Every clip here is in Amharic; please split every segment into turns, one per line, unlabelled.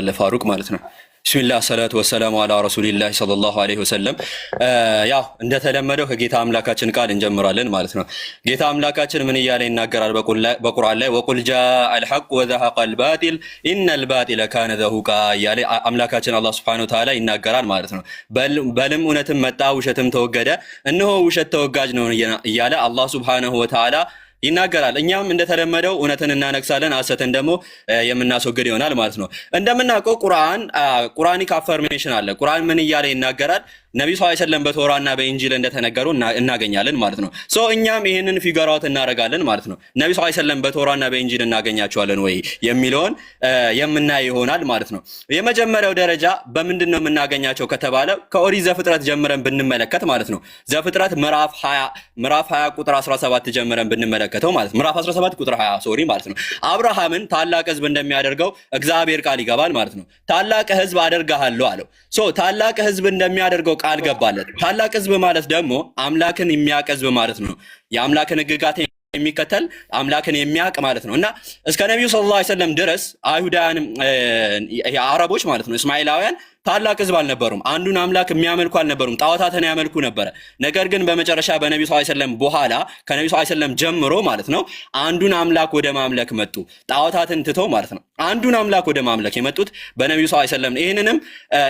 ለፋሩቅ ማለት ነው። ቢስሚላህ ሰላቱ ወሰላሙ አላ ረሱሊላህ ሰለላሁ ዐለይሂ ወሰለም። ያው እንደተለመደው ከጌታ አምላካችን ቃል እንጀምራለን ማለት ነው። ጌታ አምላካችን ምን እያለ ይናገራል በቁርአን ላይ? ወቁል ጃአል ሐቅ ወዘሐቀል ባጢል ኢነል ባጢለ ካነ ዘሁቃ እያለ አምላካችን አላህ ሱብሓነሁ ወተዓላ ይናገራል ማለት ነው። በልም እውነትም መጣ ውሸትም ተወገደ፣ እነሆ ውሸት ተወጋጅ ነው እያለ አላህ ሱብሓነሁ ወተዓላ ይናገራል። እኛም እንደተለመደው እውነትን እናነግሳለን፣ ሐሰትን ደግሞ የምናስወግድ ይሆናል ማለት ነው። እንደምናውቀው ቁርአኒክ አፈርሜሽን አለ። ቁርአን ምን እያለ ይናገራል? ነብዩ ሰለላሁ ዐለይሂ ወሰለም በቶራና በኢንጂል እንደተነገሩ እናገኛለን ማለት ነው። እኛም ይሄንን ፊገር አውት እናደርጋለን ማለት ነው። ነብዩ ሰለላሁ ዐለይሂ ወሰለም በቶራና በኢንጂል እናገኛቸዋለን ወይ የሚለውን የምናይ ይሆናል ማለት ነው። የመጀመሪያው ደረጃ በምንድነው የምናገኛቸው ከተባለ ከኦሪት ዘፍጥረት ጀምረን ብንመለከት ማለት ነው። ዘፍጥረት ምዕራፍ 20 ቁጥር 17 ጀምረን ብንመለከተው ማለት ነው። ምዕራፍ 17 ቁጥር 20 ማለት ነው። አብርሃምን ታላቅ ህዝብ እንደሚያደርገው እግዚአብሔር ቃል ይገባል ማለት ነው። ታላቅ ህዝብ አደርግሃለሁ አለው። ታላቅ ህዝብ እንደሚያደርገው ቃል ገባለት። ታላቅ ህዝብ ማለት ደግሞ አምላክን የሚያውቅ ህዝብ ማለት ነው። የአምላክን ህግጋት የሚከተል አምላክን የሚያውቅ ማለት ነው። እና እስከ ነብዩ ሰለላሁ ዐለይሂ ወሰለም ድረስ አይሁዳውያን አረቦች ማለት ነው እስማኤላውያን ታላቅ ህዝብ አልነበሩም። አንዱን አምላክ የሚያመልኩ አልነበሩም። ጣዖታትን ያመልኩ ነበረ። ነገር ግን በመጨረሻ በነብዩ ሰለላሁ ዐለይሂ ወሰለም በኋላ ከነብዩ ሰለላሁ ዐለይሂ ወሰለም ጀምሮ ማለት ነው አንዱን አምላክ ወደ ማምለክ መጡ። ጣዖታትን ትተው ማለት ነው አንዱን አምላክ ወደ ማምለክ የመጡት በነብዩ ሰለላሁ ዐለይሂ ወሰለም። ይሄንንም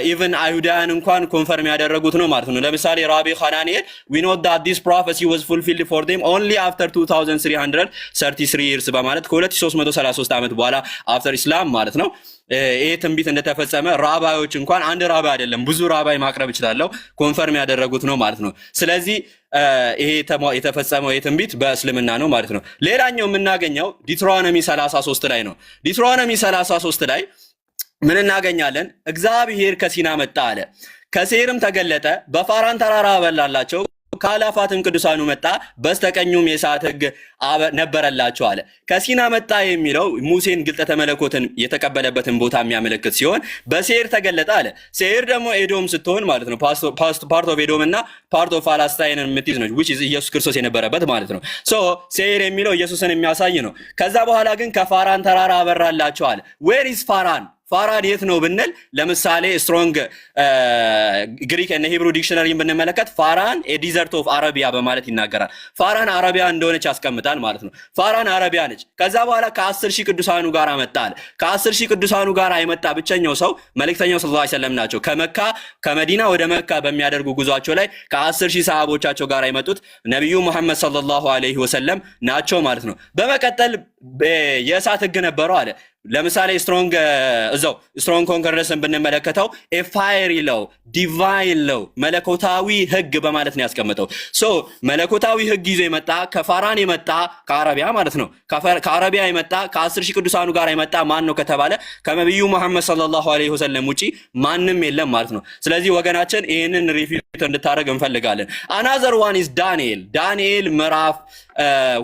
ኢቭን አይሁዳውያን እንኳን ኮንፈርም ያደረጉት ነው ማለት ነው። ለምሳሌ ራቢ ኻናኒኤል we know that this prophecy was fulfilled for them only after 2333 years በማለት ከ2333 ዓመት በኋላ አፍተር ኢስላም ማለት ነው ይሄ ትንቢት እንደተፈጸመ ራባዮች እንኳን አንድ ራባይ አይደለም ብዙ ራባይ ማቅረብ ይችላልው ኮንፈርም ያደረጉት ነው ማለት ነው። ስለዚህ ይሄ የተፈጸመው የትንቢት በእስልምና ነው ማለት ነው። ሌላኛው የምናገኘው ዲትሮኖሚ 33 ላይ ነው። ዲትሮኖሚ 33 ላይ ምን እናገኛለን? እግዚአብሔር ከሲና መጣ አለ፣ ከሴርም ተገለጠ፣ በፋራን ተራራ አበላላቸው፣ ካላፋትም ቅዱሳኑ መጣ፣ በስተቀኙም የእሳት ሕግ ነበረላቸው አለ። ከሲና መጣ የሚለው ሙሴን ግልጠተ መለኮትን የተቀበለበትን ቦታ የሚያመለክት ሲሆን በሴር ተገለጠ አለ። ሴር ደግሞ ኤዶም ስትሆን ማለት ነው። ፓርት ኦፍ ኤዶም እና ፓርት ኦፍ ፓላስታይንን የምትይዝ ነው which is ኢየሱስ ክርስቶስ የነበረበት ማለት ነው። ሴር የሚለው ኢየሱስን የሚያሳይ ነው። ከዛ በኋላ ግን ከፋራን ተራራ አበራላቸው አለ። where is ፋራን? ፋራን የት ነው ብንል ለምሳሌ ስትሮንግ ግሪክ እና ሂብሩ ዲክሽነሪን ብንመለከት ፋራን ዲዘርት ኦፍ አረቢያ በማለት ይናገራል። ፋራን አረቢያ እንደሆነች ያስቀምጣል ማለት ነው። ፋራን አረቢያ ነች። ከዛ በኋላ ከ10,000 ቅዱሳኑ ጋር መጣል። ከ10,000 ቅዱሳኑ ጋር የመጣ ብቸኛው ሰው መልእክተኛው ሰለላሁ ዐለይሂ ወሰለም ናቸው። ከመዲና ወደ መካ በሚያደርጉ ጉዟቸው ላይ ከ10,000 ሰሃቦቻቸው ጋር የመጡት ነብዩ መሐመድ ሰለላሁ ዐለይሂ ወሰለም ናቸው ማለት ነው። በመቀጠል የእሳት ሕግ ነበረው አለ። ለምሳሌ ስትሮንግ ኮንከረንስን ብንመለከተው ፋየር ይለው ዲቫይን ለው መለኮታዊ ህግ በማለት ነው ያስቀመጠው። መለኮታዊ ህግ ይዞ የመጣ ከፋራን የመጣ ከአረቢያ ማለት ነው። ከአረቢያ የመጣ ከ10,000 ቅዱሳኑ ጋር የመጣ ማን ነው ከተባለ ከነብዩ መሐመድ ሰለላሁ ዐለይሂ ወሰለም ውጪ ማንም የለም ማለት ነው። ስለዚህ ወገናችን ይሄንን ሪፊት እንድታረግ እንፈልጋለን። አናዘር ዋን ኢዝ ዳንኤል ምዕራፍ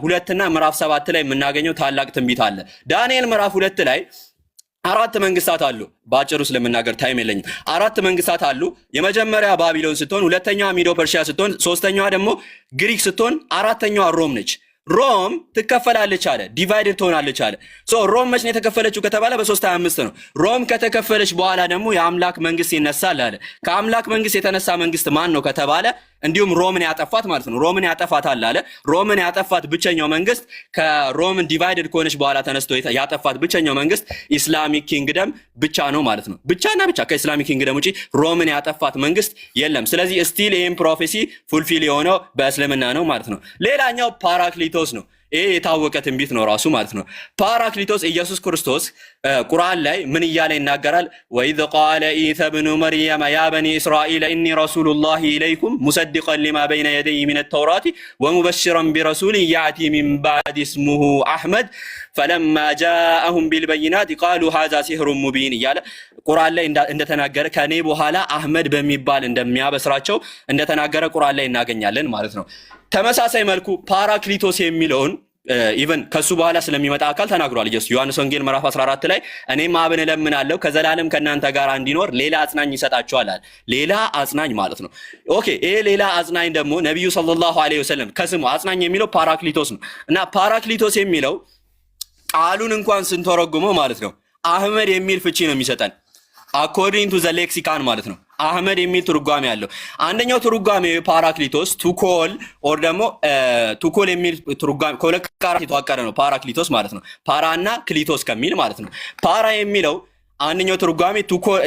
2 እና ምዕራፍ 7 ላይ የምናገኘው ታላቅ ትንቢት አለ። ዳንኤል ምዕራፍ 2 ላይ 4 መንግስታት አሉ። ባጭሩ ስለምናገር ታይም የለኝም። 4 መንግስታት አሉ። የመጀመሪያ ባቢሎን ስትሆን፣ ሁለተኛዋ ሚዶ ፐርሺያ ስትሆን፣ ሶስተኛዋ ደግሞ ግሪክ ስትሆን፣ አራተኛዋ ሮም ነች። ሮም ትከፈላለች አለ፣ ዲቫይድድ ትሆናለች አለ። ሮም መች ነው የተከፈለችው ከተባለ በ325 ነው። ሮም ከተከፈለች በኋላ ደግሞ የአምላክ መንግስት ይነሳል አለ። ከአምላክ መንግስት የተነሳ መንግስት ማን ነው ከተባለ እንዲሁም ሮምን ያጠፋት ማለት ነው። ሮምን ያጠፋታል አለ። ሮምን ያጠፋት ብቸኛው መንግስት ከሮምን ዲቫይድድ ከሆነች በኋላ ተነስቶ ያጠፋት ብቸኛው መንግስት ኢስላሚክ ኪንግደም ብቻ ነው ማለት ነው። ብቻና ብቻ ከኢስላሚክ ኪንግደም ውጪ ሮምን ያጠፋት መንግስት የለም። ስለዚህ ስቲል ይሄን ፕሮፌሲ ፉልፊል የሆነው በእስልምና ነው ማለት ነው። ሌላኛው ፓራክሊቶስ ነው። ይሄ የታወቀ ትንቢት ነው ራሱ ማለት ነው። ፓራክሊቶስ ኢየሱስ ክርስቶስ ቁርአን ላይ ምን እያለ ይናገራል? ወኢዝ ቃለ ኢሳ ብኑ መርየም ያ በኒ እስራኤል ኢኒ ረሱሉላሂ ኢለይኩም ሙሰዲቀን ሊማ በይነ የደይ ሚነ ተውራት ወሙበሽረን ቢረሱል ያእቲ ሚን ባዕድ እስሙሁ አሕመድ ፈለማ ጃአሁም ቢልበይናት ቃሉ ሃዛ ሲሕሩን ሙቢን እያለ ቁርአን ላይ እንደተናገረ ከኔ በኋላ አህመድ በሚባል እንደሚያበስራቸው እንደተናገረ ቁርአን ላይ እናገኛለን ማለት ነው። ተመሳሳይ መልኩ ፓራክሊቶስ የሚለውን ኢቨን ከሱ በኋላ ስለሚመጣ አካል ተናግሯል ኢየሱስ። ዮሐንስ ወንጌል ምዕራፍ 14 ላይ እኔም አብን እለምናለሁ ከዘላለም ከናንተ ጋር እንዲኖር ሌላ አጽናኝ ይሰጣችኋል አለ። ሌላ አጽናኝ ማለት ነው። ኦኬ ይሄ ሌላ አጽናኝ ደግሞ ነብዩ ሰለላሁ ዐለይሂ ወሰለም ከስሙ አጽናኝ የሚለው ፓራክሊቶስ ነው። እና ፓራክሊቶስ የሚለው ቃሉን እንኳን ስንተረጉመው ማለት ነው አህመድ የሚል ፍቺ ነው የሚሰጠን አኮርዲንግ ቱ ዘ ሌክሲካን ማለት ነው። አህመድ የሚል ትርጓሜ ያለው አንደኛው ትርጓሜ ፓራክሊቶስ ቱኮል ኦር ደግሞ ቱኮል የሚል ትርጓሜ ከሁለት ቃላት የተዋቀረ ነው ፓራክሊቶስ ማለት ነው። ፓራና ክሊቶስ ከሚል ማለት ነው። ፓራ የሚለው አንደኛው ትርጓሜ ቱኮል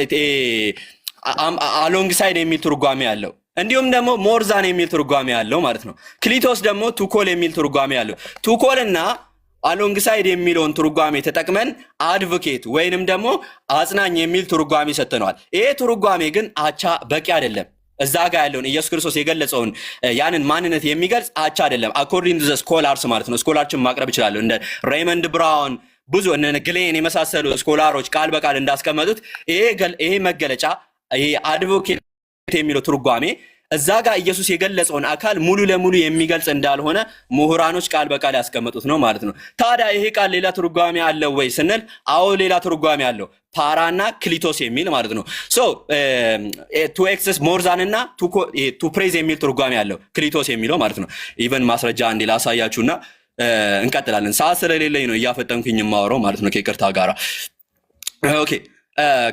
አሎንግ ሳይድ የሚል ትርጓሜ ያለው እንዲሁም ደግሞ ሞርዛን የሚል ትርጓሜ ያለው ማለት ነው። ክሊቶስ ደግሞ ቱኮል የሚል ትርጓሜ ያለው ቱኮልና አሎንግ ሳይድ የሚለውን ትርጓሜ ተጠቅመን አድቮኬት ወይንም ደግሞ አጽናኝ የሚል ትርጓሜ ሰጥተናል። ይሄ ትርጓሜ ግን አቻ በቂ አይደለም። እዛ ጋር ያለውን ኢየሱስ ክርስቶስ የገለጸውን ያንን ማንነት የሚገልጽ አቻ አይደለም። አኮርዲንግ ቱ ዘ ስኮላርስ ማለት ነው። ስኮላርችን ማቅረብ ይችላል እንደ ሬይመንድ ብራውን ብዙ እነ ግሌን የመሳሰሉ ስኮላሮች ቃል በቃል እንዳስቀመጡት ይሄ መገለጫ ይሄ አድቮኬት የሚለው ትርጓሜ እዛ ጋር ኢየሱስ የገለጸውን አካል ሙሉ ለሙሉ የሚገልጽ እንዳልሆነ ምሁራኖች ቃል በቃል ያስቀመጡት ነው ማለት ነው። ታዲያ ይሄ ቃል ሌላ ትርጓሜ አለው ወይ ስንል አዎ ሌላ ትርጓሜ አለው። ፓራና ክሊቶስ የሚል ማለት ነው። ሶ ቱ ኤክሰስ ሞርዛንና ቱ ፕሬዝ የሚል ትርጓሜ አለው ክሊቶስ የሚለው ማለት ነው። ኢቨን ማስረጃ እንዴ ላሳያችሁና እንቀጥላለን። ሰዓት ስለሌለኝ ነው እያፈጠንኩኝ የማወራው ማለት ነው ከይቅርታ ጋራ። ኦኬ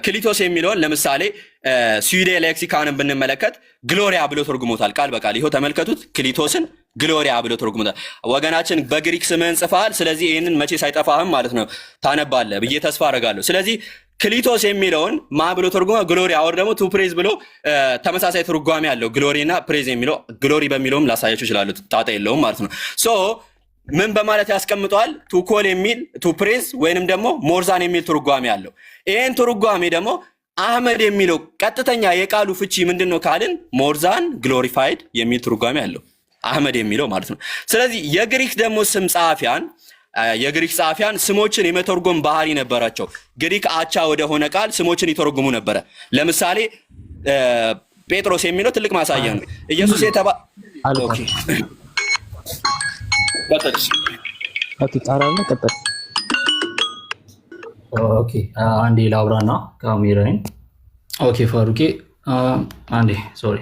ክሊቶስ የሚለውን ለምሳሌ ስዊዴ ሌክሲካንን ብንመለከት ግሎሪያ ብሎ ተርጉሞታል ቃል በቃል ይሄው ተመልከቱት። ክሊቶስን ግሎሪያ ብሎ ተርጉሞታል። ወገናችን በግሪክ ስምህን ጽፈሃል፣ ስለዚህ ይሄንን መቼ ሳይጠፋህም ማለት ነው ታነባለህ ብዬ ተስፋ አደርጋለሁ። ስለዚህ ክሊቶስ የሚለውን ማ ብሎ ተርጉሞ ግሎሪያ ወር ደግሞ ቱ ፕሬዝ ብሎ ተመሳሳይ ትርጓሜ ያለው ግሎሪና ፕሬዝ የሚለው ግሎሪ በሚለውም ላሳያችሁ ይችላል፣ ጣጣ የለውም ማለት ነው። ሶ ምን በማለት ያስቀምጠዋል? ቱ ኮል የሚል ቱ ፕሬዝ ወይንም ደግሞ ሞርዛን የሚል ትርጓሜ አለው። ይሄን ትርጓሜ ደግሞ አህመድ የሚለው ቀጥተኛ የቃሉ ፍቺ ምንድነው ካልን ሞርዛን ግሎሪፋይድ የሚል ትርጓሜ አለው አህመድ የሚለው ማለት ነው። ስለዚህ የግሪክ ደግሞ ስም ጸሐፊያን ስሞችን የመተርጎም ባህሪ ነበራቸው። ግሪክ አቻ ወደ ሆነ ቃል ስሞችን ይተረጉሙ ነበረ። ለምሳሌ ጴጥሮስ የሚለው ትልቅ ማሳያ ነው። ኢየሱስ ኦኬ
ኦኬ አንዴ ላውራና ካሜራዬን ኦኬ ፋሩቄ አንዴ ሶሪ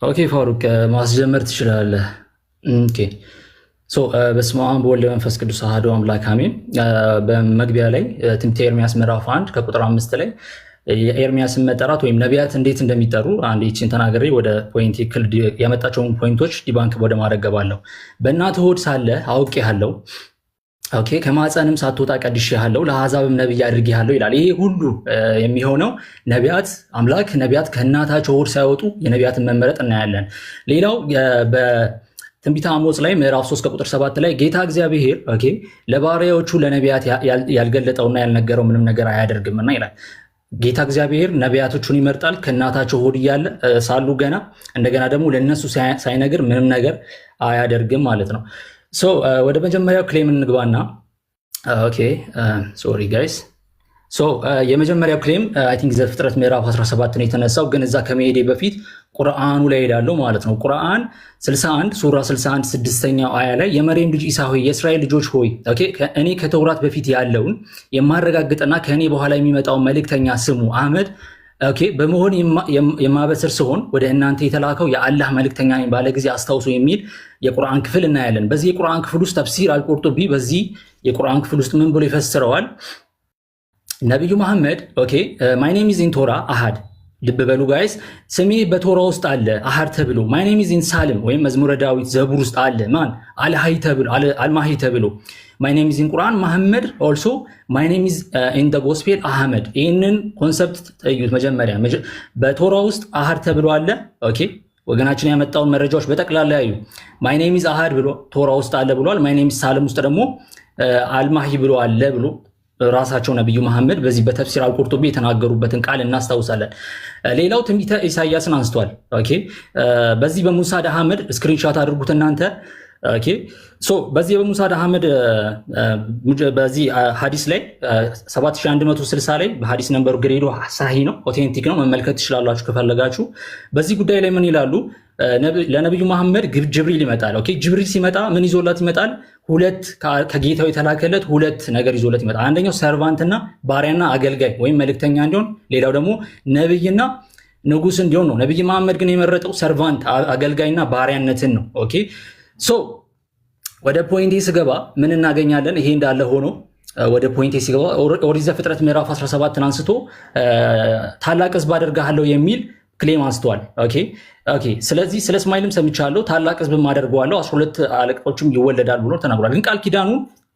ኦኬ ፋሩቅ ማስጀመር ትችላለህ። ኦኬ በስመ አብ ወወልድ ወመንፈስ ቅዱስ አሐዱ አምላክ አሜን። በመግቢያ ላይ ትንቢተ ኤርምያስ ምዕራፍ 1 ከቁጥር 5 ላይ የኤርሚያስን መጠራት ወይም ነቢያት እንዴት እንደሚጠሩ አንድ ይችን ተናግሬ ወደ ፖይንት ይክል ያመጣቸውን ፖይንቶች ዲባንክ ወደ ማድረግ ገባለሁ። በእናትህ ሆድ ሳለህ አውቄሃለሁ፣ ኦኬ ከማፀንም ሳትወጣ ቀድሼሃለሁ፣ ለአሕዛብም ነብይ አድርጌሃለሁ ይላል። ይሄ ሁሉ የሚሆነው አምላክ ነቢያት ከእናታቸው ሆድ ሳይወጡ የነቢያትን መመረጥ እናያለን። ሌላው ትንቢተ አሞጽ ላይ ምዕራፍ 3 ከቁጥር 7 ላይ ጌታ እግዚአብሔር ኦኬ ለባሪያዎቹ ለነቢያት ያልገለጠውና ያልነገረው ምንም ነገር አያደርግምና ይላል። ጌታ እግዚአብሔር ነቢያቶቹን ይመርጣል ከእናታቸው ሆድ እያለ ሳሉ ገና እንደገና ደግሞ ለነሱ ሳይነግር ምንም ነገር አያደርግም ማለት ነው። ወደ መጀመሪያው ክሌም እንግባና ኦኬ ሶሪ ጋይስ የመጀመሪያው ክሌም አይ ቲንክ ዘፍጥረት ምዕራፍ 17 ነው የተነሳው፣ ግን እዛ ከመሄዴ በፊት ቁርአኑ ላይ ሄዳለሁ ማለት ነው። ቁርአን 61 ሱራ 61 6ኛው አያ ላይ የመርየም ልጅ ኢሳ ሆይ የእስራኤል ልጆች ሆይ ኦኬ እኔ ከተውራት በፊት ያለውን የማረጋግጥና ከእኔ በኋላ የሚመጣውን መልእክተኛ ስሙ አህመድ ኦኬ በመሆን የማበስር ሲሆን ወደ እናንተ የተላከው የአላህ መልእክተኛ ነኝ ባለ ጊዜ አስታውሱ የሚል የቁርአን ክፍል እናያለን። በዚህ የቁርአን ክፍል ውስጥ ተፍሲር አልቁርጡቢ በዚህ የቁርአን ክፍል ውስጥ ምን ብሎ ይፈስረዋል? ነቢዩ መሐመድ ኦኬ ማይ ኔም ኢዝ ኢን ቶራ አሃድ፣ ልብ በሉ ጋይስ፣ ስሜ በቶራ ውስጥ አለ አሃድ ተብሎ። ማይ ኔም ኢዝ ኢን ሳልም ወይም መዝሙረ ዳዊት ዘቡር ውስጥ አለ ማን አልማሂ ተብሎ። ማይ ኔም ኢዝ ኢን ቁርአን መሐመድ ኦልሶ ማይ ኔም ኢዝ ኢን ደ ጎስፔል አህመድ። ይህንን ኮንሰፕት ጠዩት። መጀመሪያ በቶራ ውስጥ አሃድ ተብሎ አለ። ኦኬ ወገናችን ያመጣውን መረጃዎች በጠቅላላ ያዩ። ማይ ኔም ኢዝ አሃድ ብሎ ቶራ ውስጥ አለ ብሏል። ማይ ኔም ኢዝ ሳልም ውስጥ ደግሞ አልማሂ ብሎ አለ ብሎ ራሳቸው ነብዩ መሐመድ በዚህ በተፍሲር አልቁርጡቢ የተናገሩበትን ቃል እናስታውሳለን። ሌላው ትንቢተ ኢሳይያስን አንስቷል። ኦኬ በዚህ በሙሳድ አህመድ ስክሪንሾት አድርጉት እናንተ። ኦኬ በዚህ በሙሳድ አህመድ በዚህ ሐዲስ ላይ 7160 ላይ በሐዲስ ነምበሩ ግሬዶ ሳሂ ነው፣ ኦቴንቲክ ነው፣ መመልከት ትችላላችሁ ከፈለጋችሁ። በዚህ ጉዳይ ላይ ምን ይላሉ? ለነብዩ መሐመድ ጅብሪል ይመጣል። ኦኬ ጅብሪል ሲመጣ ምን ይዞላት ይመጣል? ሁለት ከጌታው የተላከለት ሁለት ነገር ይዞለት ይመጣል። አንደኛው ሰርቫንትና ባሪያና አገልጋይ ወይም መልእክተኛ እንዲሆን፣ ሌላው ደግሞ ነብይና ንጉስ እንዲሆን ነው። ነብይ መሐመድ ግን የመረጠው ሰርቫንት አገልጋይና ባሪያነትን ነው። ኦኬ ወደ ፖይንቴ ስገባ ምን እናገኛለን? ይሄ እንዳለ ሆኖ ወደ ፖይንት ሲገባ ኦሪት ዘፍጥረት ምዕራፍ 17ን አንስቶ ታላቅ ህዝብ አደርግሃለሁ የሚል ክሌም አንስተዋል። ኦኬ ስለዚህ ስለ እስማኤልም ሰምቻለሁ ታላቅ ህዝብ አደርገዋለሁ 12 አለቆችም ይወለዳል ብሎ ተናግሯል። ግን ቃል ኪዳኑ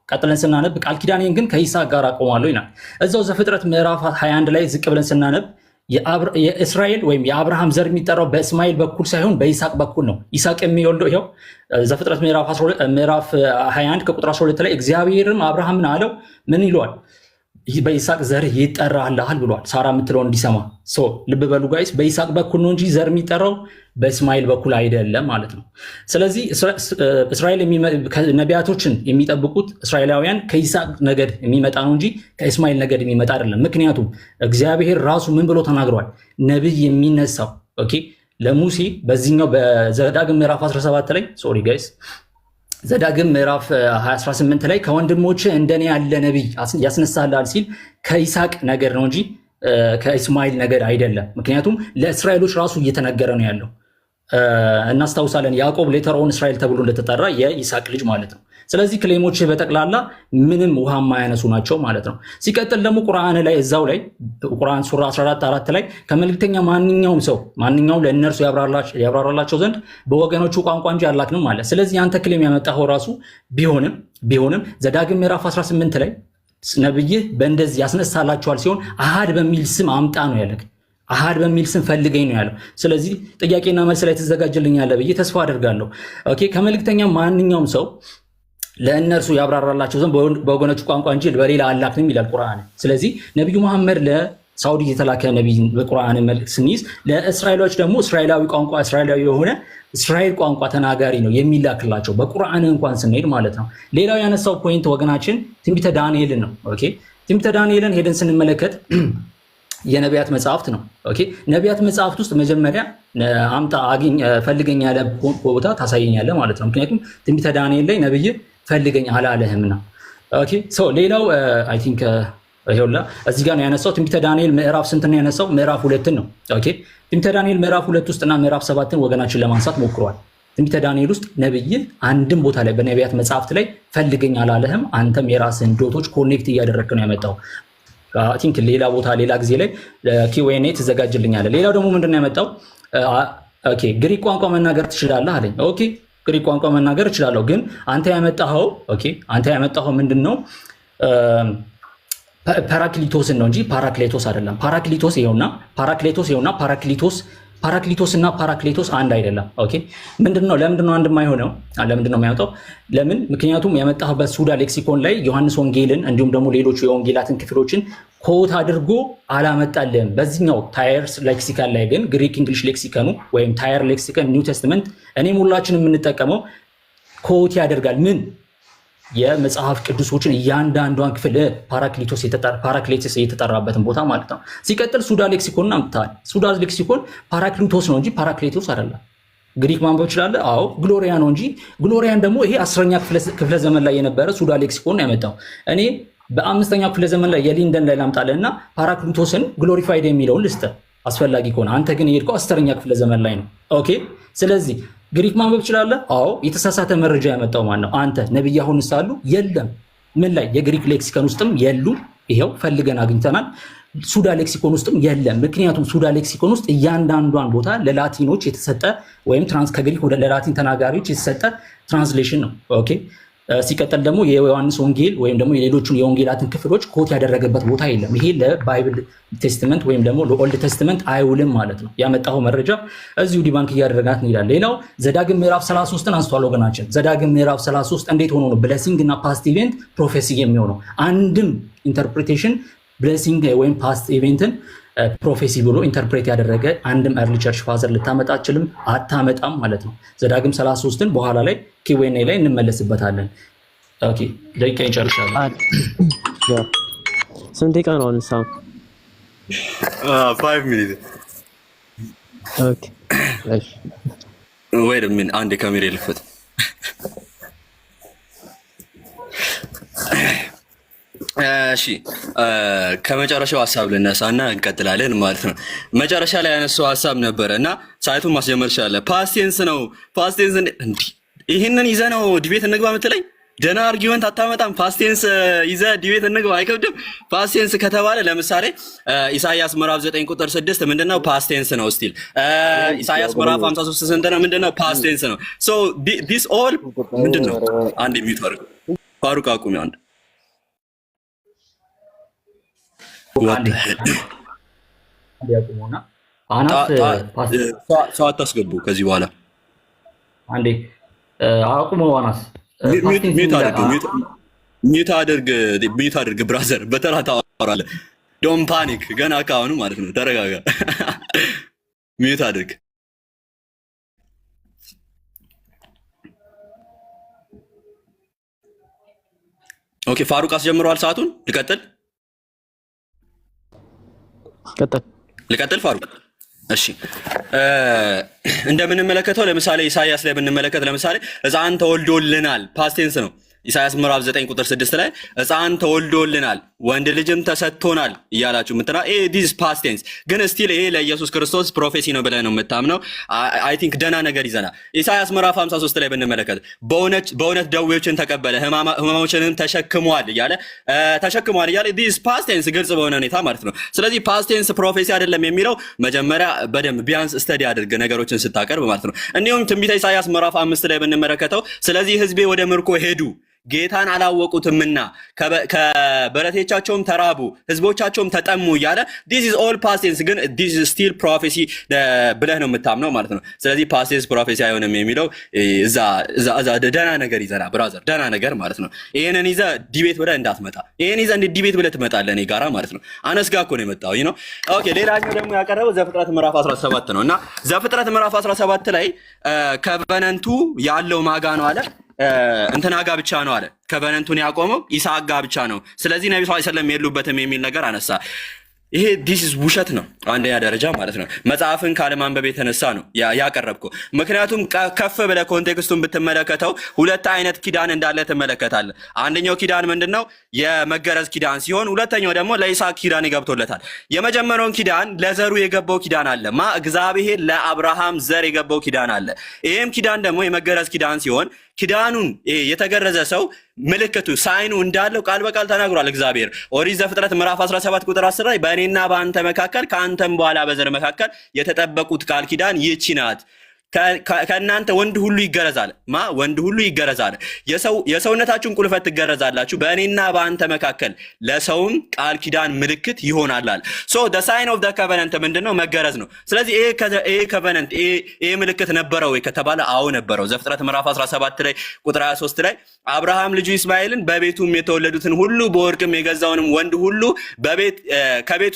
ቀጥለን ስናነብ ቃል ኪዳኔን ግን ከይስሐቅ ጋር አቆማለሁ ይላል። እዛው ዘፍጥረት ምዕራፍ 21 ላይ ዝቅ ብለን ስናነብ የእስራኤል ወይም የአብርሃም ዘር የሚጠራው በእስማኤል በኩል ሳይሆን በይስሐቅ በኩል ነው። ይስሐቅ የሚወልደው ይኸው ዘፍጥረት ምዕራፍ 21 ከቁጥር 12 ላይ እግዚአብሔርም አብርሃምን አለው ምን ይለዋል? በይስሐቅ ዘር ይጠራልሃል ብሏል። ሳራ የምትለውን እንዲሰማ ልብ በሉ ጋይስ፣ በይስሐቅ በኩል ነው እንጂ ዘር የሚጠራው በእስማኤል በኩል አይደለም ማለት ነው። ስለዚህ እስራኤል ነቢያቶችን የሚጠብቁት እስራኤላውያን ከይስሐቅ ነገድ የሚመጣ ነው እንጂ ከእስማኤል ነገድ የሚመጣ አይደለም። ምክንያቱም እግዚአብሔር ራሱ ምን ብሎ ተናግሯል? ነቢይ የሚነሳው ለሙሴ በዚህኛው በዘዳግም ምዕራፍ 17 ላይ ሶሪ ጋይስ ዘዳግም ምዕራፍ 18 ላይ ከወንድሞች እንደኔ ያለ ነቢይ ያስነሳልሃል ሲል ከይስሐቅ ነገድ ነው እንጂ ከእስማኤል ነገድ አይደለም። ምክንያቱም ለእስራኤሎች ራሱ እየተነገረ ነው ያለው። እናስታውሳለን ያዕቆብ ሌተር ኦን እስራኤል ተብሎ እንደተጠራ የይስሐቅ ልጅ ማለት ነው። ስለዚህ ክሌሞች በጠቅላላ ምንም ውሃ የማያነሱ ናቸው ማለት ነው። ሲቀጥል ደግሞ ቁርአን ላይ እዛው ላይ ቁርአን ሱራ 14 ላይ ከመልእክተኛ ማንኛውም ለእነርሱ ያብራራላቸው ዘንድ በወገኖቹ ቋንቋ እንጂ አላክንም ማለት። ስለዚህ አንተ ክሌም ያመጣኸው ራሱ ቢሆንም ዘዳግም ምዕራፍ 18 ላይ ነብይህ በእንደዚህ ያስነሳላቸዋል ሲሆን አሃድ በሚል ስም አምጣ ነው ያለክ። አሃድ በሚል ስም ፈልገኝ ነው ያለው። ስለዚህ ጥያቄና መልስ ላይ ተዘጋጀልኛል ብዬ ተስፋ አደርጋለሁ። ኦኬ ከመልእክተኛ ማንኛውም ሰው ለእነርሱ ያብራራላቸው ዘንድ በወገኖቹ ቋንቋ እንጂ በሌላ አላክንም ይላል ቁርአን። ስለዚህ ነቢዩ መሐመድ ለሳውዲ የተላከ ነቢይ በቁርአን መልእክት ስንይዝ ለእስራኤሎች ደግሞ እስራኤላዊ የሆነ እስራኤል ቋንቋ ተናጋሪ ነው የሚላክላቸው በቁርአን እንኳን ስንሄድ ማለት ነው። ሌላው ያነሳው ፖይንት ወገናችን ትንቢተ ዳንኤልን ነው። ኦኬ ትንቢተ ዳንኤልን ሄደን ስንመለከት የነቢያት መጽሐፍት ነው። ኦኬ ነቢያት መጽሐፍት ውስጥ መጀመሪያ አምጣ ፈልገኝ ያለ ቦታ ታሳየኛለህ ማለት ነው። ምክንያቱም ትንቢተ ዳንኤል ላይ ነብይ ፈልገኝ አላለህምና። ኦኬ ሌላው አይ ቲንክ ይኸውላ እዚህ ጋር ነው ያነሳው። ትንቢተ ዳንኤል ምዕራፍ ስንት ነው ያነሳው? ምዕራፍ 2 ነው። ኦኬ ትንቢተ ዳንኤል ምዕራፍ 2 ውስጥና ምዕራፍ 7ን ወገናችን ለማንሳት ሞክሯል። ትንቢተ ዳንኤል ውስጥ ነብይ አንድም ቦታ ላይ በነቢያት መጽሐፍት ላይ ፈልገኝ አላለህም፣ አንተም የራስህን ዶቶች ኮኔክት እያደረግክ ነው ያመጣው። አይ ቲንክ ሌላ ቦታ ሌላ ጊዜ ላይ ኪውኤንኤ ትዘጋጅልኛለህ። ሌላው ደግሞ ምንድን ነው ያመጣው? ኦኬ ግሪክ ቋንቋ መናገር ትችላለህ አለኝ። ኦኬ ግሪክ ቋንቋ መናገር እችላለሁ፣ ግን አንተ ያመጣኸው ምንድን ነው? ፓራክሊቶስን ነው እንጂ ፓራክሌቶስ አይደለም። ፓራክሊቶስ ይኸውና ፓራክሊቶስ እና ፓራክሌቶስ አንድ አይደለም። ኦኬ ምንድነው? ለምንድነው አንድ የማይሆነው? ለምንድነው የሚያመጣው? ለምን? ምክንያቱም ያመጣበት ሱዳ ሌክሲኮን ላይ ዮሐንስ ወንጌልን እንዲሁም ደግሞ ሌሎቹ የወንጌላትን ክፍሎችን ኮት አድርጎ አላመጣልህም። በዚህኛው ታየር ሌክሲካን ላይ ግን ግሪክ እንግሊሽ ሌክሲከኑ ወይም ታየር ሌክሲከን ኒው ቴስትመንት እኔም ሁላችን የምንጠቀመው ኮት ያደርጋል። ምን? የመጽሐፍ ቅዱሶችን እያንዳንዷን ክፍል ፓራክሌቶስ የተጠራበትን ቦታ ማለት ነው። ሲቀጥል ሱዳ ሌክሲኮን አምጥተዋል። ሱዳ ሌክሲኮን ፓራክሊቶስ ነው እንጂ ፓራክሌቶስ አይደለም። ግሪክ ማንበብ ይችላል። አዎ ግሎሪያ ነው እንጂ ግሎሪያን ደግሞ ይሄ 10ኛ ክፍለ ዘመን ላይ የነበረ ሱዳ ሌክሲኮን ነው ያመጣው። እኔ በ5ኛው ክፍለ ዘመን ላይ የሊንደን ላይ ላምጣለና ፓራክሊቶስን ግሎሪፋይድ የሚለውን ልስጥ አስፈላጊ ከሆነ። አንተ ግን የሄድከው 10ኛ ክፍለ ዘመን ላይ ነው። ኦኬ ስለዚህ ግሪክ ማንበብ ይችላለህ? አዎ የተሳሳተ መረጃ ያመጣው ማን ነው? አንተ። ነብይ አሁን ሳሉ የለም። ምን ላይ? የግሪክ ሌክሲከን ውስጥም የሉም። ይሄው ፈልገን አግኝተናል። ሱዳ ሌክሲኮን ውስጥም የለም። ምክንያቱም ሱዳ ሌክሲኮን ውስጥ እያንዳንዷን ቦታ ለላቲኖች የተሰጠ ወይም ከግሪክ ወደ ለላቲን ተናጋሪዎች የተሰጠ ትራንስሌሽን ነው። ኦኬ ሲቀጥል ደግሞ የዮሐንስ ወንጌል ወይም ደግሞ የሌሎቹን የወንጌላትን ክፍሎች ኮት ያደረገበት ቦታ የለም። ይሄ ለባይብል ቴስትመንት ወይም ደግሞ ለኦልድ ቴስትመንት አይውልም ማለት ነው። ያመጣው መረጃ እዚሁ ዲባንክ እያደረጋት ነው ይላል። ሌላው ዘዳግም ምዕራፍ 33ን አንስቷል ወገናችን። ዘዳግም ምዕራፍ 33 እንዴት ሆኖ ነው ብሌሲንግ እና ፓስት ኢቨንት ፕሮፌሲ የሚሆነው? አንድም ኢንተርፕሪቴሽን ብሌሲንግ ወይም ፓስት ኢቨንትን ፕሮፌሲ ብሎ ኢንተርፕሬት ያደረገ አንድም ኤርሊ ቸርች ፋዘር ልታመጣ አችልም፣ አታመጣም ማለት ነው። ዘዳግም 33ን በኋላ ላይ ኪዌኔ ላይ እንመለስበታለን። ኦኬ ደቂቃ ይጨርሻል።
ስንት ደቂቃ ነው አንሳ?
5 ሚኒት።
ኦኬ እሺ
ወይ ደምን አንድ ካሜራ ልፈት። እሺ ከመጨረሻው ሀሳብ ልነሳና እንቀጥላለን ማለት ነው። መጨረሻ ላይ ያነሳው ሀሳብ ነበረ እና ሳይቱን ማስጀመር ይችላል። ፓስቴንስ ነው። ፓስቴንስ እንዴ ይሄንን ይዘህ ነው ዲቤት እንግባ የምትለኝ? ደና አርጊመንት አታመጣም። ፓስቴንስ ይዘ ዲቤት እንግባ አይከብድም። ፓስቴንስ ከተባለ ለምሳሌ ኢሳይያስ ምዕራፍ 9 ቁጥር 6 ምንድነው? ፓስቴንስ ነው። ስቲል ኢሳይያስ ምዕራፍ 53 ስንት ነው? ምንድነው? ፓስቴንስ ነው። ሶ ዲስ ኦል ምንድነው? አንድ ሚዩት አድርግ ፋሩቅ አቁሚ። አንድ
ያቁሙና አናስ
ሰው አታስገቡ ከዚህ በኋላ
አንዴ አቁሙ። አናስ
ሚዩት አድርግ ብራዘር፣ በተራ ታወራለህ። ዶንት ፓኒክ፣ ገና ካሁኑ ማለት ነው። ተረጋጋ። ሚዩት አድርግ። ኦኬ ፋሩቅ አስጀምረዋል ሰዓቱን። ልቀጥል ፋሩቅ። እሺ እንደምንመለከተው ለምሳሌ ኢሳይያስ ላይ ብንመለከት ለምሳሌ ሕፃን ተወልዶልናል፣ ፓስቴንስ ነው። ኢሳይያስ ምዕራፍ 9 ቁጥር 6 ላይ ሕፃን ተወልዶልናል ወንድ ልጅም ተሰጥቶናል እያላችሁ ምትራ ዲስ ፓስቴንስ ግን ስቲል ይሄ ለኢየሱስ ክርስቶስ ፕሮፌሲ ነው ብለህ ነው የምታምነው። አይ ቲንክ ደና ነገር ይዘናል። ኢሳይያስ ምዕራፍ 53 ላይ ብንመለከት በእውነት ደዌዎችን ተቀበለ ሕማሞችንም ተሸክሟል እያለ ዲስ ፓስቴንስ ግልጽ በሆነ ሁኔታ ማለት ነው። ስለዚህ ፓስቴንስ ፕሮፌሲ አይደለም የሚለው መጀመሪያ በደንብ ቢያንስ ስተዲ አድርግ ነገሮችን ስታቀርብ ማለት ነው። እንዲሁም ትንቢተ ኢሳይያስ ምዕራፍ 5 ላይ ብንመለከተው ስለዚህ ሕዝቤ ወደ ምርኮ ሄዱ ጌታን አላወቁትምና ከበረቴቻቸውም ተራቡ ህዝቦቻቸውም ተጠሙ እያለ this is all past tense ግን this is still prophecy ብለህ ነው የምታምነው ማለት ነው። ስለዚህ past tense prophecy አይሆንም የሚለው እዛ ደህና ነገር ይዘና ብራዘር፣ ደህና ነገር ማለት ነው። ይሄንን ይዘህ ዲቤት ብለህ እንዳትመጣ። ይሄን ይዘህ እንደ ዲቤት ብለህ ትመጣለህ እኔ ጋራ ማለት ነው። አነስ ጋር እኮ ነው የመጣው ነው። ኦኬ ሌላኛው ደግሞ ያቀረበው ዘፍጥረት ምዕራፍ 17 ነው እና ዘፍጥረት ምዕራፍ 17 ላይ ከቨነንቱ ያለው ማጋ ነው አለ እንትና ጋ ብቻ ነው አለ። ከቨነንቱን ያቆመው ይስሐቅ ጋ ብቻ ነው። ስለዚህ ነብዩ ሰለላሁ ዐለይሂ ወሰለም የሉበትም የሚል ነገር አነሳ። ይሄ ዲስ ውሸት ነው አንደኛ ደረጃ ማለት ነው። መጽሐፍን ካለማንበብ የተነሳ ነው ያቀረብከው። ምክንያቱም ከፍ ብለህ ኮንቴክስቱን ብትመለከተው ሁለት አይነት ኪዳን እንዳለ ትመለከታለህ። አንደኛው ኪዳን ምንድነው? የመገረዝ ኪዳን ሲሆን ሁለተኛው ደግሞ ለይስሐቅ ኪዳን ይገብቶለታል። የመጀመሪያውን ኪዳን ለዘሩ የገባው ኪዳን አለ። እግዚአብሔር ለአብርሃም ዘር የገባው ኪዳን አለ። ይሄም ኪዳን ደግሞ የመገረዝ ኪዳን ሲሆን ኪዳኑን የተገረዘ ሰው ምልክቱ ሳይኑ እንዳለው ቃል በቃል ተናግሯል እግዚአብሔር። ኦሪት ዘፍጥረት ምዕራፍ 17 ቁጥር 10 ላይ በእኔና በአንተ መካከል ከአንተም በኋላ በዘር መካከል የተጠበቁት ቃል ኪዳን ይህች ናት፣ ከእናንተ ወንድ ሁሉ ይገረዛል። ወንድ ሁሉ ይገረዛል። የሰውነታችሁን ቁልፈት ትገረዛላችሁ፣ በእኔና በአንተ መካከል ለሰውም ቃል ኪዳን ምልክት ይሆናል። ሶ the sign of the covenant ምንድነው? መገረዝ ነው። ስለዚህ ይሄ covenant ይሄ ምልክት ነበረው ወይ ከተባለ አዎ ነበረው። ዘፍጥረት ምዕራፍ 17 ላይ ቁጥር 23 ላይ አብርሃም ልጁ እስማኤልን በቤቱም የተወለዱትን ሁሉ በወርቅም የገዛውንም ወንድ ሁሉ ከቤቱ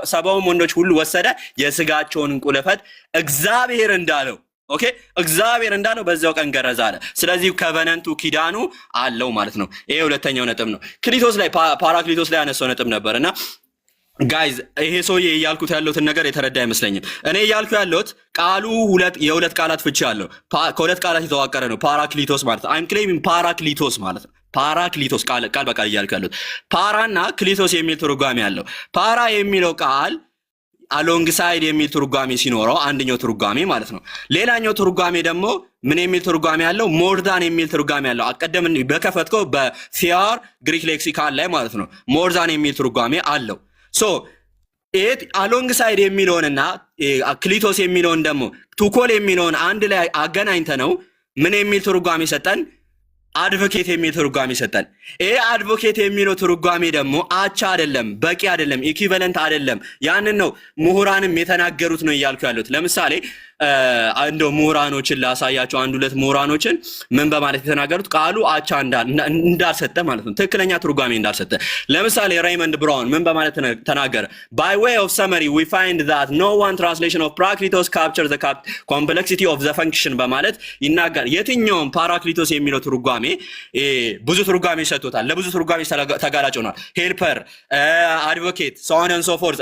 70 ወንዶች ሁሉ ወሰደ፣ የስጋቸውን ቁልፈት እግዚአብሔር እንዳለው ኦኬ እግዚአብሔር እንዳለው በዛው ቀን ገረዘ አለ። ስለዚህ ከቨነንቱ ኪዳኑ አለው ማለት ነው። ይሄ ሁለተኛው ነጥብ ነው። ክሊቶስ ላይ ፓራክሊቶስ ላይ ያነሳው ነጥብ ነበርና ጋይዝ ይሄ ሰውዬ እያልኩት ያለሁትን ነገር የተረዳ አይመስለኝም። እኔ እያልኩ ያለሁት ቃሉ የሁለት ቃላት ፍቺ አለው። ከሁለት ቃላት የተዋቀረ ነው ፓራክሊቶስ ማለት ነው። አይም ክሌሚንግ ፓራክሊቶስ ማለት ነው። ፓራክሊቶስ ቃል በቃል እያልኩ ያለሁት ፓራና ክሊቶስ የሚል ትርጓሜ አለው። ፓራ የሚለው ቃል አሎንግሳይድ የሚል ትርጓሜ ሲኖረው አንደኛው ትርጓሜ ማለት ነው። ሌላኛው ትርጓሜ ደግሞ ምን የሚል ትርጓሜ ያለው? ሞርዳን የሚል ትርጓሜ ያለው። አቀደም በከፈትከው በፊያር ግሪክ ሌክሲካል ላይ ማለት ነው ሞርዳን የሚል ትርጓሜ አለው። ሶ ኤት አሎንግሳይድ የሚለውንና ክሊቶስ የሚለውን ደግሞ ቱኮል የሚለውን አንድ ላይ አገናኝተ ነው ምን የሚል ትርጓሜ ሰጠን? አድቮኬት የሚል ትርጓሜ ሰጠን። ይሄ አድቮኬት የሚለው ትርጓሜ ደግሞ አቻ አይደለም፣ በቂ አይደለም፣ ኢኩቫለንት አይደለም። ያንን ነው ምሁራንም የተናገሩት ነው እያልኩ ያሉት። ለምሳሌ እንደው ምሁራኖችን ላሳያቸው፣ አንድ ሁለት ምሁራኖችን ምን በማለት የተናገሩት ቃሉ አቻ እንዳልሰጠ ማለት ነው፣ ትክክለኛ ትርጓሜ እንዳልሰጠ። ለምሳሌ ሬይመንድ ብራውን ምን በማለት ተናገረ? by way of summary we find that no one translation of Parakletos captures the complexity of the function በማለት ይናገራል። የትኛውም ፓራክሊቶስ የሚለው ትርጓሜ ብዙ ትርጓሜ ሰጥቶታል፣ ለብዙ ትርጓሜ ተጋላጭ ሆኗል። ሄልፐር፣ አድቮኬት፣ so on and so forth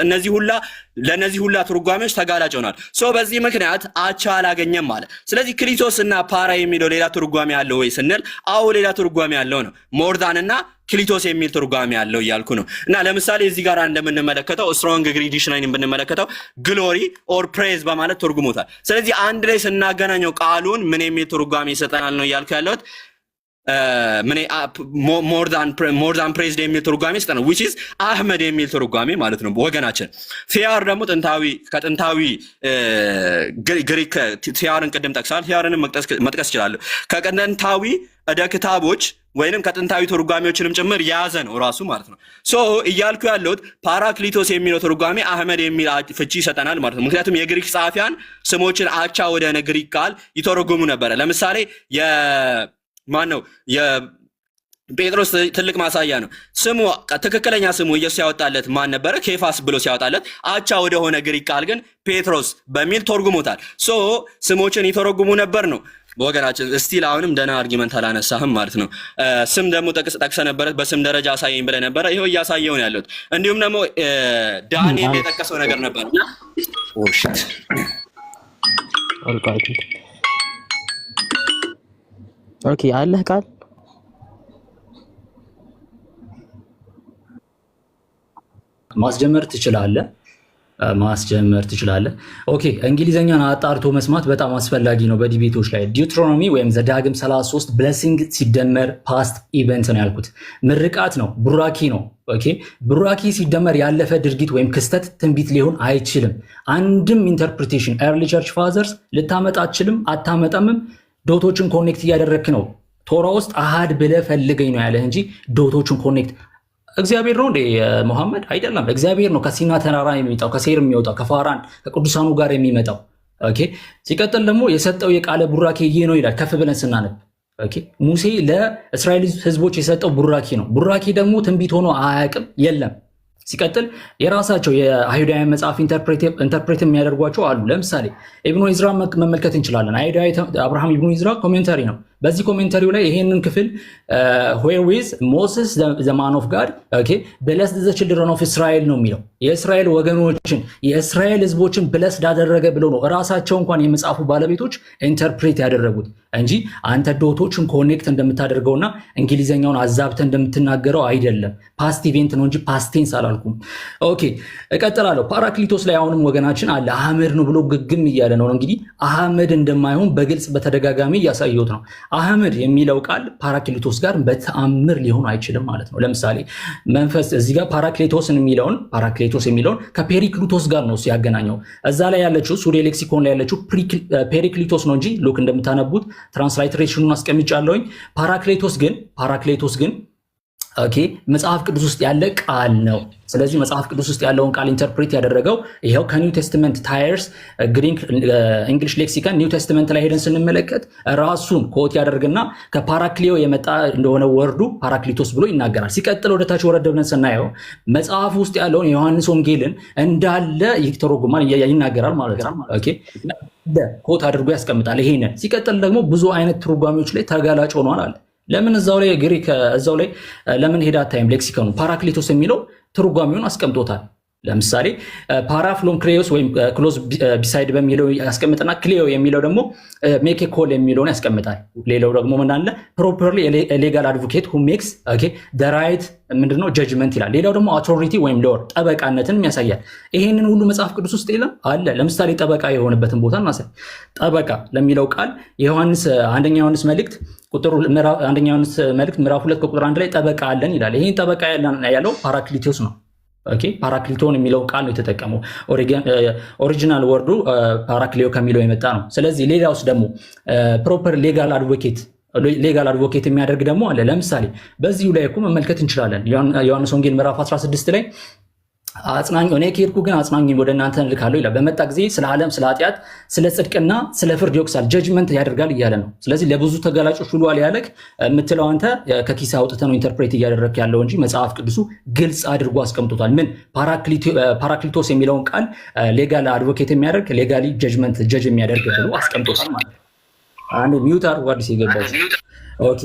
ለነዚህ ሁላ ትርጓሜዎች ተጋላጭ ሆኗል። ሶ በዚህ ምክንያት አቻ አላገኘም ማለት። ስለዚህ ክሊቶስ እና ፓራ የሚለው ሌላ ትርጓሜ ያለው ወይ ስንል አዎ ሌላ ትርጓሜ ያለው ነው። ሞርዳን እና ክሊቶስ የሚል ትርጓሜ ያለው እያልኩ ነው። እና ለምሳሌ እዚህ ጋር እንደምንመለከተው ስትሮንግ ግሪክ ዲክሽነሪ ብንመለከተው ግሎሪ ኦር ፕሬዝ በማለት ተርጉሞታል። ስለዚህ አንድ ላይ ስናገናኘው ቃሉን ምን የሚል ትርጓሜ ይሰጠናል ነው እያልኩ ያለሁት። ሞር ዛን ፕሬዝድ የሚል ትርጓሜ ይሰጠናል which is አህመድ የሚል ትርጓሜ ማለት ነው ወገናችን። ቲያር ደግሞ ከጥንታዊ ግሪክ ቲያርን ቅድም ጠቅሳል። ቲያርንም መጥቀስ ይችላል። ከጥንታዊ እደ ክታቦች ወይንም ከጥንታዊ ትርጓሜዎችንም ጭምር የያዘ ነው ራሱ ማለት ነው። ሶ እያልኩ ያለሁት ፓራክሊቶስ የሚለው ትርጓሜ አህመድ የሚል ፍቺ ይሰጠናል ማለት ነው። ምክንያቱም የግሪክ ጸሐፊያን ስሞችን አቻ ወደ ግሪክ ቃል ይተረጉሙ ነበረ። ለምሳሌ የጴጥሮስ ትልቅ ማሳያ ነው። ስሙ ትክክለኛ ስሙ ኢየሱስ ያወጣለት ማን ነበረ? ኬፋስ ብሎ ሲያወጣለት አቻ ወደሆነ ግሪክ ቃል ግን ጴጥሮስ በሚል ተርጉሞታል። ሶ ስሞችን ይተረጉሙ ነበር ነው ወገናችን። ስቲል አሁንም ደህና አርጊመንት አላነሳህም ማለት ነው። ስም ደግሞ ጠቅሰ ነበረ፣ በስም ደረጃ አሳየኝ ብለህ ነበረ። ይኸው እያሳየው ነው ያለሁት። እንዲሁም ደግሞ ዳንኤል የጠቀሰው ነገር ነበር። ኦሽት
ኦኬ አለህ ቃል
ማስጀመር ትችላለህ። ኦኬ እንግሊዘኛን አጣርቶ መስማት በጣም አስፈላጊ ነው በዲቤቶች ላይ። ዲዩትሮኖሚ ወይም ዘዳግም 33 ብሌሲንግ ሲደመር ፓስት ኢቨንት ነው ያልኩት። ምርቃት ነው፣ ቡራኪ ነው። ኦኬ ቡራኪ ሲደመር ያለፈ ድርጊት ወይም ክስተት ትንቢት ሊሆን አይችልም። አንድም ኢንተርፕሪቴሽን ኤርሊ ቸርች ፋዘርስ ልታመጣ አትችልም፣ አታመጣምም። ዶቶችን ኮኔክት እያደረግክ ነው። ቶራ ውስጥ አሃድ ብለህ ፈልገኝ ነው ያለህ እንጂ ዶቶችን ኮኔክት እግዚአብሔር ነው እንዴ ሙሐመድ? አይደለም። እግዚአብሔር ነው ከሲና ተራራ የሚመጣው፣ ከሴር የሚወጣው፣ ከፋራን ከቅዱሳኑ ጋር የሚመጣው። ኦኬ ሲቀጥል ደግሞ የሰጠው የቃለ ቡራኬ ይህ ነው ይላል ከፍ ብለን ስናነብ። ኦኬ ሙሴ ለእስራኤል ህዝቦች የሰጠው ቡራኬ ነው። ቡራኬ ደግሞ ትንቢት ሆኖ አያውቅም፣ የለም። ሲቀጥል የራሳቸው የአይሁዳውያን መጽሐፍ ኢንተርፕሬት የሚያደርጓቸው አሉ። ለምሳሌ ኢብኑ ኢዝራ መመልከት እንችላለን። አይሁዳዊ አብርሃም ኢብኑ ኢዝራ ኮሜንታሪ ነው። በዚህ ኮሜንታሪው ላይ ይሄንን ክፍል ዌርዊዝ ሞሴስ ዘ ማን ኦፍ ጋድ ብለስድ ዘ ችልድረን ኦፍ እስራኤል ነው የሚለው። የእስራኤል ወገኖችን የእስራኤል ህዝቦችን ብለስድ አደረገ ብሎ ነው እራሳቸው እንኳን የመጽሐፉ ባለቤቶች ኢንተርፕሬት ያደረጉት እንጂ አንተ ዶቶችን ኮኔክት እንደምታደርገውና እንግሊዘኛውን አዛብተ እንደምትናገረው አይደለም። ፓስት ኢቬንት ነው እንጂ ፓስቴንስ አላልኩም። ኦኬ እቀጥላለሁ። ፓራክሊቶስ ላይ አሁንም ወገናችን አለ አህመድ ነው ብሎ ግግም እያለ ነው። እንግዲህ አህመድ እንደማይሆን በግልጽ በተደጋጋሚ እያሳየሁት ነው። አህመድ የሚለው ቃል ፓራክሊቶስ ጋር በተአምር ሊሆን አይችልም ማለት ነው። ለምሳሌ መንፈስ እዚህ ጋር ፓራክሊቶስ የሚለውን ከፔሪክሊቶስ ጋር ነው ሲያገናኘው። እዛ ላይ ያለችው ሱሪ ሌክሲኮን ላይ ያለችው ፔሪክሊቶስ ነው እንጂ ሉክ እንደምታነቡት ትራንስላይትሬሽኑን አስቀምጫለሁኝ። ፓራክሌቶስ ግን ኦኬ መጽሐፍ ቅዱስ ውስጥ ያለ ቃል ነው። ስለዚህ መጽሐፍ ቅዱስ ውስጥ ያለውን ቃል ኢንተርፕሬት ያደረገው ይሄው ከኒው ቴስትመንት ታየርስ ግሪክ እንግሊሽ ሌክሲካን ኒው ቴስትመንት ላይ ሄደን ስንመለከት ራሱን ኮት ያደርግና ከፓራክሊዮ የመጣ እንደሆነ ወርዱ ፓራክሊቶስ ብሎ ይናገራል። ሲቀጥል ወደታች ወረድ ብለን ስናየው መጽሐፍ ውስጥ ያለውን የዮሐንስ ወንጌልን እንዳለ ይተረጉማል ይናገራል ማለት ነው። ኦኬ ኮት አድርጎ ያስቀምጣል ይሄንን። ሲቀጥል ደግሞ ብዙ አይነት ትርጓሜዎች ላይ ተጋላጭ ሆኗል አለ። ለምን እዛው ላይ ግሪክ እዛው ላይ ለምን ሄዳ ታይም ሌክሲኮኑ ፓራክሊቶስ የሚለው ትርጓሜውን አስቀምጦታል። ለምሳሌ ፓራፍሎም ክሌዮስ ወይም ክሎዝ ቢሳይድ በሚለው ያስቀምጥና ክሌዮ የሚለው ደግሞ ሜክ ኤ ኮል የሚለውን ያስቀምጣል። ሌላው ደግሞ ምን አለ ፕሮፐርሊ ሌጋል አድቮኬት ሁ ሜክስ ኦኬ ዘ ራይት ምንድነው ጀጅመንት ይላል። ሌላው ደግሞ አውቶሪቲ ወይም ሎር ጠበቃነትን ያሳያል። ይሄንን ሁሉ መጽሐፍ ቅዱስ ውስጥ የለም አለ። ለምሳሌ ጠበቃ የሆነበትን ቦታ እናሳይ። ጠበቃ ለሚለው ቃል የዮሐንስ አንደኛ ዮሐንስ መልእክት አንደኛ ዮሐንስ መልእክት ምዕራፍ 2 ቁጥር 1 ላይ ጠበቃ አለን ይላል። ይሄን ጠበቃ ያለው ፓራክሊቶስ ነው። ኦኬ ፓራክሊቶን የሚለው ቃል ነው የተጠቀመው። ኦሪጂናል ወርዱ ፓራክሊዮ ከሚለው የመጣ ነው። ስለዚህ ሌላውስ ደግሞ ፕሮፐር ሌጋል አድቮኬት የሚያደርግ ደግሞ አለ። ለምሳሌ በዚሁ ላይ እኮ መመልከት እንችላለን። ዮሐንስ ወንጌል ምዕራፍ 16 ላይ አጽናኝ እኔ ከሄድኩ ግን አጽናኝ ወደ እናንተ እልካለሁ ይላል። በመጣ ጊዜ ስለ ዓለም፣ ስለ ኃጢአት፣ ስለ ጽድቅና ስለ ፍርድ ይወቅሳል፣ ጀጅመንት ያደርጋል እያለ ነው። ስለዚህ ለብዙ ተጋላጮች ሁሉ ያለክ የምትለው አንተ ከኪስ አውጥተህ ነው ኢንተርፕሬት እያደረግክ ያለው እንጂ መጽሐፍ ቅዱሱ ግልጽ አድርጎ አስቀምጦታል። ምን ፓራክሊቶስ የሚለውን ቃል ሌጋል አድቮኬት የሚያደርግ ሌጋሊ ጀጅመንት ጀጅ የሚያደርግ ብሎ አስቀምጦታል ማለት ነው። አንዴ ሚውት አድርጎ አዲስ የገባው ኦኬ።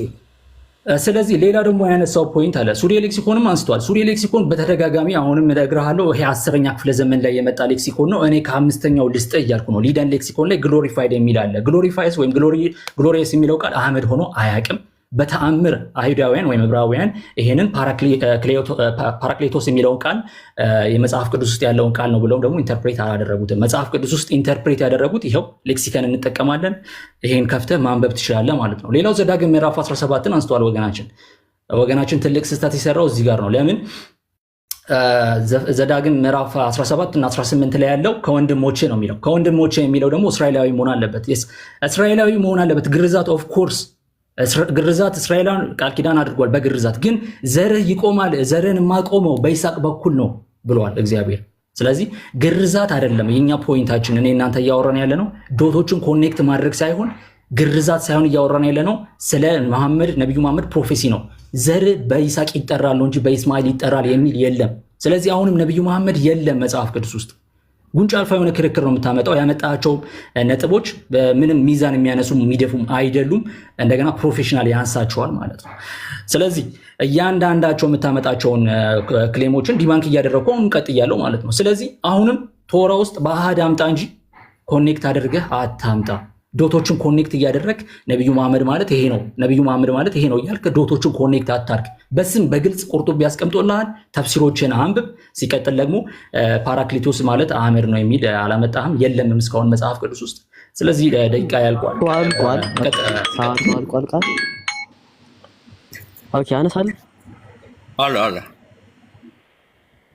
ስለዚህ ሌላ ደግሞ ያነሳው ፖይንት አለ። ሱሪ ሌክሲኮንም አንስቷል። ሱሪ ሌክሲኮን በተደጋጋሚ አሁንም እነግርሃለሁ ይሄ 10ኛ ክፍለ ዘመን ላይ የመጣ ሌክሲኮን ነው። እኔ ከ5ኛው ልስጥ እያልኩ ነው። ሊደን ሌክሲኮን ላይ ግሎሪፋይድ የሚል አለ። ግሎሪፋይስ ወይም ግሎሪየስ የሚለው ቃል አህመድ ሆኖ አያውቅም። በተአምር አይሁዳውያን ወይም ዕብራውያን ይሄንን ፓራክሌቶስ የሚለውን ቃል የመጽሐፍ ቅዱስ ውስጥ ያለውን ቃል ነው ብለው ደግሞ ኢንተርፕሬት አላደረጉትም። መጽሐፍ ቅዱስ ውስጥ ኢንተርፕሬት ያደረጉት ይኸው ሌክሲከን እንጠቀማለን። ይሄን ከፍተህ ማንበብ ትችላለህ ማለት ነው። ሌላው ዘዳግም ምዕራፍ 17ን አንስተዋል ወገናችን ትልቅ ስህተት የሰራው እዚህ ጋር ነው። ለምን ዘዳግም ምዕራፍ 17 እና 18 ላይ ያለው ከወንድሞቼ ነው የሚለው። ከወንድሞቼ የሚለው ደግሞ እስራኤላዊ መሆን አለበት። እስራኤላዊ መሆን አለበት። ግርዛት ኦፍ ኮርስ ግርዛት እስራኤላውያን ቃል ኪዳን አድርጓል በግርዛት ግን ዘርህ ይቆማል፣ ዘርህን የማቆመው በይስሐቅ በኩል ነው ብሏል እግዚአብሔር። ስለዚህ ግርዛት አይደለም የኛ ፖይንታችን። እኔ እናንተ እያወራን ያለ ነው ዶቶችን ኮኔክት ማድረግ ሳይሆን ግርዛት ሳይሆን እያወራን ያለ ነው ስለ መሐመድ ነብዩ መሐመድ ፕሮፌሲ ነው። ዘር በይስሐቅ ይጠራል ነው እንጂ በኢስማኤል ይጠራል የሚል የለም። ስለዚህ አሁንም ነብዩ መሐመድ የለም መጽሐፍ ቅዱስ ውስጥ። ጉንጭ አልፋ የሆነ ክርክር ነው የምታመጣው። ያመጣቸው ነጥቦች ምንም ሚዛን የሚያነሱ የሚደፉም አይደሉም። እንደገና ፕሮፌሽናል ያንሳቸዋል ማለት ነው። ስለዚህ እያንዳንዳቸው የምታመጣቸውን ክሌሞችን ዲባንክ እያደረግኩ አሁን ቀጥያለሁ ማለት ነው። ስለዚህ አሁንም ቶራ ውስጥ በአሃድ አምጣ እንጂ ኮኔክት አድርገህ አታምጣ። ዶቶችን ኮኔክት እያደረግ ነብዩ መሐመድ ማለት ይሄ ነው፣ ነብዩ መሐመድ ማለት ይሄ ነው እያልክ ዶቶችን ኮኔክት አታርግ። በስም በግልጽ ቁርጡቢ ያስቀምጦልሃል። ተፍሲሮችን አንብብ። ሲቀጥል ደግሞ ፓራክሊቶስ ማለት አመድ ነው የሚል አላመጣህም፣ የለምም እስካሁን መጽሐፍ ቅዱስ ውስጥ። ስለዚህ ደቂቃ ያልቋል።
ኦኬ አነሳለሁ።
አለ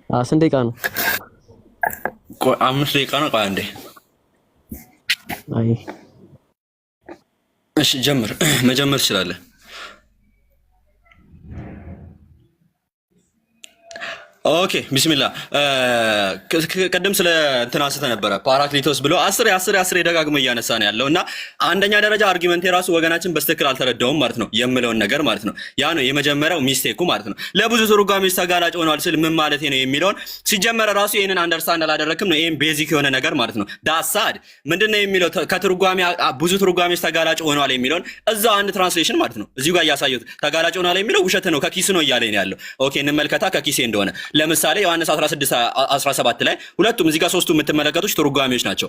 ስንት ደቂቃ ነው?
5 ደቂቃ ነው። ቆይ አንዴ።
አይ
እሺ መጀመር ትችላለህ። ኦኬ ቢስሚላህ። ቀደም ስለ እንትን አንስተ ነበረ ፓራክሊቶስ ብሎ 10 ደጋግሞ እያነሳ ነው ያለው እና አንደኛ ደረጃ አርጊመንት የራሱ ወገናችን በስትክክል አልተረዳውም ማለት ነው የምለውን ነገር ማለት ነው። ያ ነው የመጀመሪያው ሚስቴኩ ማለት ነው። ለብዙ ትርጓሜዎች ተጋላጭ ሆኗል ስል ምን ማለት ነው የሚለውን ሲጀመር ራሱ ይሄንን አንደርስታንድ አላደረክም ነው። ይሄን ቤዚክ የሆነ ነገር ማለት ነው። ዳሳድ ምንድነው የሚለው ከትርጓሜ ብዙ ትርጓሜዎች ተጋላጭ ሆኗል የሚለውን እዛው አንድ ትራንስሌሽን ማለት ነው እዚሁ ጋር እያሳየሁት ተጋላጭ ሆኗል የሚለው ውሸት ነው ከኪስ ነው እያለኝ ነው ያለው። ኦኬ እንመልከታ ከኪሴ እንደሆነ ለምሳሌ ዮሐንስ 16:17 ላይ ሁለቱም እዚህ ጋር ሶስቱ የምትመለከቱት ትርጓሜዎች ናቸው።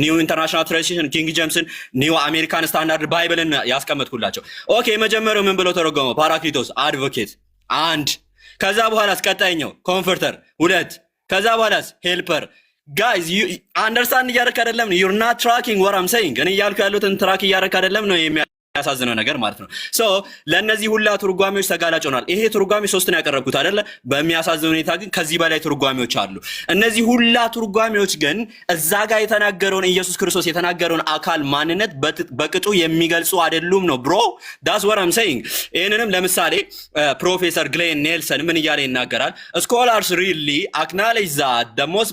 ኒው ኢንተርናሽናል ትራንስሌሽን፣ ኪንግ ጄምስን፣ ኒው አሜሪካን ስታንዳርድ ባይብልን ያስቀመጥኩላቸው። ኦኬ የመጀመሪያው ምን ብሎ ተረጎመው? ፓራክሊቶስ አድቮኬት 1። ከዛ በኋላስ ቀጣይኛው ኮምፎርተር 2። ከዛ በኋላስ ሄልፐር። ጋይዝ አንደርስታንድ እያደረክ አይደለም። ዩር ናት ትራኪንግ ወር አም ሴይንግ። እኔ እያልኩ ያሉትን ትራክ እያደረክ አይደለም ነው ያሳዝነው ነገር ማለት ነው። ሶ ለነዚህ ሁላ ትርጓሜዎች ተጋላጭ ሆኗል። ይሄ ትርጓሜ 3 ነው ያቀረብኩት አይደለ? በሚያሳዝን ሁኔታ ግን ከዚህ በላይ ትርጓሜዎች አሉ። እነዚህ ሁላ ትርጓሜዎች ግን እዛ ጋር የተናገረውን ኢየሱስ ክርስቶስ የተናገረውን አካል ማንነት በቅጡ የሚገልጹ አይደሉም ነው ብሮ ዳስ ወር አም ሴይንግ። ይሄንንም ለምሳሌ ፕሮፌሰር ግሌን ኔልሰን ምን እያለ ይናገራል? ስኮላርስ ሪሊ አክናሌጅ ዛት the most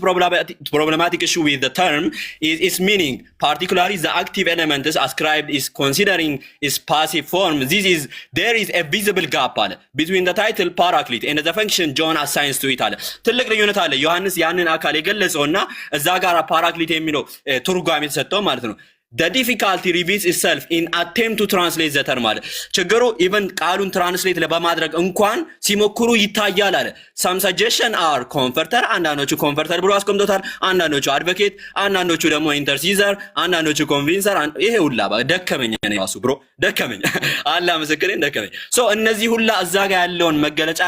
problematic issue with the term is its meaning, particularly the active element is ascribed is considering is passive form. There is a visible gap between the title Paraclete and the function John assigns to it. ትልቅ ልዩነት አለ። ዮሐንስ ያንን አካል የገለጸውና እዛ ጋር ፓራክሊት የሚለው ትርጓሜ የተሰጠው ማለት ነው። The difficulty reveals itself in attempt to translate the term ማለት ችግሩ ኢቨን ቃሉን ትራንስሌት ለማድረግ እንኳን ሲሞክሩ ይታያል አለ። some suggestion are comforter፣ አንዳንዶቹ ኮንፈርተር ብሎ አስቀምጦታል፣ አንዳንዶቹ አድቮኬት፣ አንዳንዶቹ ደግሞ ኢንተርሲዘር፣ አንዳንዶቹ ኮንቪንሰር። ይሄ ሁላ ደከመኝ ነው ራሱ ብሮ ደከመኝ አላ መስክሬን ደከመኝ። ሶ እነዚህ ሁላ እዛ ጋር ያለውን መገለጫ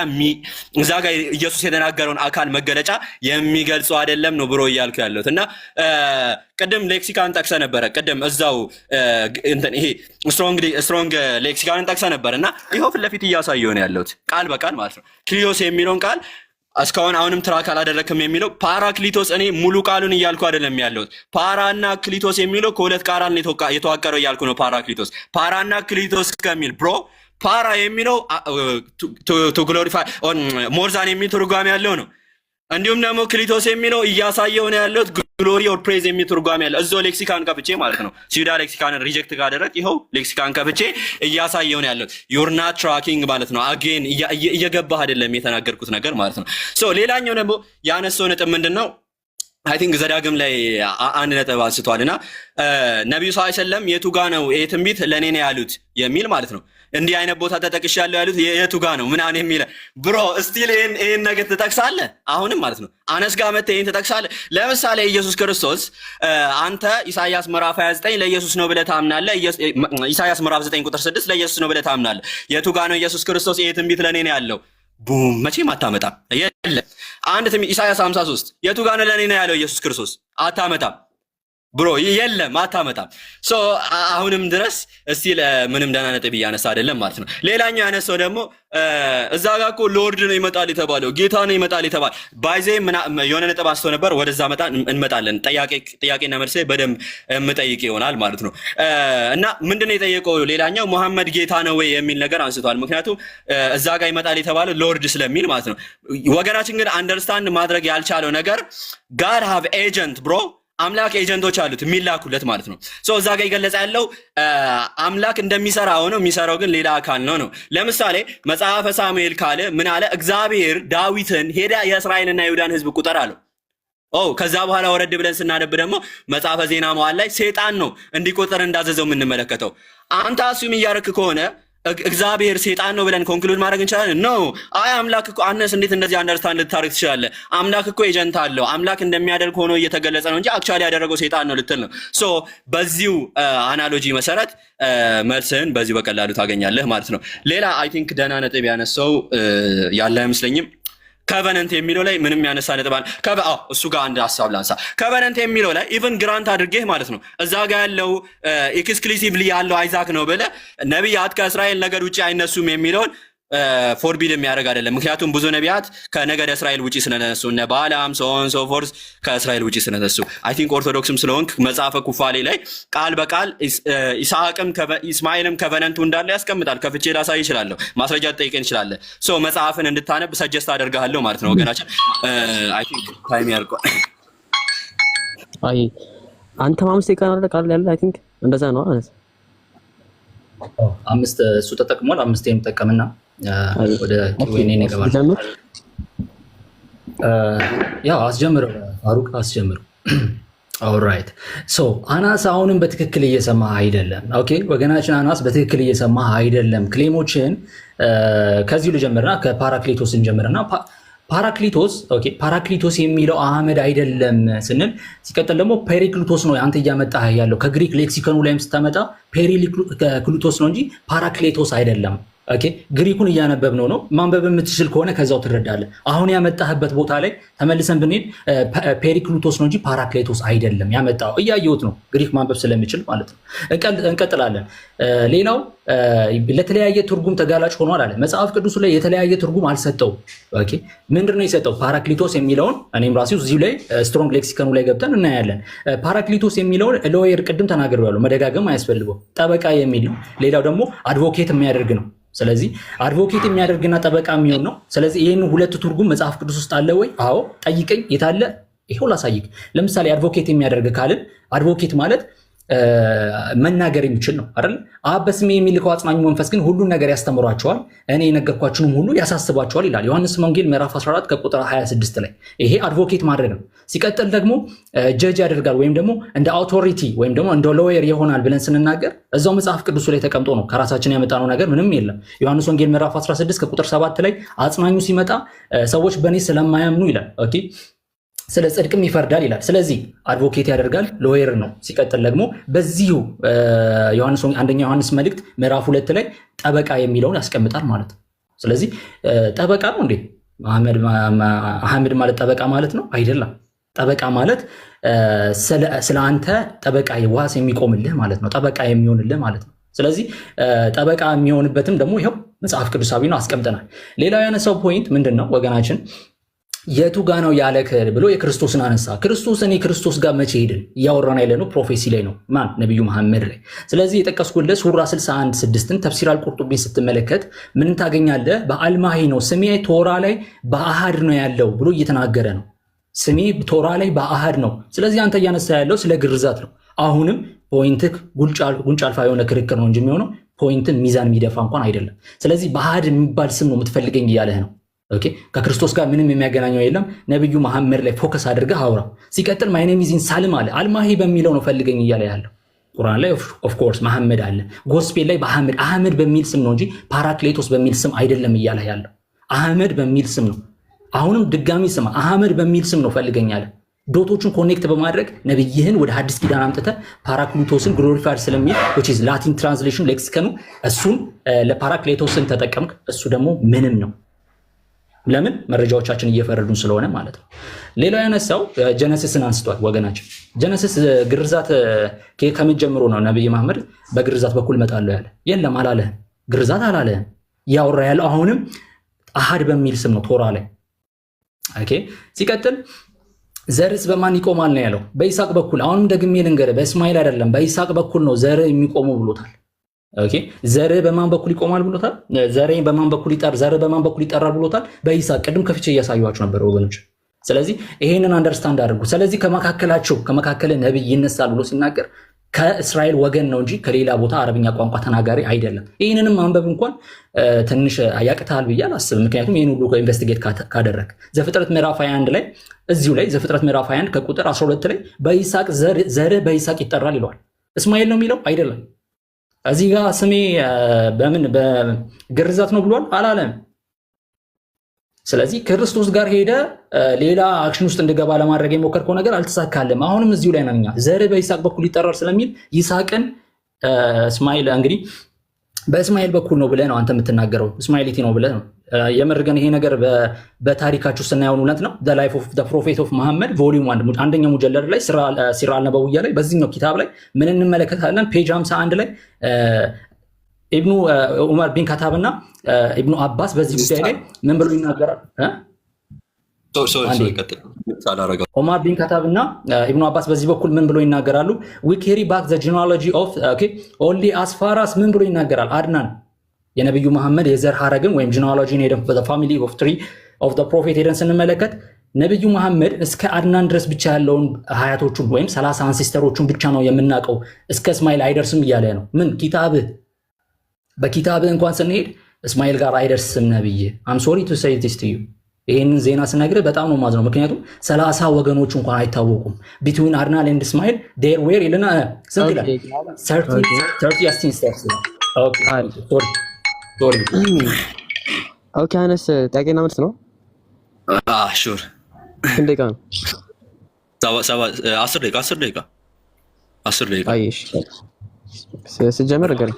እዛ ጋር ኢየሱስ የተናገረውን አካል መገለጫ የሚገልጹ አይደለም ነው ብሮ እያልኩ ያለሁት እና ቀደም ሌክሲካን ጠቅሰ ነበረ። ቀደም እዛው እንትን ይሄ ስትሮንግ ሌክሲካን ጠቅሰ ነበርና ይሄው ፊት ለፊት እያሳየው ነው ያለሁት ቃል በቃል ማለት ነው። ክሊዮስ የሚለውን ቃል እስካሁን አሁንም ትራክ አላደረክም የሚለው ፓራክሊቶስ እኔ ሙሉ ቃሉን እያልኩ አይደለም ያለሁት። ፓራና ክሊቶስ የሚለው ከሁለት ቃላት የተዋቀረው እያልኩ ነው። ፓራክሊቶስ ፓራና ክሊቶስ ከሚል ብሮ ፓራ የሚለው ቱ ግሎሪፋይ ኦን ሞርዛን የሚል ትርጓሜ ያለው ነው። እንዲሁም ደግሞ ክሊቶስ የሚለው እያሳየው ነው ያለው ግሎሪ ኦር ፕሬዝ የሚል ትርጓሜ ያለው እዛው ሌክሲካን ከፍቼ ማለት ነው። ሲዳ ሌክሲካን ሪጀክት ካደረግ ይኸው ሌክሲካን ከፍቼ እያሳየው ነው ያለው። ዩር ናት ትራኪንግ ማለት ነው። አጌን እየገባህ አይደለም የተናገርኩት ነገር ማለት ነው። ሶ ሌላኛው ደግሞ ያነሳው ነጥብ ምንድነው? አይ ቲንክ ዘዳግም ላይ አንድ ነጥብ አንስቷልና ነብዩ ሰለላሁ ዐለይሂ ወሰለም የቱ ጋ ነው ይሄ ትንቢት ለኔ ነው ያሉት የሚል ማለት ነው። እንዲህ አይነት ቦታ ተጠቅሻለሁ ያሉት የቱ ጋር ነው ምናምን የሚለ ብሮ ስቲል ይሄን ነገር ትጠቅሳለህ አሁንም ማለት ነው። አነስ ጋር መተህ ይሄን ትጠቅሳለህ። ለምሳሌ ኢየሱስ ክርስቶስ አንተ ኢሳይያስ ምዕራፍ 29 ለኢየሱስ ነው ብለህ ታምናለህ። ኢሳይያስ ምዕራፍ 9 ቁጥር 6 ለኢየሱስ ነው ብለህ ታምናለህ። የቱ ጋር ነው ኢየሱስ ክርስቶስ ይሄ ትንቢት ለኔ ነው ያለው? ቡም መቼም አታመጣም። የለም አንድ ትንቢት ኢሳይያስ 53 የቱ ጋር ነው ለኔ ነው ያለው ኢየሱስ ክርስቶስ? አታመጣም ብሮ የለም አታመጣም። ሶ አሁንም ድረስ እስቲ ምንም ደህና ነጥብ እያነሳ አይደለም ማለት ነው። ሌላኛው ያነሳው ደግሞ እዛ ጋር እኮ ሎርድ ነው ይመጣል የተባለው ጌታ ነው ይመጣል የተባለው ባይዜ የሆነ ነጥብ አስተው ነበር። ወደዛ እንመጣለን። ጥያቄና መልስ በደንብ የምጠይቅ ይሆናል ማለት ነው። እና ምንድነው የጠየቀው? ሌላኛው መሐመድ ጌታ ነው ወይ የሚል ነገር አንስቷል። ምክንያቱም እዛ ጋር ይመጣል የተባለው ሎርድ ስለሚል ማለት ነው። ወገናችን ግን አንደርስታንድ ማድረግ ያልቻለው ነገር ጋድ ሃቭ ኤጀንት ብሮ አምላክ ኤጀንቶች አሉት የሚላኩለት ማለት ነው። ሶ እዛ ጋር ይገለጻ ያለው አምላክ እንደሚሰራ ሆኖ የሚሰራው ግን ሌላ አካል ነው። ለምሳሌ መጽሐፈ ሳሙኤል ካለ ምን አለ? እግዚአብሔር ዳዊትን ሄዳ የእስራኤልና የይሁዳን ሕዝብ ቁጠር አለው። ከዛ በኋላ ወረድ ብለን ስናነብ ደግሞ መጽሐፈ ዜና መዋዕል ላይ ሰይጣን ነው እንዲቆጠር እንዳዘዘው የምንመለከተው። አንተ አሱም እያረክ ከሆነ እግዚአብሔር ሰይጣን ነው ብለን ኮንክሉድ ማድረግ እንችላለን? ኖ አይ አምላክ እኮ አነስ እንዴት እንደዚህ አንደርስታንድ ልታደርግ ትችላለህ? አምላክ እኮ ኤጀንት አለው። አምላክ እንደሚያደርግ ሆኖ እየተገለጸ ነው እንጂ አክቹአሊ ያደረገው ሰይጣን ነው ልትል ነው። ሶ በዚሁ አናሎጂ መሰረት መልስህን በዚሁ በቀላሉ ታገኛለህ ማለት ነው። ሌላ አይ ቲንክ ደህና ነጥብ ያነሳው ያለ አይመስለኝም። ከቨነንት የሚለው ላይ ምንም ያነሳ ነጥብ አለ። እሱ ጋር አንድ ሐሳብ ላንሳ። ከቨነንት የሚለው ላይ ኢቭን ግራንት አድርጌህ ማለት ነው እዛ ጋር ያለው ኤክስክሉሲቭሊ ያለው አይዛክ ነው ብለህ ነቢያት ከእስራኤል ነገድ ውጪ አይነሱም የሚለውን ፎርቢድ የሚያደርግ አይደለም። ምክንያቱም ብዙ ነቢያት ከነገደ እስራኤል ውጪ ስለነሱ እነ ባላም ሶን ሶ ፎርስ ከእስራኤል ውጪ ስለነሱ አይ ቲንክ ኦርቶዶክስም ስለሆንክ መጽሐፈ ኩፋሌ ላይ ቃል በቃል ኢስሐቅም ኢስማኤልም ከቨነንቱ እንዳለ ያስቀምጣል። ከፍቼ ላሳይ እችላለሁ። ማስረጃ ትጠይቀኝ ትችላለህ። ሶ መጽሐፍን እንድታነብ ሰጀስት አደርጋለሁ ማለት ነው ወገናችን። አይ ቲንክ ታይም ያልቋል።
አይ አንተ ማምስት ይቀራል ቃል ያለ አይ ቲንክ እንደዛ ነው ማለት
አምስት እሱ ተጠቅሟል። አምስት የሚጠቀምና ወደ ኪዌኔ ነገባል። ያው አስጀምረው ፋሩቅ አስጀምረው። ኦልራይት ሶ አናስ አሁንም በትክክል እየሰማ አይደለም። ኦኬ ወገናችን አናስ በትክክል እየሰማ አይደለም። ክሌሞችን ከዚሁ ልጀምርና ከፓራክሊቶስ እንጀምርና ፓራክሊቶስ የሚለው አህመድ አይደለም ስንል ሲቀጥል ደግሞ ፔሪክሊቶስ ነው አንተ እያመጣህ ያለው። ከግሪክ ሌክሲኮኑ ላይም ስታመጣ ፔሪክሊቶስ ነው እንጂ ፓራክሌቶስ አይደለም። ኦኬ ግሪኩን እያነበብነው ነው። ማንበብ የምትችል ከሆነ ከዛው ትረዳለህ። አሁን ያመጣህበት ቦታ ላይ ተመልሰን ብንሄድ ፔሪክሊቶስ ነው እንጂ ፓራክሌቶስ አይደለም ያመጣው። እያየሁት ነው ግሪክ ማንበብ ስለሚችል ማለት ነው። እንቀጥላለን። ሌላው ለተለያየ ትርጉም ተጋላጭ ሆኗል አለ። መጽሐፍ ቅዱስ ላይ የተለያየ ትርጉም አልሰጠውም። ኦኬ ምንድነው የሰጠው? ፓራክሊቶስ የሚለውን እኔም ራሴው እዚሁ ላይ ስትሮንግ ሌክሲከኑ ላይ ገብተን እናያለን። ፓራክሊቶስ የሚለውን ሎየር ቅድም ተናግሬዋለሁ፣ መደጋገም አያስፈልገው። ጠበቃ የሚል ነው። ሌላው ደግሞ አድቮኬት የሚያደርግ ነው። ስለዚህ አድቮኬት የሚያደርግና ጠበቃ የሚሆን ነው። ስለዚህ ይህን ሁለት ትርጉም መጽሐፍ ቅዱስ ውስጥ አለ ወይ? አዎ። ጠይቀኝ የታለ? ይሄው ላሳይክ። ለምሳሌ አድቮኬት የሚያደርግ ካልን አድቮኬት ማለት መናገር የሚችል ነው አይደል? አብ በስሜ የሚልከው አጽናኙ መንፈስ ግን ሁሉን ነገር ያስተምሯቸዋል፣ እኔ የነገርኳችሁንም ሁሉ ያሳስባቸዋል ይላል ዮሐንስ ወንጌል ምዕራፍ 14 ከቁጥር 26 ላይ። ይሄ አድቮኬት ማድረግ ነው። ሲቀጥል ደግሞ ጀጅ ያደርጋል ወይም ደግሞ እንደ አውቶሪቲ ወይም ደግሞ እንደ ሎየር ይሆናል ብለን ስንናገር እዛው መጽሐፍ ቅዱስ ላይ ተቀምጦ ነው። ከራሳችን ያመጣነው ነገር ምንም የለም። ዮሐንስ ወንጌል ምዕራፍ 16 ከቁጥር 7 ላይ አጽናኙ ሲመጣ ሰዎች በእኔ ስለማያምኑ ይላል። ኦኬ ስለ ጽድቅም ይፈርዳል ይላል። ስለዚህ አድቮኬት ያደርጋል፣ ሎየር ነው። ሲቀጥል ደግሞ በዚሁ አንደኛ ዮሐንስ መልእክት ምዕራፍ 2 ላይ ጠበቃ የሚለውን ያስቀምጣል ማለት ነው። ስለዚህ ጠበቃ ነው እንዴ አህመድ ማለት ጠበቃ ማለት ነው? አይደለም። ጠበቃ ማለት ስለ አንተ ጠበቃ ዋስ የሚቆምልህ ማለት ነው። ጠበቃ የሚሆንልህ ማለት ነው። ስለዚህ ጠበቃ የሚሆንበትም ደግሞ ይኸው መጽሐፍ ቅዱሳዊ ነው፣ አስቀምጠናል። ሌላው ያነሳው ፖይንት ምንድን ነው ወገናችን? የቱ ጋ ነው ያለክ ብሎ የክርስቶስን አነሳ። ክርስቶስ ጋር መቼ ሄድን? እያወራን ያለ ነው ፕሮፌሲ ላይ ነው። ማን? ነቢዩ መሐመድ ላይ። ስለዚህ የጠቀስኩልህ ሱራ 61:6 ተፍሲር አልቁርጡቢን ስትመለከት ምን ታገኛለህ? በአልማሂ ነው ስሜ ቶራ ላይ በአሃድ ነው ያለው ብሎ እየተናገረ ነው። ስሜ ቶራ ላይ በአሃድ ነው። ስለዚህ አንተ እያነሳ ያለው ስለ ግርዛት ነው። አሁንም ፖይንትክ ጉንጭ አልፋ የሆነ ክርክር ነው እንጂ የሚሆነው ፖይንትን ሚዛን የሚደፋ እንኳን አይደለም። ስለዚህ በአሃድ የሚባል ስም ነው የምትፈልገኝ እያለህ ነው። ኦኬ ከክርስቶስ ጋር ምንም የሚያገናኘው የለም። ነብዩ መሐመድ ላይ ፎከስ አድርገህ አውራ። ሲቀጥል ማይ ኔም ኢዝ ሳልም አለ። አልማሂ በሚለው ነው ፈልገኝ እያለ ያለው። ቁርአን ላይ ኦፍ ኮርስ መሐመድ አለ። ጎስፔል ላይ አህመድ በሚል ስም ነው እንጂ ፓራክሌቶስ በሚል ስም አይደለም እያለ ያለው አህመድ በሚል ስም ነው። አሁንም ድጋሚ ስማ አህመድ በሚል ስም ነው ፈልገኛለ። ዶቶቹን ኮኔክት በማድረግ ነብይህን ወደ ሐዲስ ኪዳን አምጥተ ፓራክሊቶስን ግሎሪፋይድ ስለሚል which is ላቲን ትራንስሌሽን ሌክሲከኑ እሱን ለፓራክሌቶስን ተጠቀምክ። እሱ ደግሞ ምንም ነው። ለምን መረጃዎቻችን እየፈረዱን ስለሆነ ማለት ነው። ሌላው ያነሳው ጀነሲስን አንስቷል ወገናችን። ጀነሲስ ግርዛት ከምን ጀምሮ ነው ነብይ መሐመድ በግርዛት በኩል እመጣለሁ ያለ? የለም አላለህም። ግርዛት አላለህም። ያወራ ያለው አሁንም አሃድ በሚል ስም ነው ቶራ ላይ። ኦኬ ሲቀጥል ዘርስ በማን ይቆማል ነው ያለው? በይስሐቅ በኩል። አሁንም ደግሜ ልንገርህ በእስማኤል አይደለም በይስሐቅ በኩል ነው ዘር የሚቆመው ብሎታል። ኦኬ ዘር በማን በኩል ይቆማል ብሎታል? ዘር በማን በኩል ይጠራል ብሎታል? በይስሐቅ። ቅድም ከፍቼ እያሳዩዋችሁ ነበር ወገኖች። ስለዚህ ይሄንን አንደርስታንድ አድርጉ። ስለዚህ ከመካከለ ነብይ ይነሳል ብሎ ሲናገር ከእስራኤል ወገን ነው እንጂ ከሌላ ቦታ አረብኛ ቋንቋ ተናጋሪ አይደለም። ይህንንም ማንበብ እንኳን ትንሽ ያቅታል ብዬ አላስብም። ምክንያቱም ይህን ሁሉ ኢንቨስቲጌት ካደረግ ዘፍጥረት ምዕራፍ 21 ላይ እዚሁ ላይ ዘፍጥረት ምዕራፍ 21 ከቁጥር 12 ላይ በይስሐቅ ዘር በይስሐቅ ይጠራል ይለዋል። እስማኤል ነው የሚለው አይደለም። እዚህ ጋር ስሜ በምን በግርዛት ነው ብሏል አላለም። ስለዚህ ክርስቶስ ጋር ሄደ ሌላ አክሽን ውስጥ እንድገባ ለማድረግ የሞከርከው ነገር አልተሳካለም። አሁንም እዚሁ ላይ ነን እኛ። ዘር በይስሐቅ በኩል ይጠራል ስለሚል ይስሐቅን እስማኤል እንግዲህ በእስማኤል በኩል ነው ብለህ ነው አንተ የምትናገረው፣ እስማኤሊቲ ነው ብለህ ነው። የምር ግን ይሄ ነገር በታሪካችሁ ስናየው እውነት ነው። ዘ ላይፍ ኦፍ ዘ ፕሮፌት ኦፍ መሐመድ ቮሊዩም 1 አንደኛው ሙጀለድ ላይ ሲራ አልነበውያ ላይ በዚህኛው ኪታብ ላይ ምን እንመለከታለን? ፔጅ 51 ላይ ኢብኑ ዑመር ቢን ካታብ እና ኢብኑ አባስ በዚህ ጉዳይ ላይ ምን ብሎ ይናገራል? ዑመር ቢን ካታብ እና ኢብኑ አባስ በዚህ በኩል ምን ብሎ ይናገራሉ? we carry back the genealogy of only as far as ምን ብሎ ይናገራል? አድናን የነብዩ መሐመድ የዘር ሐረግን ወይም ጂኒኦሎጂን ሄደን the family of three of the prophet ሄደን ስንመለከት ነብዩ መሐመድ እስከ አድናን ድረስ ብቻ ያለውን ሀያቶቹን ወይም 30 አንሲስተሮቹን ብቻ ነው የምናውቀው፣ እስከ እስማኤል አይደርስም እያለ ነው። ምን ኪታብህ በኪታብህ እንኳን ስንሄድ እስማኤል ጋር አይደርስም ነብይ። I'm sorry to say this to you። ይሄንን ዜና ስነግርህ በጣም ነው ማዝነው። ምክንያቱም 30 ወገኖች እንኳን አይታወቁም። ቢትዊን አድናን ኤንድ እስማኤል ዴር ዌር ይልና ስንት ይላል? 30 steps።
ኦኬ አነስ ጥያቄና መልስ ነው።
ሹር
ስንት ደቂቃ ነው?
10 ደቂቃ።
አይሽ ስጀምር ንገረኝ።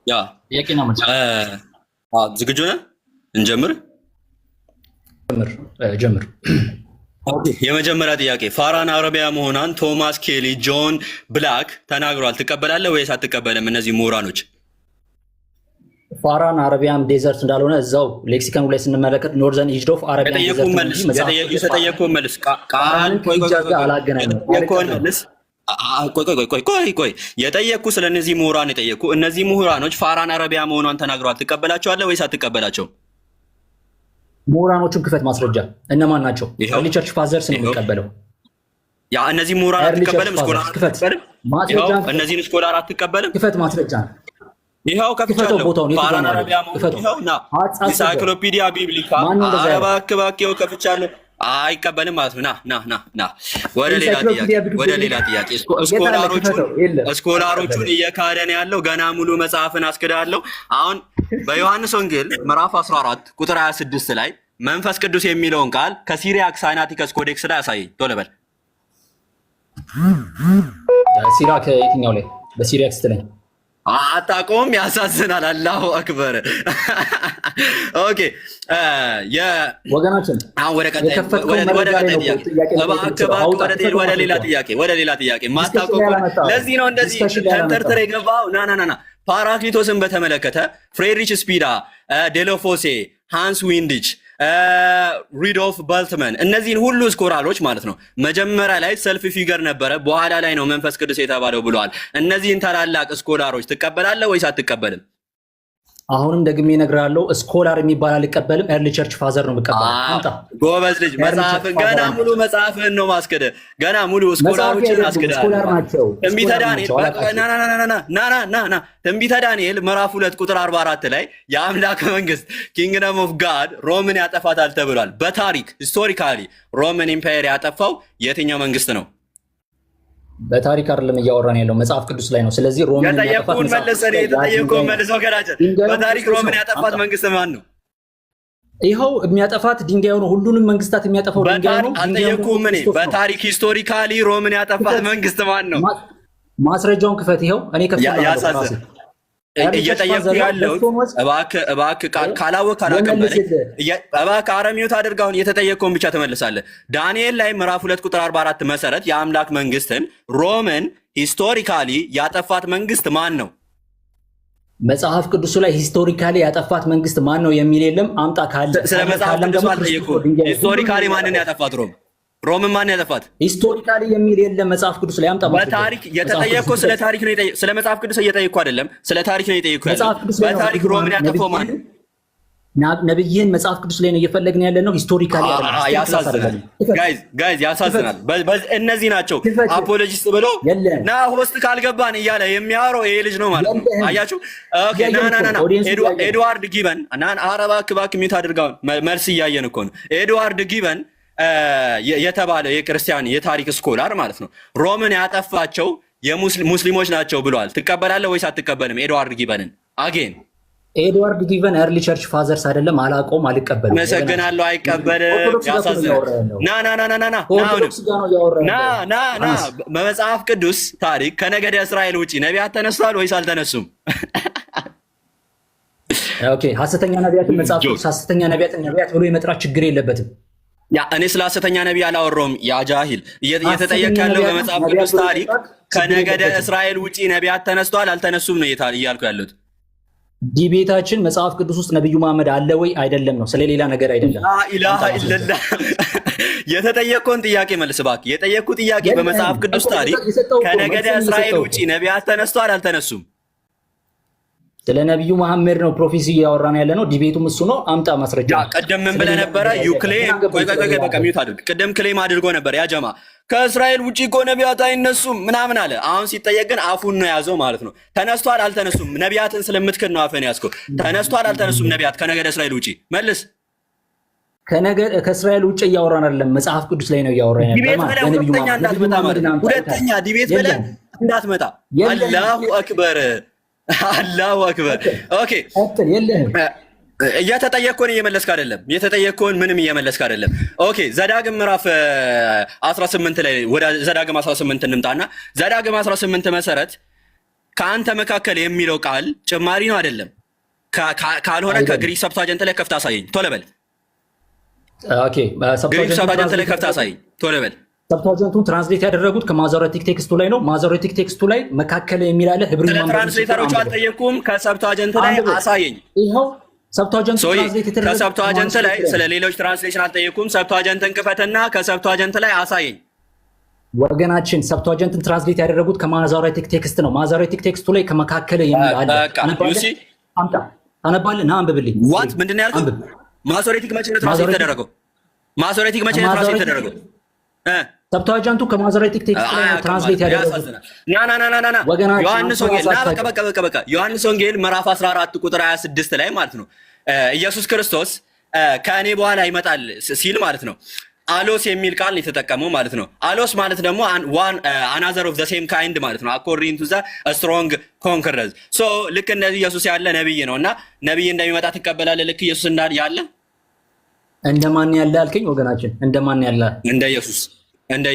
ያ
ጥያቄና መልስ
ዝግጁ ነህ? እንጀምር።
ጀምር።
የመጀመሪያ ጥያቄ ፋራን አረቢያ መሆኗን ቶማስ ኬሊ፣ ጆን ብላክ ተናግሯል። ትቀበላለህ ወይስ አትቀበልም? እነዚህ ምሁራኖች
ፋራን አረቢያን ዴዘርት እንዳልሆነ እዛው ሌክሲከኑ ላይ ስንመለከት ኖርዘርን ኢጅድ ኦፍ አረቢያን ዴዘርት
የተጠየቁን መልስ ቃል ቆይ የጠየቁ ስለ እነዚህ ምሁራን የጠየቁ እነዚህ ምሁራኖች ፋራን አረቢያ መሆኗን ተናግሯል። ትቀበላቸዋለህ ወይስ አትቀበላቸው?
ምሁራኖቹን ክፈት ማስረጃ እነማን ናቸው? ኤርሊ ቸርች ፋዘርስ ነው የሚቀበለው።
ያ እነዚህ ምሁራን አትቀበልም? ስኮላር አትቀበልም? እነዚህን ስኮላር አትቀበልም?
ክፈት ማስረጃ
ይኸው ከፍቻለሁ። ፋራን አረቢያ መሆኗን ኢንሳይክሎፒዲያ ቢብሊካ አረባ አክባኪው ከፍቻለሁ። አይቀበልም ማለት ነው። ና ወደ ሌላ ጥያቄ ስኮላሮቹን እየካደን ያለው ገና ሙሉ መጽሐፍን አስክዳለሁ። አሁን በዮሐንስ ወንጌል ምዕራፍ 14 ቁጥር 26 ላይ መንፈስ ቅዱስ የሚለውን ቃል ከሲሪያክ ሳይናቲከስ ኮዴክስ ላይ አሳየኝ። ቶሎ በል።
ሲሪያክ የትኛው ላይ? በሲሪያክ ስትለኝ
አታውቀውም? ያሳዝናል። አላሁ አክበር። ኦኬ
ወገናችን
አሁን ወደ ሌላ ጥያቄ ማስታወቅ። ለዚህ ነው እንደዚህ ተንተርተር የገባው። ና ፓራክሊቶስን በተመለከተ ፍሬድሪች ስፒዳ፣ ዴሎፎሴ፣ ሃንስ ዊንዲች፣ ሪዶልፍ ባልትመን እነዚህን ሁሉ ስኮላሮች ማለት ነው መጀመሪያ ላይ ሰልፍ ፊገር ነበረ፣ በኋላ ላይ ነው መንፈስ ቅዱስ የተባለው ብለዋል። እነዚህን ታላላቅ ስኮላሮች ትቀበላለህ ወይስ አትቀበልም?
አሁንም ደግሜ እነግርሃለሁ፣ ስኮላር የሚባል አልቀበልም። ኤርሊ ቸርች ፋዘር ነው የምቀበለው።
ጎበዝ ልጅ። መጽሐፍን ገና ሙሉ መጽሐፍን ነው ማስከደ። ገና ሙሉ ስኮላሮችን አስከዳለሁ። ትንቢተ ዳንኤል ትንቢተ ዳንኤል ምዕራፍ 2 ቁጥር 44 ላይ የአምላክ መንግስት ኪንግደም ኦፍ ጋድ ሮምን ያጠፋታል ተብሏል። በታሪክ ሂስቶሪካሊ ሮምን ኢምፓየር ያጠፋው የትኛው መንግስት ነው?
በታሪክ አይደለም እያወራን ያለው መጽሐፍ ቅዱስ ላይ ነው። ስለዚህ ሮምን
የጠየቁን መልሰን የተጠየቁን መልሰው ከራጀ በታሪክ ሮምን ያጠፋት መንግስት ማን ነው?
ይኸው የሚያጠፋት ድንጋዩ ነው። ሁሉንም መንግስታት የሚያጠፋው ድንጋዩ ነው።
አልጠየቁም። እኔ በታሪክ ሂስቶሪካሊ ሮምን ያጠፋት መንግስት ማን ነው?
ማስረጃውን ክፈት። ይኸው እኔ ከፈታለሁ።
እየጠየቁ ያለው እባክህ ካላወቅህ አላቀበለኝ እባክህ አረሚዮት አድርጋውን እየተጠየቀውን ብቻ ትመልሳለህ። ዳንኤል ላይ ምዕራፍ 2 ቁጥር 44 መሰረት የአምላክ መንግስትን ሮምን ሂስቶሪካሊ ያጠፋት መንግስት ማን ነው?
መጽሐፍ ቅዱሱ ላይ ሂስቶሪካሊ ያጠፋት መንግስት ማን ነው የሚል የለም። አምጣ ካለ
ስለ መጽሐፍ ቅዱስ አልጠየቁም። ሂስቶሪካሊ ማንን ያጠፋት ሮምን ማን ያጠፋት?
ሂስቶሪካሊ የሚል የለም መጽሐፍ ቅዱስ ላይ አምጣ።
በታሪክ የተጠየቀው ስለ ታሪክ ነው። ስለ መጽሐፍ ቅዱስ እየጠየቁ አይደለም፣ ስለ ታሪክ ነው እየጠየቁ ያለው። በታሪክ ሮምን ያጠፋው ማን?
ነብይህን መጽሐፍ ቅዱስ ላይ ነው እየፈለግን ያለ ነው። ሂስቶሪካሊ
ያሳዝናል። ጋይዝ ያሳዝናል። እነዚህ ናቸው አፖሎጂስት ብሎ ና ሆስት ካልገባን እያለ የሚያወራው ይሄ ልጅ ነው ማለት ነው። አያችሁ? ኦኬ ና ኤድዋርድ ጊበን እባክህ ሚውት አድርጋውን መልስ እያየን እኮ ነው። ኤድዋርድ ጊበን የተባለ የክርስቲያን የታሪክ ስኮላር ማለት ነው ሮምን ያጠፋቸው ሙስሊሞች ናቸው ብለዋል። ትቀበላለህ ወይስ አትቀበልም? ኤድዋርድ ጊበንን አጌን
ኤድዋርድ ጊቨን ኤርሊ ቸርች ፋዘርስ አይደለም። አላውቀውም፣ አልቀበልም።
መሰግናለሁ። አይቀበልም። ያሳዝናል። ና በመጽሐፍ ቅዱስ ታሪክ ከነገደ እስራኤል ውጪ ነቢያት ተነስተዋል ወይስ አልተነሱም?
ኦኬ ሐሰተኛ ነቢያትን መጽሐፍ ቅዱስ ሐሰተኛ ነቢያትን ነቢያት ብሎ የመጥራት ችግር የለበትም።
እኔ ስለ ሐሰተኛ ነቢይ አላወራሁም። ያ ጃሂል እየተጠየቅ ያለው በመጽሐፍ ቅዱስ ታሪክ ከነገደ እስራኤል ውጪ ነቢያት ተነስተዋል አልተነሱም ነው እያልኩ ያለሁት።
ዲቤታችን መጽሐፍ ቅዱስ ውስጥ ነብዩ መሐመድ አለ ወይ አይደለም ነው፣ ስለሌላ ነገር አይደለም።
ኢላሃ ኢለላህ የተጠየቀውን ጥያቄ መልስ እባክህ። የጠየቁ ጥያቄ በመጽሐፍ ቅዱስ ታሪክ ከነገደ እስራኤል ውጪ ነቢያት ተነስተዋል አልተነሱም? ስለ ነብዩ መሐመድ ነው ፕሮፌሲ እያወራን ያለ ነው። ዲቤቱም እሱ ነው። አምጣ ማስረጃ። ቀደም ምን ብለህ ነበረ? ዩክሌም ቆይ በቃ ሚውት አድርግ። ቀደም ክሌም አድርጎ ነበር ያ ጀማ ከእስራኤል ውጪ እኮ ነቢያት አይነሱም ምናምን አለ። አሁን ሲጠየቅ ግን አፉን ነው ያዘው ማለት ነው። ተነስቷል አልተነሱም? ነቢያትን ስለምትክድ ነው አፈን ያዝከው። ተነስቷል አልተነሱም ነቢያት ከነገደ እስራኤል ውጪ? መልስ።
ከእስራኤል ውጪ እያወራን አይደለም፣ መጽሐፍ ቅዱስ ላይ ነው እያወራን ያለው።
ሁለተኛ ዲቤት ብለህ እንዳትመጣ። አላሁ አክበር አላሁ አክበር። ኦኬ እየተጠየቅኩን እየመለስክ አይደለም። የተጠየቅኩን ምንም እየመለስክ አይደለም። ኦኬ ዘዳግም ምዕራፍ 18 ላይ ወደ ዘዳግም 18 እንምጣና ዘዳግም 18 መሰረት ከአንተ መካከል የሚለው ቃል ጭማሪ ነው አይደለም? ካልሆነ ከግሪክ ሰብታጀንት ላይ ከፍታ አሳየኝ ቶሎ በል። ኦኬ ግሪክ ሰብታጀንት ላይ ከፍታ አሳየኝ ቶሎ በል።
ሰብታጀንቱን ትራንስሌት ያደረጉት ከማዞሬቲክ ቴክስቱ ላይ ነው። ማዞሬቲክ ቴክስቱ ላይ መካከል የሚል አለ። ህብሪ ማንበብ
ትራንስሌተሮች አልጠየቁም። ከሰብታጀንት ላይ አሳየኝ።
ይኸው ሰብታጀንት ትራንስሌት የተደረገው
ከሰብታጀንት ላይ ስለ ሌሎች ትራንስሌሽን አልጠየቁም። ሰብታጀንትን ክፈትና ከሰብታጀንት ላይ አሳየኝ።
ወገናችን ሰብታጀንትን ትራንስሌት ያደረጉት ከማዞሬቲክ ቴክስት ነው። ማዞሬቲክ ቴክስቱ ላይ ከመካከል የሚል አለ። አምጣ አነባለህ ና አንብብልኝ።
ዋት ምንድን ነው ያልከው? ማዞሬቲክ መቼ ነው ትራንስሌት የተደረገው? ማዞሬቲክ መቼ ነው ትራንስሌት የተደረገው?
ሰብታጀንቱ ከማዞሬቲክ ቴክስት ላይ ነው ትራንስሌት ያደረጉት።
ና ዮሐንስ ወንጌል በቃ ዮሐንስ ወንጌል ምዕራፍ 14 ቁጥር 26 ላይ ማለት ነው ኢየሱስ ክርስቶስ ከእኔ በኋላ ይመጣል ሲል ማለት ነው አሎስ የሚል ቃል የተጠቀመው ማለት ነው። አሎስ ማለት ደግሞ አናዘር ኦፍ ዘ ሴም ካይንድ ማለት ነው። አኮርዲንግ ቱ ዘ ስትሮንግ ኮንከረንስ ሶ ልክ እንደዚህ ኢየሱስ ያለ ነብይ ነው እና ነብይ እንደሚመጣ ትቀበላለህ? ልክ ኢየሱስ እንዳል ያለ
እንደማን ያለ አልከኝ ወገናችን? እንደማን ያለ?
እንደ ኢየሱስ
እንደ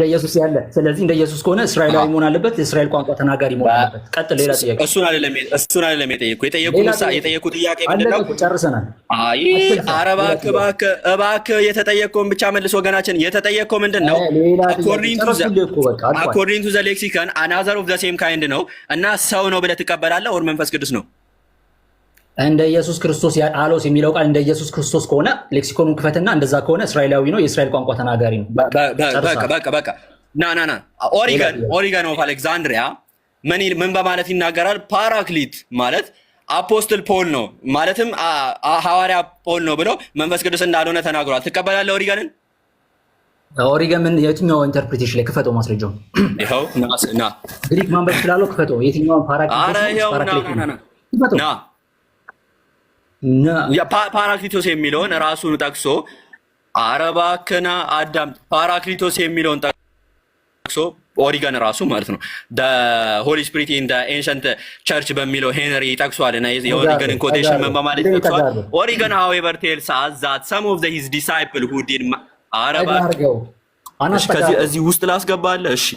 ኢየሱስ ያለ። ስለዚህ እንደ ኢየሱስ ከሆነ እስራኤላዊ መሆን አለበት፣ የእስራኤል ቋንቋ ተናጋሪ መሆን አለበት። ቀጥል። ሌላ ጥያቄ።
እሱን አይደለም የጠየቁት ጥያቄ ምንድነው?
ጨርሰናል።
አይ ኧረ እባክህ የተጠየቀውን ብቻ መልስ ወገናችን። የተጠየቀው ምንድነው? አኮርዲንግ ቱ ዘ ሌክሲከን አናዘር ኦፍ ዘ ሴም ካይንድ ነው እና ሰው ነው ብለህ ትቀበላለህ? ኦር መንፈስ ቅዱስ ነው?
እንደ ኢየሱስ ክርስቶስ አሎስ የሚለው ቃል እንደ ኢየሱስ ክርስቶስ ከሆነ ሌክሲኮኑን ክፈትና እንደዛ ከሆነ እስራኤላዊ ነው፣ የእስራኤል ቋንቋ ተናጋሪ ነው።
በቃ ና ኦሪገን ኦፍ አሌክዛንድሪያ ምን በማለት ይናገራል? ፓራክሊት ማለት አፖስትል ፖል ነው ማለትም ሐዋርያ ፖል ነው ብሎ መንፈስ ቅዱስ እንዳልሆነ ተናግሯል። ትቀበላለህ ኦሪገንን?
ኦሪገን ምን የትኛው ኢንተርፕሪቴሽን ላይ ክፈተው ማስረጃው?
ይኸው ና
ግሪክ ማንበብ ስላለው ክፈተው። የትኛው
ፓራክሊቶስ የሚለውን ራሱን ጠቅሶ አረባክና አዳም ፓራክሊቶስ የሚለውን ጠቅሶ ኦሪገን ራሱ ማለት ነው ሆሊ ስፒሪት ኢን ኤንሸንት ቸርች በሚለው ሄንሪ ጠቅሷል እና የኦሪገንን ኮቴሽን በማለት ጠቅሷል። ኦሪገን however tells us that some of his disciples who did አረባ ከዚህ እዚህ ውስጥ ላስገባለህ። እሺ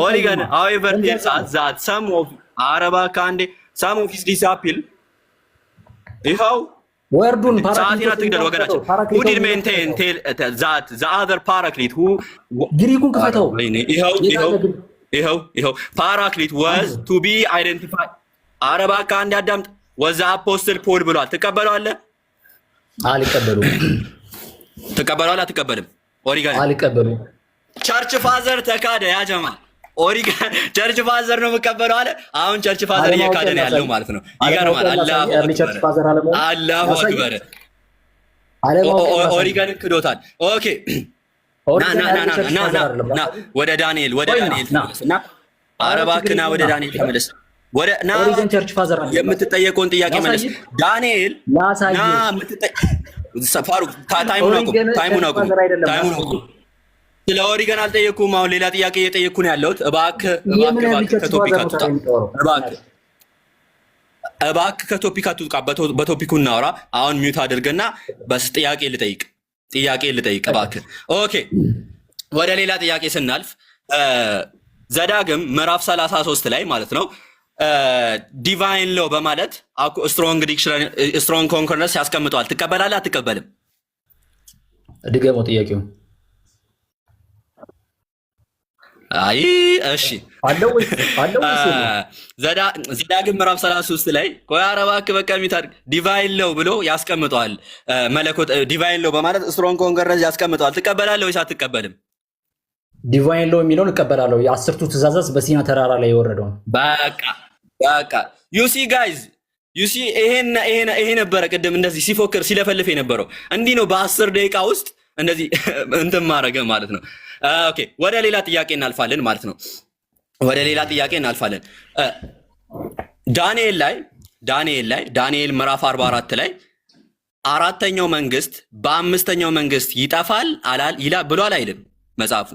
ኦሪገን however tells us that some of አረባ ካንዴ some of his disciples ይኸው
ወርዱን
ሰዓትን አትግደል ወገናችን who did maintain that the other paraclete who
ግሪኩን ክፈተው
ይኸው paraclete was to be identified አረባ ካንዴ አዳምጥ was the apostle Paul ብሏል። ትቀበለዋለህ?
አልቀበሉም።
ትቀበለዋለህ? አትቀበልም? ኦሪገን
አልቀበሉም።
ቸርች ፋዘር ተካደ። ያ ጀማ ኦሪገን ቸርች ፋዘር ነው የምቀበለው አለ። አሁን ቸርች ፋዘር እየካደ ነው ያለው ማለት ነው። ይገርማል። አላሁ አክበር ኦሪገን ክዶታል። ኦኬ ና ወደ ዳንኤል ተመለስና አረባክና ወደ ዳንኤል ተመለስ። ወደ ና የምትጠየቀውን ጥያቄ መለስ። ዳንኤል ና ፋሩቅ ታይሙን አቁም። ስለ ኦሪገን አልጠየኩም። አሁን ሌላ ጥያቄ እየጠየኩ ነው ያለሁት። እባክህ ከቶፒክ አትውጣ። በቶፒኩ እናውራ። አሁን ሚውት አድርገና በስ ጥያቄ ልጠይቅ እባክህ። ኦኬ ወደ ሌላ ጥያቄ ስናልፍ ዘዳግም ምዕራፍ 33 ላይ ማለት ነው ዲቫይን ሎ በማለት ስትሮንግ ኮንኮርደንስ ያስቀምጠዋል። ትቀበላለህ? አትቀበልም?
ድገመው ጥያቄው።
አይ እሺ ዘዳግም ምዕራፍ 33 ላይ ቆይ አረባክ በቃ ሚታር ዲቫይን ሎ ብሎ ያስቀምጠዋል። መለኮት ዲቫይን ሎ በማለት ስትሮንግ ኮንኮርደንስ ያስቀምጠዋል። ትቀበላለህ ወይስ አትቀበልም?
ዲቫይን ሎ የሚለውን እቀበላለሁ። የአስርቱ ትእዛዛት በሲና ተራራ ላይ የወረደው
በቃ ዩሲ ጋይዝ ዩሲ ይሄ ነበረ ቅድም እንደዚህ ሲፎክር ሲለፈልፍ የነበረው እንዲህ ነው። በ10 ደቂቃ ውስጥ እንደዚህ እንትን ማድረግ ማለት ነው። ኦኬ ወደ ሌላ ጥያቄ እናልፋለን ማለት ነው። ዳንኤል ምዕራፍ 44 ላይ አራተኛው መንግስት በአምስተኛው መንግስት ይጠፋል ብሏል አይልም መጽሐፉ?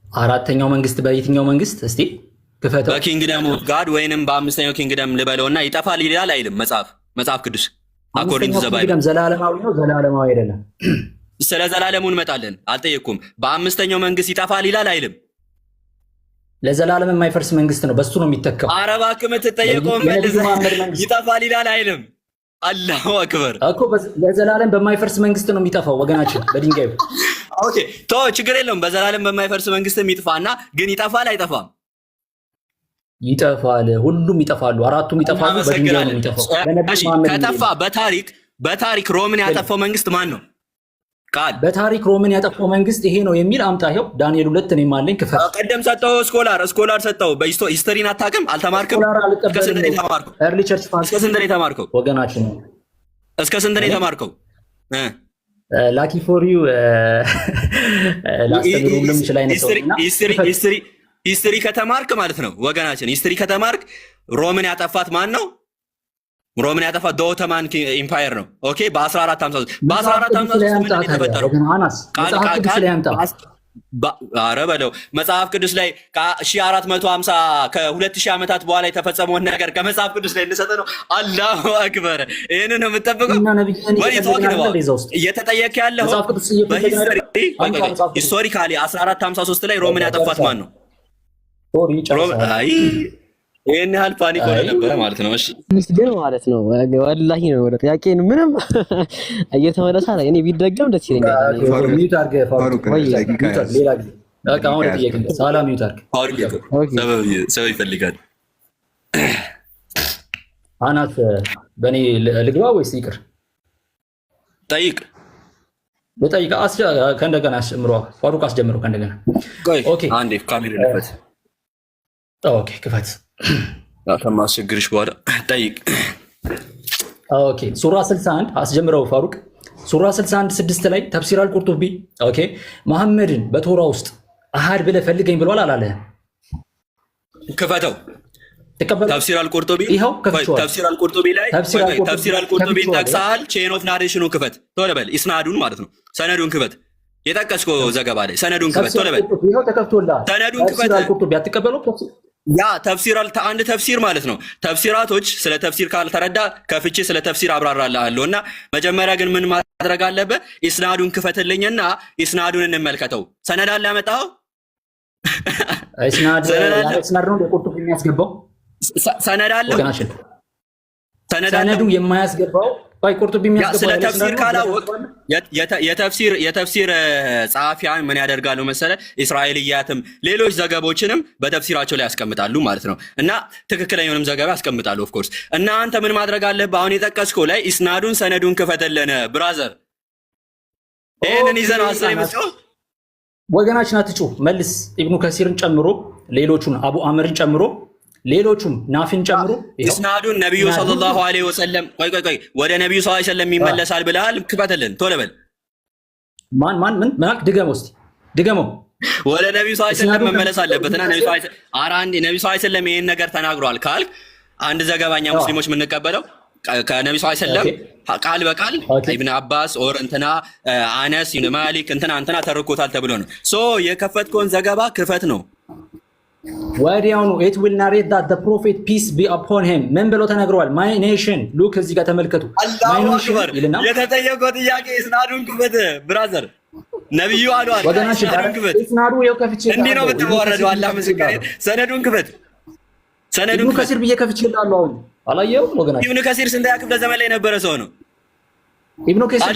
አራተኛው መንግስት በየትኛው መንግስት? እስቲ ክፈተው።
በኪንግደም ኦፍ ጋድ ወይንም በአምስተኛው ኪንግደም ልበለውና ይጠፋል ይላል አይልም መጽሐፍ ቅዱስ? አኮርዲንግ ቱ ዘ ባይብል
ዘላለማዊ ነው ዘላለማዊ አይደለም?
ስለ ዘላለሙ እንመጣለን። አልጠየቅኩም። በአምስተኛው መንግስት ይጠፋል ይላል አይልም?
ለዘላለም የማይፈርስ መንግስት ነው፣ በሱ ነው የሚተካው።
ኧረ እባክህ የምትጠየቀውን መልስ። ይጠፋል ይላል አይልም? አላሁ አክበር
እኮ ለዘላለም በማይፈርስ መንግስት ነው የሚጠፋው ወገናችን፣ በድንጋዩ።
ኦኬ ችግር የለውም። በዘላለም በማይፈርስ መንግስት የሚጥፋና ግን ይጠፋል አይጠፋም?
ይጠፋል። ሁሉም ይጠፋሉ። አራቱም ይጠፋሉ። በድንጋይ ነው የሚጠፋው።
ከጠፋ በታሪክ ሮምን ያጠፋው መንግስት ማን ነው? ቃል
በታሪክ ሮምን ያጠፋው መንግስት ይሄ ነው የሚል አምጣ። ይኸው ዳንኤል 2 እኔም አለኝ። ክፈት።
ቀደም ሰጠው ስኮላር ሰጠው። በሂስቶሪን አታውቅም? አልተማርክም? እስከ ስንት ነው የተማርከው?
ኤርሊ ቸርች ፋንስ
እስከ ስንት ነው የተማርከው?
ወገናችን
እስከ ስንት ነው የተማርከው?
ላኪ ፎር ዩ ላስተምሩ ሁሉም ይችላል አይነውና
ሂስትሪ ከተማርክ ማለት ነው ወገናችን። ሂስትሪ ከተማርክ ሮምን ያጠፋት ማን ነው? ሮምን ያጠፋት ኦቶማን ኢምፓየር ነው። ኦኬ በ1453 የተፈጠረው ኧረ በለው መጽሐፍ ቅዱስ ላይ ከ1450 ከ2000 ዓመታት በኋላ የተፈጸመውን ነገር ከመጽሐፍ ቅዱስ ላይ እንሰጠ ነው። አላሁ አክበር። ይህንን ነው የምጠብቀው። እየተጠየቅ ያለው ሂስቶሪካሊ 1453 ላይ ሮምን ያጠፋት ማን ነው? ይሄን ያህል ፓኒክ ሆነ ነበር ማለት ነው። እሺ
ግን ማለት ነው ወላሂ ነው ወደ ጥያቄ ምንም እየተመለሰ አለ። እኔ ቢደገም ደስ ይለኛል።
ሚዩት አድርገህ ፋሩቅ ሌላ ጊዜ በቃ አሁን ጥያቄ ሰላም ሚዩት አድርገህ
ሰው ይፈልጋል።
አናት በእኔ ልግባ ወይስ ይቅር?
ጠይቅ
ከእንደገና አስጀምሮ ፋሩቅ አስጀምሮ ከእንደገና።
ኦኬ አንዴ ካሜራ ልክፈት።
ኦኬ ክፈት።
ከማስቸግርሽ በኋላ ጠይቅ።
ኦኬ ሱራ 61 አስጀምረው ፋሩቅ። ሱራ 61 6 ላይ ተፍሲር አልቁርጡቢ ኦኬ መሐመድን በቶራ ውስጥ አሃድ ብለህ ፈልገኝ ብሏል አላለህም?
ክፈተው። ተፍሲር አልቁርጡቢ ተፍሲር አልቁርጡቢ ጠቅሰሃል። ቼን ኦፍ ናሬሽኑ ክፈት። ቶሎ በል ኢስናዱን ማለት ነው ሰነዱን ክፈት። የጠቀስኩ ዘገባ ላይ ሰነዱን ክፈት ቶሎ በል።
ይሄው ተከፍቶልሃል።
ሰነዱን ክፈት።
ቁርጡቢ አትቀበለው።
ያ ተፍሲር አንድ ተፍሲር ማለት ነው። ተፍሲራቶች ስለ ተፍሲር ካልተረዳ ከፍቼ ስለ ተፍሲር አብራራልሃለሁና መጀመሪያ ግን ምን ማድረግ አለበት? ኢስናዱን ክፈትልኝና ኢስናዱን እንመልከተው። ሰነድ አለ ያመጣው
ኢስናድ ነው ለቁርጡቢ የሚያስገባው
ሰነድ አለ።
ሰነዱ የማያስገባው ቁርጡቢ የሚያስገባው
ስለ ተፍሲር ካላወቅ የተፍሲር ጸሐፊያን ምን ያደርጋሉ መሰለ? እስራኤልያትም ሌሎች ዘገቦችንም በተፍሲራቸው ላይ ያስቀምጣሉ ማለት ነው። እና ትክክለኛውንም ዘገባ ያስቀምጣሉ ኦፍ ኮርስ። እና አንተ ምን ማድረግ አለብህ? አሁን የጠቀስከው ላይ ኢስናዱን ሰነዱን ክፈተልን ብራዘር። ይሄንን ይዘን አስር የምትጮህ
ወገናችን አትጮህ። መልስ ኢብኑ ከሲርን ጨምሮ ሌሎቹን አቡ አምርን ጨምሮ ሌሎቹም ናፊን ጨምሮ
ኢስናዱን ነብዩ ሰለላሁ ዐለይሂ ወሰለም ቆይ ወደ ነብዩ ሰለላሁ ዐለይሂ ወሰለም ይመለሳል ብለሃል። ክፈትልን ቶሎ በል።
ምን አልክ? ድገመው እስቲ ድገመው።
ወደ ነብዩ ሰለላሁ ዐለይሂ ወሰለም መመለስ አለበትና ነብዩ ሰለላሁ ዐለይሂ ወሰለም ይሄን ነገር ተናግሯል ካልክ አንድ ዘገባኛ ሙስሊሞች የምንቀበለው ከነብዩ ሰለላሁ ዐለይሂ ወሰለም ቃል በቃል ኢብኑ አባስ ኦር እንትና አነስ ኢብኑ ማሊክ እንትና ተርኮታል ተብሎ ነው። ሶ የከፈትከውን ዘገባ ክፈት ነው።
ወዲያውኑ it will narrate that the prophet peace be upon him ምን ብሎ ተነግሯል? my nation look እዚህ ጋር ተመልከቱ።
my nation የተጠየቀው ጥያቄ ኢስናዱን ክፈት ብራዘር። ነብዩ አሏል ኢስናዱን ክፈት።
ኢስናዱ ይኸው ከፍቼ
እንዲህ ነው የምትወረደው። አላህ ምስክሬ። ሰነዱን ክፈት። ሰነዱን
ከሲር ብዬ ከፍቼልሃለሁ። አሁን አላየኸውም ወገናችን?
ኢብኑ ከሲር ስንተኛ ክፍለ ዘመን ላይ የነበረ ሰው ነው?
ኢብኑ ከሲር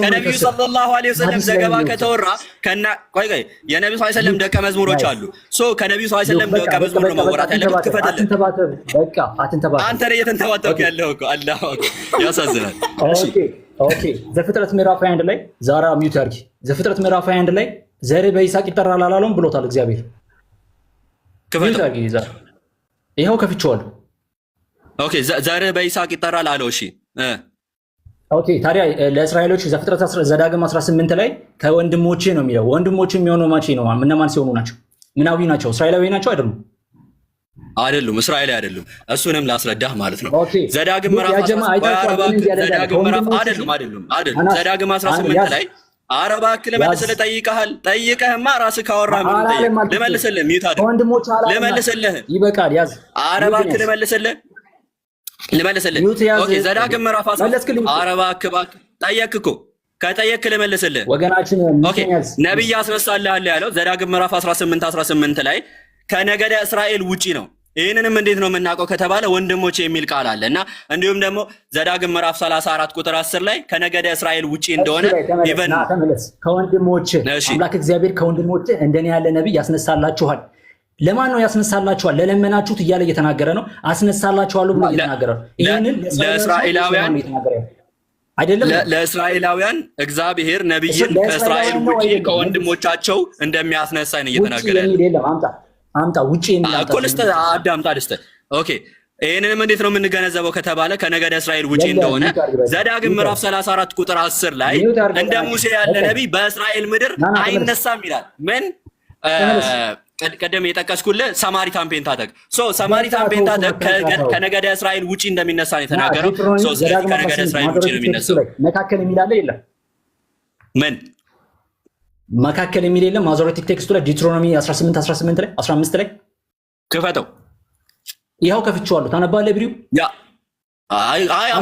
ከነብዩ ሰለላሁ ዐለይሂ ወሰለም ዘገባ ከተወራ ቆይ የነብዩ ሰለላሁ ዐለይሂ ወሰለም ደቀ መዝሙሮች አሉ። ሶ ከነብዩ ሰለላሁ ዐለይሂ ወሰለም ደቀ መዝሙር ነው መወራት ያለበት። ክፈትልን።
በቃ አትንተባተብ።
አንተ ላይ እየተንተባተብክ ያለው እኮ አላህ ያሳዝናል።
ኦኬ ዘፍጥረት ምዕራፍ 21 ላይ ዛራ ሚውት አድርጊ። ዘፍጥረት ምዕራፍ 21 ላይ ዘር በይስሐቅ ይጠራል አላለውም ብሎታል እግዚአብሔር።
ክፈት
አድርጊ ዛራ። ይሄው ከፍቼዋለሁ።
ኦኬ ዘር በይስሐቅ ይጠራል አለው። እሺ
ኦኬ ታዲያ ለእስራኤሎች ዘፍጥረት ዘዳግም 18 ላይ ከወንድሞቼ ነው የሚለው። ወንድሞቼ የሚሆነው ማቼ ነው? እነማን ሲሆኑ ናቸው? ምናዊ ናቸው? እስራኤላዊ ናቸው? አይደሉም።
እስራኤላዊ አይደሉም። እሱንም ላስረዳህ ማለት ነው። ዘዳግም ምዕራፍ
አይደሉም።
ዘዳግም 18 ላይ አረባ ክለ መልስልህ ጠይቀህማ ራስህ ካወራ ምን ጠይቅ ልመልስልህ ሚዩት አይደል? ልመልስልህ
ይበቃል። ያዝ
አረባ ክለ መልስልህ ኦኬ ዘዳግም ምዕራፍ 18 አረባ ክባክ ጠየቅክ እኮ ከጠየቅክ ልመልስልህ
ወገናችን።
ኦኬ ነብይ አስነሳልሃል ያለው ዘዳግም ምዕራፍ 18 ላይ ከነገደ እስራኤል ውጪ ነው። ይህንንም እንዴት ነው የምናውቀው ከተባለ ወንድሞቼ የሚል ቃል አለ እና እንዲሁም ደግሞ ዘዳግም ምዕራፍ 34 ቁጥር 10 ላይ ከነገደ እስራኤል ውጪ እንደሆነ ኢቨን
ከወንድሞቼ አምላክ እግዚአብሔር ከወንድሞቼ እንደኔ ያለ ነብይ ያስነሳላችኋል። ለማን ነው ያስነሳላችኋል? ለለመናችሁት እያለ እየተናገረ ነው። አስነሳላችኋለሁ ብሎ እየተናገረ ነው። ይሄንን
ለእስራኤላውያን
አይደለም፣
ለእስራኤላውያን እግዚአብሔር ነብይን ከእስራኤል ውጪ ከወንድሞቻቸው እንደሚያስነሳ ነው እየተናገረ ያለው።
አምጣ ውጪ የሚል
አዳምጣ ደስተ ኦኬ። ይሄንንም እንዴት ነው የምንገነዘበው ከተባለ ከነገደ እስራኤል ውጪ እንደሆነ ዘዳግም ምዕራፍ 34 ቁጥር 10 ላይ እንደ ሙሴ ያለ ነብይ በእስራኤል ምድር አይነሳም ይላል። ምን ቀደም የጠቀስኩልህ ሳማሪታን ፔንታተክ ሳማሪታን ፔንታተክ ከነገደ እስራኤል ውጪ እንደሚነሳ ነው የተናገረው። ስለዚህ ከነገደ እስራኤል ውጪ ነው የሚነሳው።
መካከል የሚል አለ የለም?
ምን
መካከል የሚል የለም? ማዞሬቲክ ቴክስቱ ላይ ዲትሮኖሚ 18 ላይ 15 ላይ ክፈተው። ይኸው ከፍቼዋለሁ። ታነባለህ ብሪው?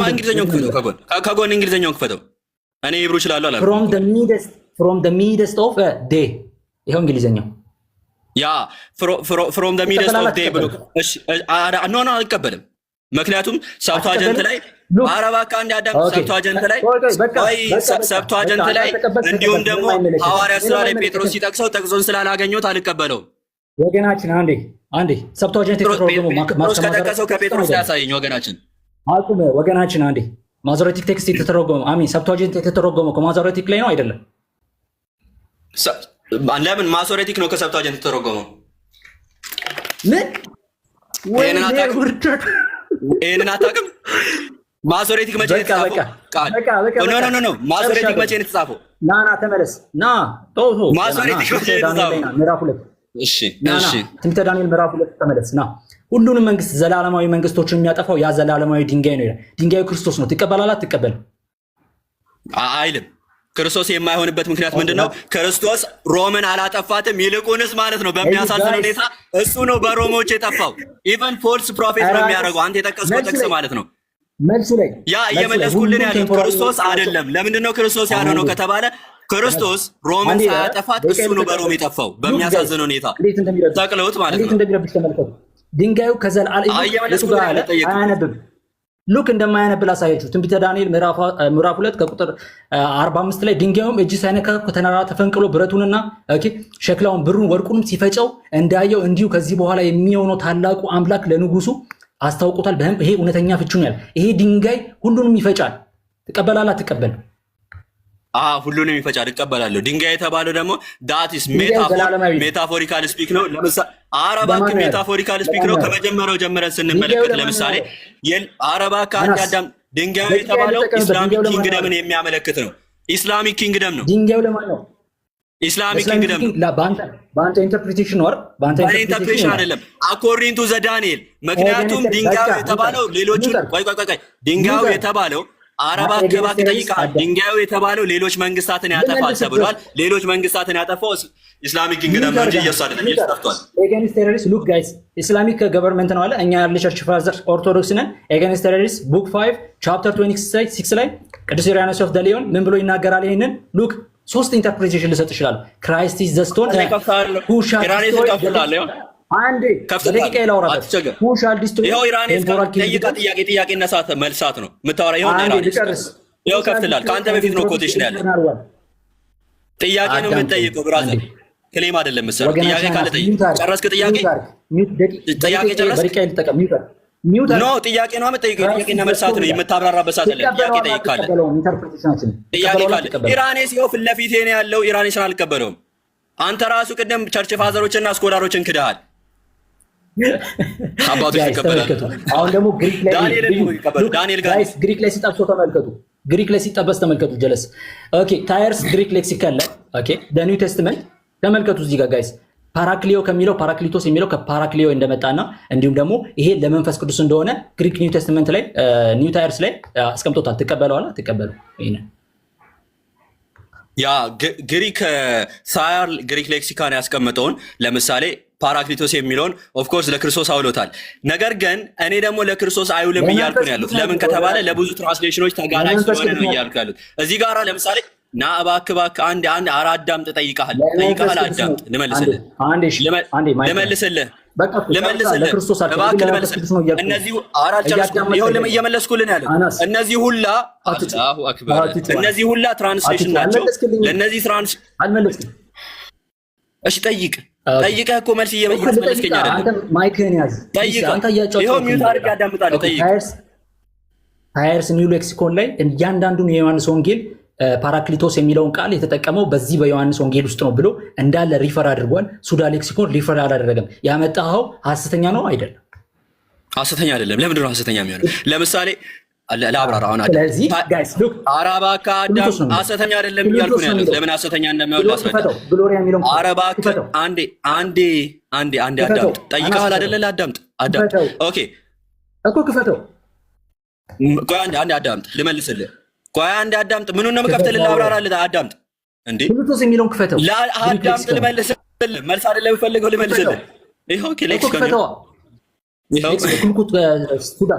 እንግሊዝኛውን ክፈተው። ከጎን እንግሊዝኛውን ክፈተው። እኔ ኢብሩ እችላለሁ አላልኩም።
from the midst of day ይኸው እንግሊዝኛው
from the midst of day ብሎ ኖ አልቀበልም። ምክንያቱም ሰብቷጀንት ላይ አረባካ እንዲያዳም ሰብቷጀንት ላይ እንዲሁም ደግሞ ሐዋርያ ሥራ ላይ ጴጥሮስ ሲጠቅሰው ጠቅሶን ስላላገኘሁት አልቀበለውም።
ወገናችን አንዴ ሰብቷጀንት
ጴጥሮስ ከጠቀሰው ከጴጥሮስ ያሳየኝ ወገናችን
አቁም። ወገናችን አንዴ ማዞሬቲክ ቴክስት የተተረጎመው ሰብቷጀንት የተተረጎመው ከማዞሬቲክ ላይ ነው አይደለም?
ለምን ማሶሬቲክ ነው ከሰብቷጀንት የተተረጎመው?
ምን
ይሄንን አታውቅም? ማሶሬቲክ መቼ ነው የተጻፈው? ኖ ማሶሬቲክ መቼ ነው የተጻፈው?
ና ተመለስ።
ማሶሬቲክ መቼ ነው የተጻፈው?
ምዕራፍ 2 እሺ ትንቢተ ዳንኤል ምዕራፍ 2 ተመለስ። ሁሉንም መንግስት ዘላለማዊ መንግስቶችን የሚያጠፋው ያ ዘላለማዊ ድንጋይ ነው ይላል። ድንጋዩ ክርስቶስ ነው። ትቀበላለህ አትቀበልም?
አይልም። ክርስቶስ የማይሆንበት ምክንያት ምንድነው? ክርስቶስ ሮምን አላጠፋትም። ይልቁንስ ማለት ነው በሚያሳዝን ሁኔታ እሱ ነው በሮሞች የጠፋው። ኢቨን ፎልስ ፕሮፌት ነው የሚያደርገው። አንተ የጠቀስከው ጥቅስ ማለት ነው።
መልሱ ላይ
ያ እየመለስኩልን ያለው ክርስቶስ አይደለም። ለምንድነው ክርስቶስ ያልሆነው ከተባለ ክርስቶስ ሮምን ሳያጠፋት እሱ ነው በሮም የጠፋው። በሚያሳዝን ሁኔታ ተቅለውት ማለት ነው።
ድንጋዩ ከዘላለም አያነብም። ሉክ እንደማያነብ ላሳያችሁ። ትንቢተ ዳንኤል ምዕራፍ 2 ከቁጥር 45 ላይ ድንጋዩም እጅ ሳይነካ ከተራራ ተፈንቅሎ ብረቱንና ሸክላውን ብሩን ወርቁንም ሲፈጨው እንዳየው እንዲሁ ከዚህ በኋላ የሚሆነው ታላቁ አምላክ ለንጉሱ አስታውቆታል። ይሄ እውነተኛ ፍቹን ያለ ይሄ ድንጋይ ሁሉንም ይፈጫል። ትቀበላለህ? አትቀበል?
ሁሉንም ይፈጫል። እቀበላለሁ። ድንጋይ የተባለው ደግሞ ዳትስ ሜታፎሪካል ስፒክ ነው። ለምሳሌ አረባክ ሜታፎሪካል ስፒክ ነው። ከመጀመሪያው ጀምረን ስንመለከት ለምሳሌ አረባክ አዳም ድንጋዩ የተባለው ኢስላሚክ ኪንግደምን የሚያመለክት ነው። ኢስላሚክ ኪንግደም ነው።
ድንጋዩ ለማን ነው?
ኢስላሚክ ኪንግደም ነው።
በአንተ ኢንተርፕሪቴሽን ወር
በአንተ ኢንተርፕሪቴሽን አይደለም። አኮርዲንግ ቱ ዘ ዳንኤል ምክንያቱም ድንጋዩ የተባለው ሌሎቹን ቆይ ድንጋዩ የተባለው አረባ አከባክ ጠይቃል። ድንጋዩ የተባለው ሌሎች መንግስታትን ያጠፋል ተብሏል። ሌሎች መንግስታትን ያጠፋው ኢስላሚክ ኪንግደም ነው እንጂ ኢየሱስ አይደለም። ኢየሱስ ጠፍቷል።
ኤገንስት ቴሮሪስት ሉክ ጋይስ ኢስላሚክ ገቨርንመንት ነው አለ። እኛ ያለ ቸርች ፋዘር ኦርቶዶክስ ነን። ኤገንስት ቴሮሪስት ቡክ 5 ቻፕተር 26 ላይ ቅዱስ ኢራኖስ ኦፍ ደሊዮን ምን ብሎ ይናገራል? ይሄንን ሉክ ሶስት ኢንተርፕሬቴሽን ልሰጥ ይችላል። ክራይስት ኢዝ ዘ ስቶን ሁ ሻል አንዴ በደቂቃ ይላውራበት ሁ ሻል ዲስትሮይ
ይሄው ኢራኔስ ጥያቄ ነሳተ መልሳት ነው የምታወራ። ይሄው ከፍትላል። ከአንተ በፊት ነው ኮቴሽን ያለ ጥያቄ ነው የምንጠይቀው። ብራዘር ክሌም አይደለም መሰለህ። ጥያቄ ካለ ጠይቅ። ጨረስክ? ጥያቄ ጨረስክ? ኖ ጥያቄ ነው የምጠይቀው። ጥያቄና መልሳት ነው የምታብራራበት ሰዓት አለ። ጥያቄ ጠይቅ ካለ ጥያቄ ካለ ኢራኔስ ይኸው ፊት ለፊቴ ነው ያለው። ኢራኔስን አልቀበለውም። አንተ ራሱ ቅድም ቸርች ፋዘሮችና ስኮላሮችን ክደሃል። አባቶች ይቀበላል።
አሁን ደግሞ ዳንኤል ጋይስ ግሪክ ላይ ሲጠብሶ ተመልከቱ። ግሪክ ላይ ሲጠበስ ተመልከቱ። ጀለስ ኦኬ ታየርስ ግሪክ ሌክሲካል ላይ ኦኬ ዘ ኒው ቴስትመንት ተመልከቱ። እዚህ ጋር ጋይስ ፓራክሊዮ ከሚለው ፓራክሊቶስ የሚለው ከፓራክሊዮ እንደመጣና እንዲሁም ደግሞ ይሄ ለመንፈስ ቅዱስ እንደሆነ ግሪክ ኒው ቴስትመንት ላይ ኒው ታየርስ ላይ አስቀምጦታል። ትቀበለዋላ? ትቀበሉ? ይሄን
ያ ግሪክ ሳያር ግሪክ ሌክሲካን ያስቀመጠውን ለምሳሌ ፓራክሊቶስ የሚለውን ኦፍኮርስ ለክርስቶስ አውሎታል። ነገር ግን እኔ ደግሞ ለክርስቶስ አይውልም እያልኩ ነው ያሉት። ለምን ከተባለ ለብዙ ትራንስሌሽኖች ተጋናኝ ስለሆነ ነው እያልኩ ያሉት። እዚህ ጋራ ለምሳሌ ና እባክህ አንድ አዳምጥ ጠይቀሃል። አዳምጥ ልመልስልህ እነዚህ እየመለስኩልን ያለው እነዚህ ሁላ አላሁ አክበር እነዚህ ሁላ ትራንስሌሽን ናቸው። ለእነዚህ ትራንስሌሽን እሺ ጠይቀህ እኮ መልስ እየመለስከኝ አይደለም።
ማይክህን ያዝ።
ይኸው ሚውት አድርጌ አዳምጣለሁ።
ታየርስ ኒው ሌክሲኮን ላይ እያንዳንዱን የዮሐንስ ወንጌል ፓራክሊቶስ የሚለውን ቃል የተጠቀመው በዚህ በዮሐንስ ወንጌል ውስጥ ነው ብሎ እንዳለ ሪፈር አድርጓል። ሱዳ ሌክሲኮን ሪፈር አላደረገም። ያመጣኸው ሐሰተኛ ነው አይደለም?
ሐሰተኛ አይደለም። ለምንድን ነው ሐሰተኛ የሚሆነው? ለምሳሌ ለአብራራ አሁን አረባካ አዳም ሐሰተኛ አይደለም እያልኩ ነው ያሉት። ለምን ሐሰተኛ እንደማይሆን አስረዳ። አረባካ አንዴ አዳምጥ። ጠይቀሃል አይደለ? አዳምጥ። ኦኬ
እኮ ክፈተው።
ቆይ አንዴ አዳምጥ ልመልስልህ። ቆይ አንዴ አዳምጥ። ምኑን ነው የምከፍትልህ? ላብራራልህ። አዳምጥ እንዴ ፕሉቶስ የሚለውን ክፈተው። አዳምጥ ልመልስልህ። መልስ አይደለም የምፈልገው ልመልስልህ። ይኸው ኦኬ ሌክሲኮን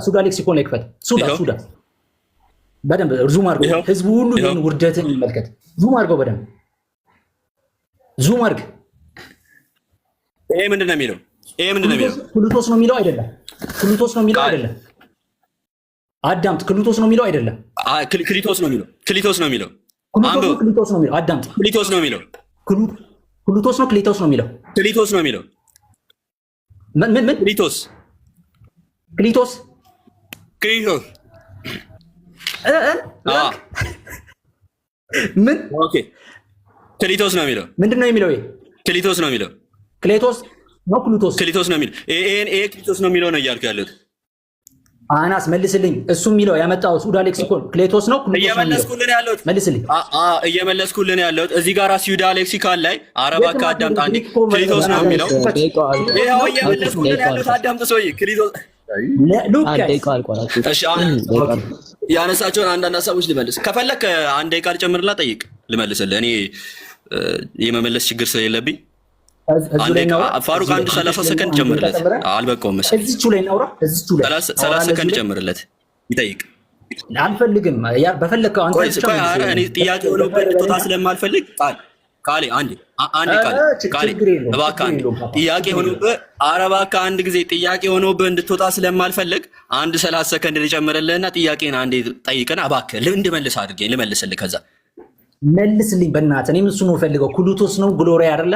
ሱዳ ሌክሲኮን ላይ ክፈት። ሱዳ በደንብ ዙም አድርገው። ህዝቡ ሁሉ ይህን ውርደትን ይመልከት። ዙም አድርገው በደንብ ዙም አድርግ። ይሄ ምንድን ነው የሚለው?
ክሉቶስ ነው የሚለው አይደለም። ክሉቶስ ነው የሚለው አይደለም። አዳምጥ። ክሉቶስ ነው የሚለው አይደለም።
ክሊቶስ ነው የሚለው።
ክሊቶስ ነው የሚለው። አዳምጥ።
ክሊቶስ ነው የሚለው።
ክሉቶስ ነው ክሊቶስ ነው የሚለው።
ክሊቶስ ነው የሚለው።
ምን
ክሊቶስ
ምን
ኦኬ ክሊቶስ ነው የሚለው።
ምንድን ነው የሚለው?
ክሊቶስ ነው የሚለው።
ክሌቶስ ነው ክሊቶስ
ነው የሚለው። ይሄ ክሊቶስ ነው የሚለው ነው እያልኩ ያለሁት።
አናስ መልስልኝ። እሱ የሚለው ያመጣው ሱዳ ሌክሲኮን ክሌቶስ ነው
እየመለስኩልን ያለሁት።
መልስልኝ።
እየመለስኩልን ያለሁት እዚህ ጋር ሱዳ ሌክሲካን ላይ አረባካ አዳምጥ። አንዴ ክሊቶስ ነው የሚለው። ይሄው እየመለስኩልን ያለሁት አዳምጥ። ሰውዬ ክሊቶስ ያነሳቸውን አንዳንድ ሀሳቦች ልመልስ። ከፈለክ አንድ ደቂቃ ልጨምርላ ጠይቅ። ልመልስልህ እኔ የመመለስ ችግር ስለሌለብኝ ፋሩቅ አንድ 30 ሰከንድ ጨምርለት። አልበቃውም መሰለኝ።
እዚቹ ላይ እናውራ። እዚቹ ላይ
30 ሰከንድ ጨምርለት። ይጠይቅ።
አልፈልግም። ያ በፈለከው አንተ
ቆይ እኔ ጥያቄ ሆኖብህ እንድትወጣ ስለማልፈልግ ቃሌ አንዴ እባክህ አንዴ ጥያቄ ሆኖብህ እባክህ አንድ ጊዜ ጥያቄ ሆኖብህ እንድትወጣ ስለማልፈልግ አንድ 30 ሰከንድ ልጨምርልህና ጥያቄን አንዴ ጠይቀና እባክህ እንድመልስ አድርጌ ልመልስልህ። ከዛ
መልስልኝ በእናትህ። እኔም እሱ ነው ፈልገው። ኩሉቶስ ነው ግሎሪያ አይደለ?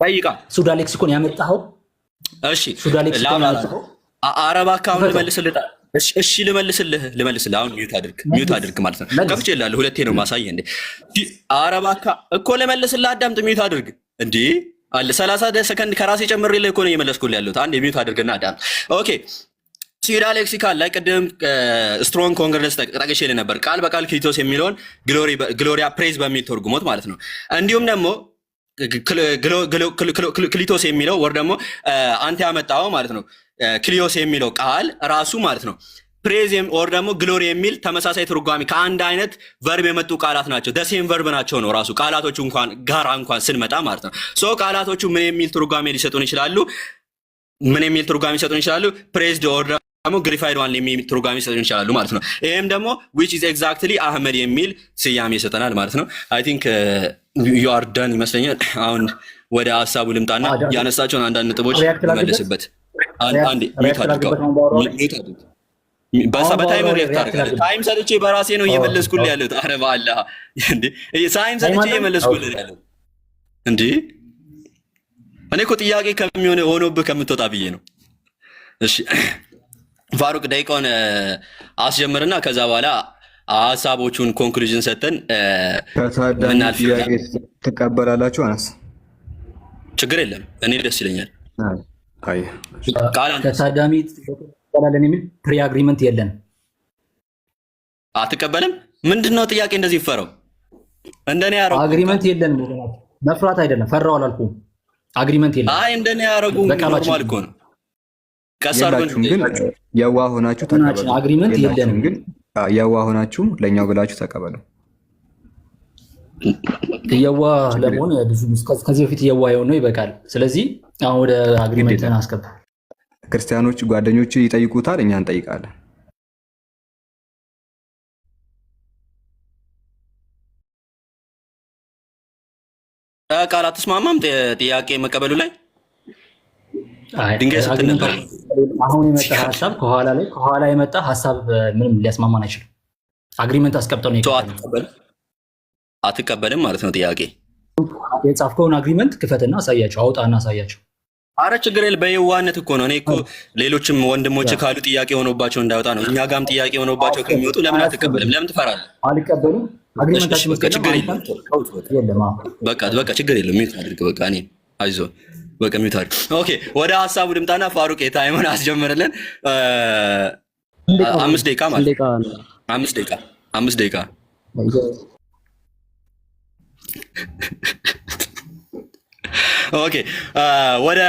ጠይቃ
ሱዳ ሌክሲኮን ያመጣኸው?
እሺ እባክህ አሁን ልመልስልህ። እሺ ልመልስልህ። አሁን ሚውት አድርግ ማለት ነው። ከፍቼልሃለሁ። ሁለቴ ነው ማሳየህ እንዴ። እባክህ እኮ ልመልስልህ። አዳምጥ። ሚውት አድርግ እንዴ አለ 30 ሰከንድ ከራሴ ጨምሬልህ እኮ ነው እየመለስኩልህ ያለሁት። አንዴ ሚውት አድርግና አዳምጥ። ኦኬ ሱዳ ሌክሲካል ላይ ቅድም ስትሮንግ ኮንግረስ ጠቅሼልህ ነበር። ቃል በቃል ክሊቶስ የሚለውን ግሎሪያ ፕሬዝ በሚል ተርጉሞት ማለት ነው። እንዲሁም ደግሞ ክሊቶስ የሚለው ወር ደግሞ አንተ ያመጣው ማለት ነው። ክሊዮስ የሚለው ቃል ራሱ ማለት ነው ፕሬዝ ወር ደግሞ ግሎሪ የሚል ተመሳሳይ ትርጓሜ ከአንድ አይነት ቨርብ የመጡ ቃላት ናቸው። ደሴም ቨርብ ናቸው ነው ራሱ ቃላቶቹ እንኳን ስንመጣ ማለት ነው። ሶ ቃላቶቹ ምን የሚል ትርጓሜ ሊሰጡን ይችላሉ? ፕሬዝድ ኦር ደግሞ ግሪፋይድ ዋን የሚል ትርጓሜ ሊሰጡን ይችላሉ ማለት ነው። ይሄም ደግሞ which is exactly አህመድ የሚል ስያሜ ይሰጠናል ማለት ነው። አይ ቲንክ you are done ይመስለኛል። አሁን ወደ ሐሳቡ ልምጣና ያነሳቸውን አንዳንድ ነጥቦች ልመልስበት። አንዴ ሚውት አድርገው። በታይመር ሪአክት አድርገው። ታይም ሰጥቼ በራሴ ነው እየመለስኩልህ ያለሁት። ኧረ በአላህ እንዴ ታይም ሰጥቼ እየመለስኩልህ ያለሁት እንዴ። እኔ እኮ ጥያቄ ከሚሆነ ሆኖብህ ከምትወጣ ብዬ ነው። እሺ ፋሩቅ ደቂቃውን አስጀምርና ከዛ በኋላ ሐሳቦቹን ኮንክሉዥን ሰጥተን
ከታዳሚ ጥያቄ ትቀበላላችሁ? አነስ
ችግር የለም። እኔ ደስ ይለኛል።
ከታዳሚ ትቀበላለን የሚል ፕሪ አግሪመንት የለን።
አትቀበልም? ምንድነው ጥያቄ እንደዚህ ይፈረው? እንደኔ ያረጉ
አግሪመንት የለን። መፍራት አይደለም ፈራው አላልኩም። አግሪመንት የለን።
አይ እንደኔ ያረጉ ኖርማል እኮ ነው።
ከሳርኩን ግን የዋህ ሆናችሁ ተቀበሉ።
አግሪመንት የለንም
ግን የዋህ ሆናችሁ ለኛው ብላችሁ ተቀበሉ።
የዋህ ለመሆን ከዚህ በፊት የዋህ የሆነው ይበቃል። ስለዚህ አሁን ወደ አግሪመንት አስገባ።
ክርስቲያኖች ጓደኞች ይጠይቁታል፣ እኛ እንጠይቃለን።
ቃል አትስማማም? ጥያቄ መቀበሉ ላይ ድንጋይ ስትል ነበር።
አሁን የመጣ ሀሳብ ከኋላ የመጣ ሀሳብ ምንም ሊያስማማን አይችልም። አግሪመንት አስቀምጠው ነው
አትቀበልም ማለት ነው። ጥያቄ
የጻፍከውን አግሪመንት ክፈትና አሳያቸው፣ አውጣና አሳያቸው።
አረ ችግር የለም። በየዋህነት እኮ ነው። እኔ እኮ ሌሎችም ወንድሞች ካሉ ጥያቄ ሆኖባቸው እንዳይወጣ ነው። እኛ ጋም ጥያቄ ሆኖባቸው ከሚወጡ ለምን አትቀበልም? ለምን ትፈራለህ?
አልቀበልም። አግሪመንታችን
በቃ ችግር የለም። በቃ ችግር የለም። ሚውት አድርግ። በቃ እኔ አይዞህ በቃ ሚውት አድርግ። ኦኬ ወደ ሐሳቡ ድምጣና ፋሩቅ ታይሙን አስጀምርልን። 5 ደቂቃ ማለት 5 ደቂቃ ኦኬ ወደ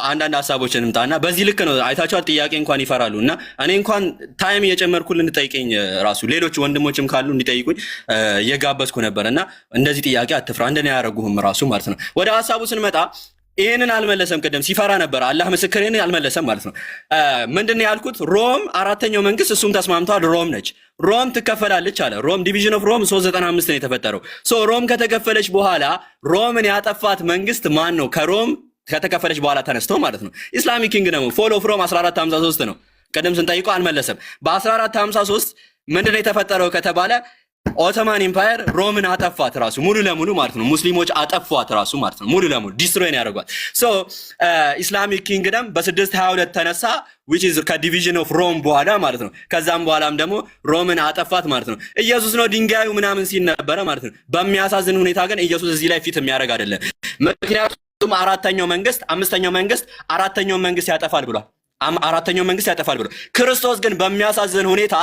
አንዳንድ ሐሳቦችን እንምጣና በዚህ ልክ ነው። አይታችኋል። ጥያቄ እንኳን ይፈራሉ እና እኔ እንኳን ታይም እየጨመርኩልህ እንድጠይቀኝ ራሱ ሌሎች ወንድሞችም ካሉ እንዲጠይቁኝ እየጋበዝኩ ነበርና እንደዚህ ጥያቄ አትፍራ፣ እንደኔ ያደረጉህም ራሱ ማለት ነው። ወደ ሐሳቡ ስንመጣ ይሄንን አልመለሰም። ቅድም ሲፈራ ነበር። አላህ ምስክሬን አልመለሰም ማለት ነው። ምንድነው ያልኩት? ሮም አራተኛው መንግስት እሱም ተስማምቷል። ሮም ነች። ሮም ትከፈላለች አለ። ሮም ዲቪዥን ኦፍ ሮም 395 ነው የተፈጠረው። ሶ ሮም ከተከፈለች በኋላ ሮምን ያጠፋት መንግስት ማን ነው? ከሮም ከተከፈለች በኋላ ተነስተው ማለት ነው። ኢስላሚክ ኪንግደም ፎል ኦፍ ሮም 1453 ነው። ቅድም ስንጠይቀው አልመለሰም። በ1453 ምንድነው የተፈጠረው ከተባለ ኦቶማን ኢምፓየር ሮምን አጠፋት ራሱ ሙሉ ለሙሉ ማለት ነው። ሙስሊሞች አጠፏት ራሱ ማለት ነው። ሙሉ ለሙሉ ዲስትሮይ ነው ያደርጓት። ሶ ኢስላሚክ ኪንግደም በ622 ተነሳ which is ከዲቪዥን ኦፍ ሮም በኋላ ማለት ነው። ከዛም በኋላም ደግሞ ሮምን አጠፋት ማለት ነው። ኢየሱስ ነው ድንጋዩ ምናምን ሲል ነበረ ማለት ነው። በሚያሳዝን ሁኔታ ግን ኢየሱስ እዚህ ላይ ፊት የሚያደርግ አይደለም። ምክንያቱም አራተኛው መንግስት አራተኛው መንግስት ያጠፋል ብሏል። አራተኛው መንግስት ያጠፋል ብሏል። ክርስቶስ ግን በሚያሳዝን ሁኔታ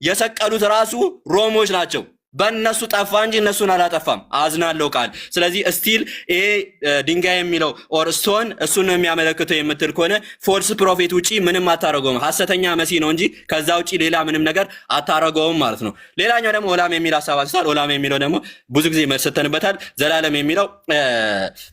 የሰቀሉት ራሱ ሮሞች ናቸው። በእነሱ ጠፋ እንጂ እነሱን አላጠፋም። አዝናለሁ ቃል። ስለዚህ እስቲል ይሄ ድንጋይ የሚለው ኦር ስቶን እሱን ነው የሚያመለክተው የምትል ከሆነ ፎልስ ፕሮፌት ውጪ ምንም አታረገውም። ሐሰተኛ መሲህ ነው እንጂ ከዛ ውጪ ሌላ ምንም ነገር አታረገውም ማለት ነው። ሌላኛው ደግሞ ኦላም የሚል ሐሳብ አንስቷል። ኦላም የሚለው ደግሞ ብዙ ጊዜ መሰተንበታል። ዘላለም የሚለው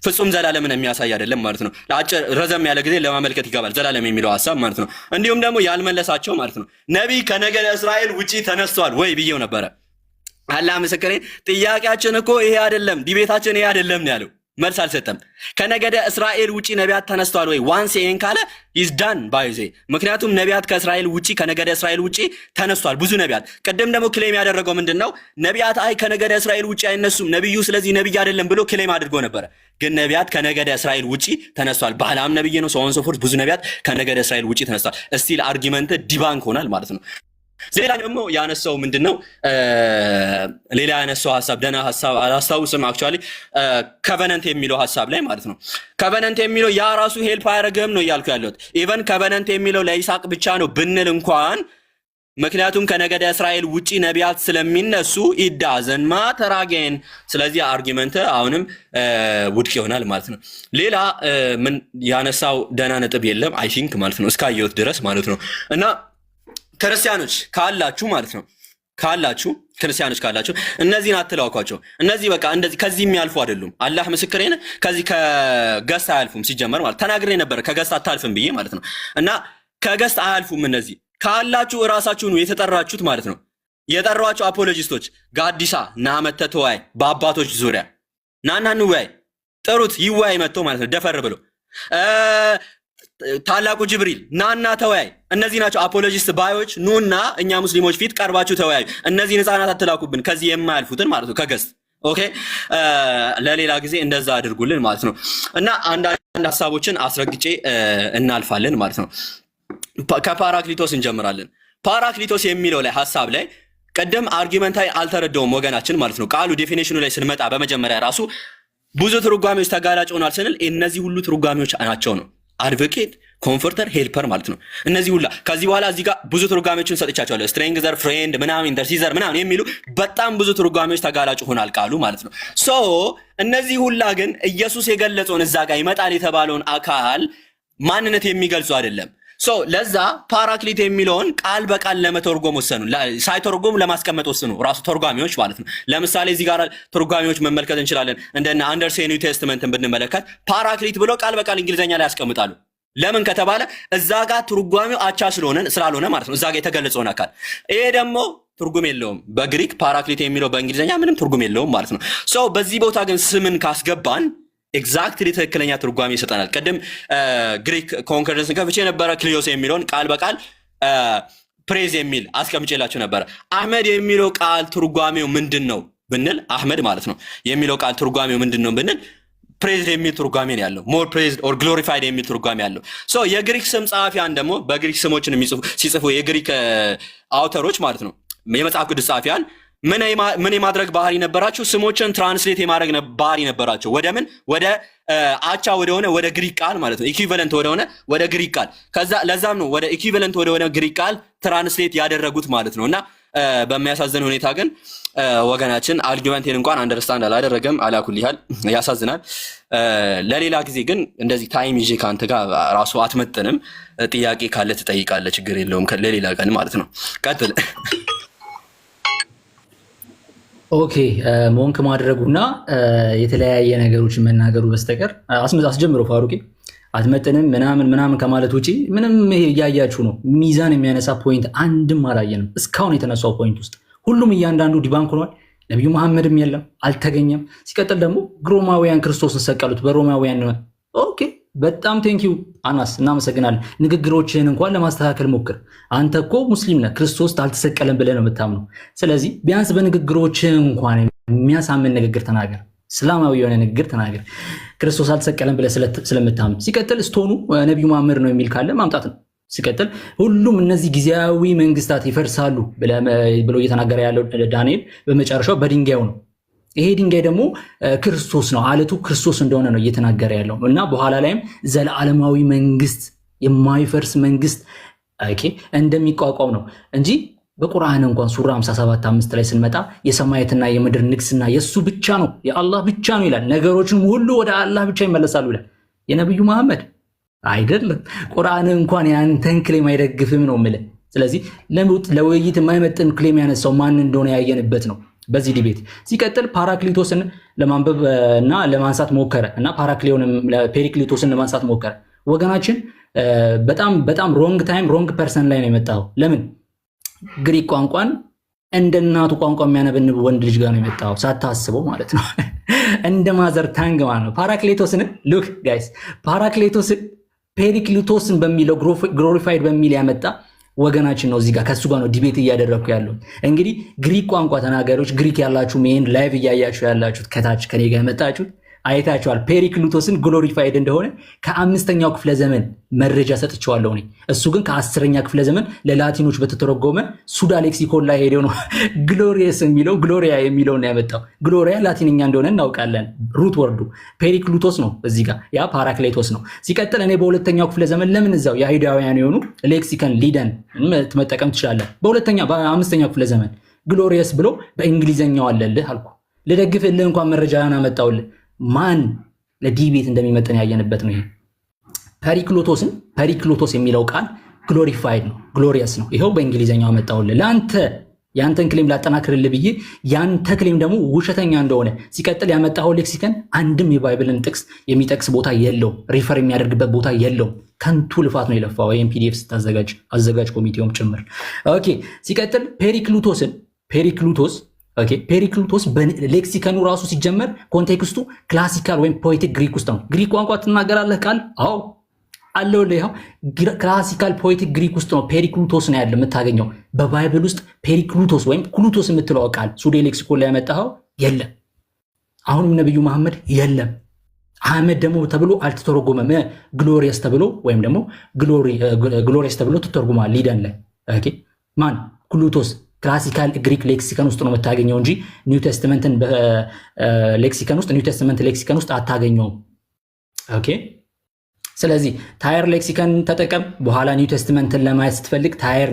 ፍጹም ዘላለምን የሚያሳይ አይደለም ማለት ነው። ለአጭር ረዘም ያለ ጊዜ ለማመልከት ይገባል ዘላለም የሚለው ሐሳብ ማለት ነው። እንዲሁም ደግሞ ያልመለሳቸው ማለት ነው ነቢይ ከነገደ እስራኤል ውጪ ተነስቷል ወይ ብዬው ነበረ። አላህ ምስክሬ፣ ጥያቄያችን እኮ ይሄ አይደለም፣ ዲቤታችን ይሄ አይደለም ነው ያለው። መልስ አልሰጠም። ከነገደ እስራኤል ውጪ ነቢያት ተነስተዋል ወይ? ዋንስ ይሄን ካለ ኢዝ ዳን ባይዜ። ምክንያቱም ነቢያት ከእስራኤል ውጪ ከነገደ እስራኤል ውጪ ተነስተዋል ብዙ ነቢያት። ቅድም ደግሞ ክሌም ያደረገው ምንድነው? ነቢያት አይ ከነገደ እስራኤል ውጪ አይነሱም ነብዩ ስለዚህ ነብይ አይደለም ብሎ ክሌም አድርጎ ነበረ። ግን ነቢያት ከነገደ እስራኤል ውጪ ተነስተዋል። ባላም ነብይ ነው ሰውን ሶፎርት ብዙ ነቢያት ከነገደ እስራኤል ውጪ ተነስተዋል። እስቲል አርጊመንት ዲባንክ ሆናል ማለት ነው። ሌላ ደግሞ ያነሳው ምንድነው? ሌላ ያነሳው ሐሳብ ደና ሐሳብ አላስታውስም። አክቹአሊ ኮቨነንት የሚለው ሐሳብ ላይ ማለት ነው። ኮቨነንት የሚለው ያ ራሱ ሄልፕ አያደርግም ነው እያልኩ ያለሁት። ኢቨን ኮቨነንት የሚለው ለይስሐቅ ብቻ ነው ብንል እንኳን ምክንያቱም ከነገደ እስራኤል ውጪ ነቢያት ስለሚነሱ ኢዳዘን ማተራጌን። ስለዚህ አርጊመንት አሁንም ውድቅ ይሆናል ማለት ነው። ሌላ ምን ያነሳው ደና ነጥብ የለም አይ ቲንክ ማለት ነው እስካየሁት ድረስ ማለት ነው። እና ክርስቲያኖች ካላችሁ ማለት ነው ክርስቲያኖች ካላችሁ እነዚህን አትላውቋቸው። እነዚህ በቃ እንደዚህ ከዚህ የሚያልፉ አይደሉም። አላህ ምስክሬን ከዚህ ከገስት አያልፉም። ሲጀመር ማለት ተናግሬ ነበር ከገስት አታልፍም ብዬ ማለት ነው። እና ከገስት አያልፉም። እነዚህ ካላችሁ እራሳችሁን የተጠራችሁት ማለት ነው። የጠሯቸው አፖሎጂስቶች ጋዲሳ ና መተህ ተወያይ፣ በአባቶች ዙሪያ ናና እንወያይ፣ ጥሩት ይወያይ መጥቶ ማለት ነው ደፈር ብሎ ታላቁ ጅብሪል ናና ተወያይ። እነዚህ ናቸው አፖሎጂስት ባዮች። ኑና እኛ ሙስሊሞች ፊት ቀርባችሁ ተወያዩ። እነዚህ ህፃናት አትላኩብን ከዚህ የማያልፉትን ማለት ነው ከገስት ኦኬ። ለሌላ ጊዜ እንደዛ አድርጉልን ማለት ነው። እና አንዳንድ ሐሳቦችን አስረግጬ እናልፋለን ማለት ነው። ከፓራክሊቶስ እንጀምራለን። ፓራክሊቶስ የሚለው ላይ ሐሳብ ላይ ቀደም አርጊመንታይ አልተረዳውም ወገናችን ማለት ነው። ቃሉ ዴፊኒሽኑ ላይ ስንመጣ በመጀመሪያ ራሱ ብዙ ትርጓሜዎች ተጋላጭ ሆኗል ስንል እነዚህ ሁሉ ትርጓሜዎች ናቸው ነው። አድቮኬት፣ ኮምፎርተር፣ ሄልፐር ማለት ነው። እነዚህ ሁላ ከዚህ በኋላ እዚህ ጋር ብዙ ትርጓሜዎችን ሰጥቻቸዋለሁ። ስትሬንግዘር፣ ፍሬንድ ምናምን ኢንተርሲዘር ምናምን የሚሉ በጣም ብዙ ትርጓሜዎች ተጋላጭ ሆናል ቃሉ ማለት ነው። ሶ እነዚህ ሁላ ግን ኢየሱስ የገለጸውን እዛ ጋር ይመጣል የተባለውን አካል ማንነት የሚገልጹ አይደለም። ሶ ለዛ ፓራክሊት የሚለውን ቃል በቃል ለመተርጎም ወሰኑ፣ ሳይተርጎም ለማስቀመጥ ወሰኑ ራሱ ተርጓሚዎች ማለት ነው። ለምሳሌ እዚህ ጋር ተርጓሚዎች መመልከት እንችላለን። እንደና አንደርሴን ኒው ቴስትመንትን ብንመለከት ፓራክሊት ብሎ ቃል በቃል እንግሊዘኛ ላይ ያስቀምጣሉ። ለምን ከተባለ እዛ ጋር ትርጓሚው አቻ ስላልሆነ ማለት ነው። እዛ ጋር የተገለጸውን አካል ይሄ ደግሞ ትርጉም የለውም። በግሪክ ፓራክሊት የሚለው በእንግሊዘኛ ምንም ትርጉም የለውም ማለት ነው። ሶ በዚህ ቦታ ግን ስምን ካስገባን ኤግዛክትሊ ትክክለኛ ትርጓሜ ይሰጠናል። ቀደም ግሪክ ኮንከርደንስን ከፍቼ ነበረ። ክሊዮስ የሚለውን ቃል በቃል ፕሬዝ የሚል አስቀምጬላችሁ ነበረ። አህመድ የሚለው ቃል ትርጓሜው ምንድን ነው ብንል አህመድ ማለት ነው የሚለው ቃል ትርጓሜው ምንድን ነው ብንል ፕሬዝድ የሚል ትርጓሜ ነው ያለው። ሞር ፕሬዝድ ኦር ግሎሪፋይድ የሚል ትርጓሜ ያለው። ሶ የግሪክ ስም ጸሐፊያን ደግሞ በግሪክ ስሞችን ሲጽፉ የግሪክ አውተሮች ማለት ነው የመጽሐፍ ቅዱስ ጸሐፊያን ምን የማድረግ ባህሪ ነበራቸው? ስሞችን ትራንስሌት የማድረግ ባህሪ ነበራቸው። ወደ ምን? ወደ አቻ ወደሆነ ወደ ግሪክ ቃል ማለት ነው። ኢኩቪቫለንት ወደሆነ ወደ ግሪክ ቃል። ከዛ ለዛም ነው ወደ ኢኩቪቫለንት ወደሆነ ግሪክ ቃል ትራንስሌት ያደረጉት ማለት ነው። እና በሚያሳዝን ሁኔታ ግን ወገናችን አርጊመንቴን እንኳን አንደርስታንድ አላደረገም። አላኩል ይሃል ያሳዝናል። ለሌላ ጊዜ ግን እንደዚህ ታይም ይዤ ከአንተ ጋር ራሱ አትመጥንም። ጥያቄ ካለ ትጠይቃለህ፣ ችግር የለውም። ለሌላ ቀን ማለት ነው። ቀጥል።
ኦኬ ሞንክ ማድረጉና የተለያየ ነገሮችን መናገሩ በስተቀር አስጀምሮ ፋሩቂ አትመጥንም ምናምን ከማለት ውጪ ምንም እያያችሁ ነው። ሚዛን የሚያነሳ ፖይንት አንድም አላየንም እስካሁን። የተነሳው ፖይንት ውስጥ ሁሉም እያንዳንዱ ዲባንክ ሆኗል። ነቢዩ መሐመድም የለም አልተገኘም። ሲቀጥል ደግሞ ሮማውያን ክርስቶስን ሰቀሉት በሮማውያን። ኦኬ በጣም ቴንኪው አናስ እናመሰግናለን። ንግግሮችህን እንኳን ለማስተካከል ሞክር። አንተ እኮ ሙስሊም ነህ፣ ክርስቶስ አልተሰቀለም ብለህ ነው የምታምነው። ስለዚህ ቢያንስ በንግግሮችህ እንኳን የሚያሳምን ንግግር ተናገር፣ እስላማዊ የሆነ ንግግር ተናገር፣ ክርስቶስ አልተሰቀለም ብለህ ስለምታምን። ሲቀጥል ስቶኑ ነቢዩ መሐመድ ነው የሚል ካለ ማምጣት ነው። ሲቀጥል ሁሉም እነዚህ ጊዜያዊ መንግስታት ይፈርሳሉ ብሎ እየተናገረ ያለው ዳንኤል በመጨረሻው በድንጋዩ ነው። ይሄ ድንጋይ ደግሞ ክርስቶስ ነው፣ አለቱ ክርስቶስ እንደሆነ ነው እየተናገረ ያለው እና በኋላ ላይም ዘለዓለማዊ መንግስት፣ የማይፈርስ መንግስት እንደሚቋቋም ነው እንጂ በቁርአን እንኳን ሱራ 57:5 ላይ ስንመጣ የሰማያትና የምድር ንግስና የሱ ብቻ ነው የአላህ ብቻ ነው ይላል። ነገሮችም ሁሉ ወደ አላህ ብቻ ይመለሳሉ ይላል። የነብዩ መሐመድ አይደለም። ቁርአን እንኳን ያንተን ክሌም አይደግፍም ነው የምልህ። ስለዚህ ለውይይት የማይመጥን ክሌም ያነሳው ማን እንደሆነ ያየንበት ነው በዚህ ዲቤት። ሲቀጥል ፓራክሊቶስን ለማንበብ እና ለማንሳት ሞከረ እና ፔሪክሊቶስን ለማንሳት ሞከረ። ወገናችን በጣም በጣም ሮንግ ታይም ሮንግ ፐርሰን ላይ ነው የመጣው። ለምን ግሪክ ቋንቋን እንደ እናቱ ቋንቋ የሚያነበንብ ወንድ ልጅ ጋር ነው የመጣው ሳታስበው ማለት ነው። እንደ ማዘር ታንግ ማለት ነው። ፓራክሊቶስን ሉክ ጋይስ ፓራክሊቶስን ፔሪክሊቶስን በሚለው ግሎሪፋይድ በሚል ያመጣ ወገናችን ነው። እዚህ ጋር ከሱ ጋር ነው ዲቤት እያደረኩ ያለው። እንግዲህ ግሪክ ቋንቋ ተናጋሪዎች ግሪክ ያላችሁ ሜን ላይቭ እያያችሁ ያላችሁት ከታች ከኔ ጋር የመጣችሁት አይታችኋል። ፔሪክሊቶስን ግሎሪፋይድ እንደሆነ ከ5ኛው ክፍለ ዘመን መረጃ ሰጥቼዋለሁ እኔ። እሱ ግን ከ10ኛ ክፍለ ዘመን ለላቲኖች በተተረጎመ ሱዳ ሌክሲኮን ላይ ሄደው ነው ግሎሪየስ የሚለው ግሎሪያ የሚለው ነው ያመጣው። ግሎሪያ ላቲንኛ እንደሆነ እናውቃለን። ሩት ወርዱ ፔሪክሊቶስ ነው። እዚህ ጋር ያ ፓራክሌቶስ ነው። ሲቀጥል እኔ በ2ኛው ክፍለ ዘመን ለምን እዛው የአይሁዳውያን የሆኑ ሌክሲከን ሊደን መጠቀም ትችላለህ። በ5ኛው ክፍለ ዘመን ግሎሪየስ ብሎ በእንግሊዘኛው አለልህ አልኩ። ልደግፍልህ እንኳን መረጃን አመጣውልህ። ማን ለዲቤት እንደሚመጠን ያየንበት ነው። ይሄ ፔሪክሊቶስ የሚለው ቃል ግሎሪፋይድ ነው፣ ግሎሪየስ ነው። ይሄው በእንግሊዘኛው አመጣውልህ ለአንተ ያንተን ክሌም ላጠናክርልህ ብዬ ያንተ ክሌም ደግሞ ውሸተኛ እንደሆነ። ሲቀጥል ያመጣው ሌክሲከን አንድም የባይብልን ጥቅስ የሚጠቅስ ቦታ የለውም፣ ሪፈር የሚያደርግበት ቦታ የለውም። ከንቱ ልፋት ነው የለፋው ወይም ፒዲኤፍ ስታዘጋጅ አዘጋጅ ኮሚቴውም ጭምር። ኦኬ ሲቀጥል ፔሪክሊቶስ ሌክሲከኑ ራሱ ሲጀመር ኮንቴክስቱ ክላሲካል ወይም ፖኤቲክ ግሪክ ውስጥ ነው። ግሪክ ቋንቋ ትናገራለህ ቃል? አዎ አለው። ይኸው ክላሲካል ፖኤቲክ ግሪክ ውስጥ ነው ፔሪክሊቶስ ነው ያለ የምታገኘው። በባይብል ውስጥ ፔሪክሊቶስ ወይም ክሉቶስ የምትለው ቃል ሱዴ ሌክሲኮን ላይ ያመጣኸው የለም። አሁንም ነብዩ መሐመድ የለም። አህመድ ደግሞ ተብሎ አልተተረጎመም። ግሎሪየስ ተብሎ ወይም ደግሞ ግሎሪየስ ተብሎ ተተርጉሟል ሊደን ላይ። ኦኬ ማን ክሉቶስ ክላሲካል ግሪክ ሌክሲከን ውስጥ ነው የምታገኘው እንጂ ኒው ቴስተመንትን ሌክሲከን ውስጥ ኒው ቴስተመንት ሌክሲከን ውስጥ አታገኘውም። ኦኬ ስለዚህ ታየር ሌክሲከን ተጠቀም። በኋላ ኒው ቴስተመንትን ለማየት ስትፈልግ ታየር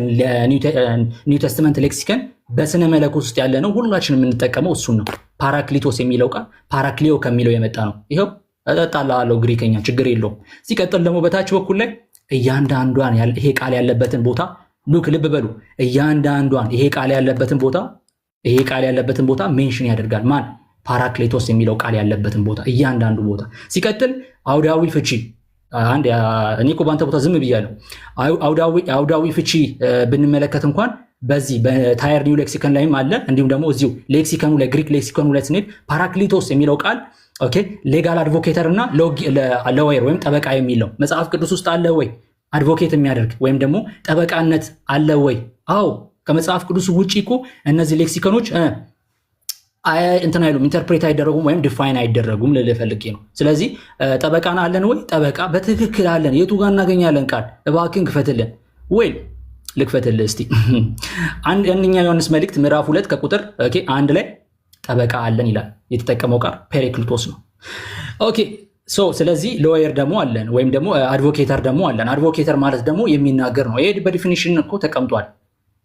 ኒው ቴስተመንት ሌክሲከን በስነ መለኮት ውስጥ ያለ ነው። ሁላችንም የምንጠቀመው እሱን ነው። ፓራክሊቶስ የሚለው ቃል ፓራክሊዮ ከሚለው የመጣ ነው። ይኸው እጠጣልሃለሁ ግሪከኛ ችግር የለውም። ሲቀጥል ደግሞ በታች በኩል ላይ እያንዳንዷን ይሄ ቃል ያለበትን ቦታ ሉክ ልብ በሉ። እያንዳንዷን ይሄ ቃል ያለበትን ቦታ ሜንሽን ያደርጋል። ማን? ፓራክሌቶስ የሚለው ቃል ያለበትን ቦታ እያንዳንዱ ቦታ። ሲቀጥል አውዳዊ ፍቺ እኔ እኮ በአንተ ቦታ ዝም ብያለሁ። አውዳዊ ፍቺ ብንመለከት እንኳን በዚህ በታየር ኒው ሌክሲከን ላይም አለ። እንዲሁም ደግሞ እዚሁ ሌክሲከኑ ላይ ግሪክ ሌክሲከኑ ላይ ስንሄድ ፓራክሊቶስ የሚለው ቃል ኦኬ ሌጋል አድቮኬተር እና ለወይር ወይም ጠበቃ የሚለው መጽሐፍ ቅዱስ ውስጥ አለ ወይ? አድቮኬት የሚያደርግ ወይም ደግሞ ጠበቃነት አለ ወይ? አዎ ከመጽሐፍ ቅዱስ ውጪ እኮ እነዚህ ሌክሲከኖች እንትን አይሉም፣ ኢንተርፕሬት አይደረጉም ወይም ዲፋይን አይደረጉም ልልህ ፈልጌ ነው። ስለዚህ ጠበቃን አለን ወይ? ጠበቃ በትክክል አለን። የቱ ጋር እናገኛለን? ቃል እባክህን ክፈትልን። ወይ ልክፈትልህ እስቲ። አንደኛ ዮሐንስ መልእክት ምዕራፍ 2 ከቁጥር 1 ላይ ጠበቃ አለን ይላል። የተጠቀመው ቃል ፔሪክሊቶስ ነው። ኦኬ ስለዚህ ሎየር ደግሞ አለን ወይም ደግሞ አድቮኬተር ደግሞ አለን። አድቮኬተር ማለት ደግሞ የሚናገር ነው። ይሄ በዲፊኒሽን እኮ ተቀምጧል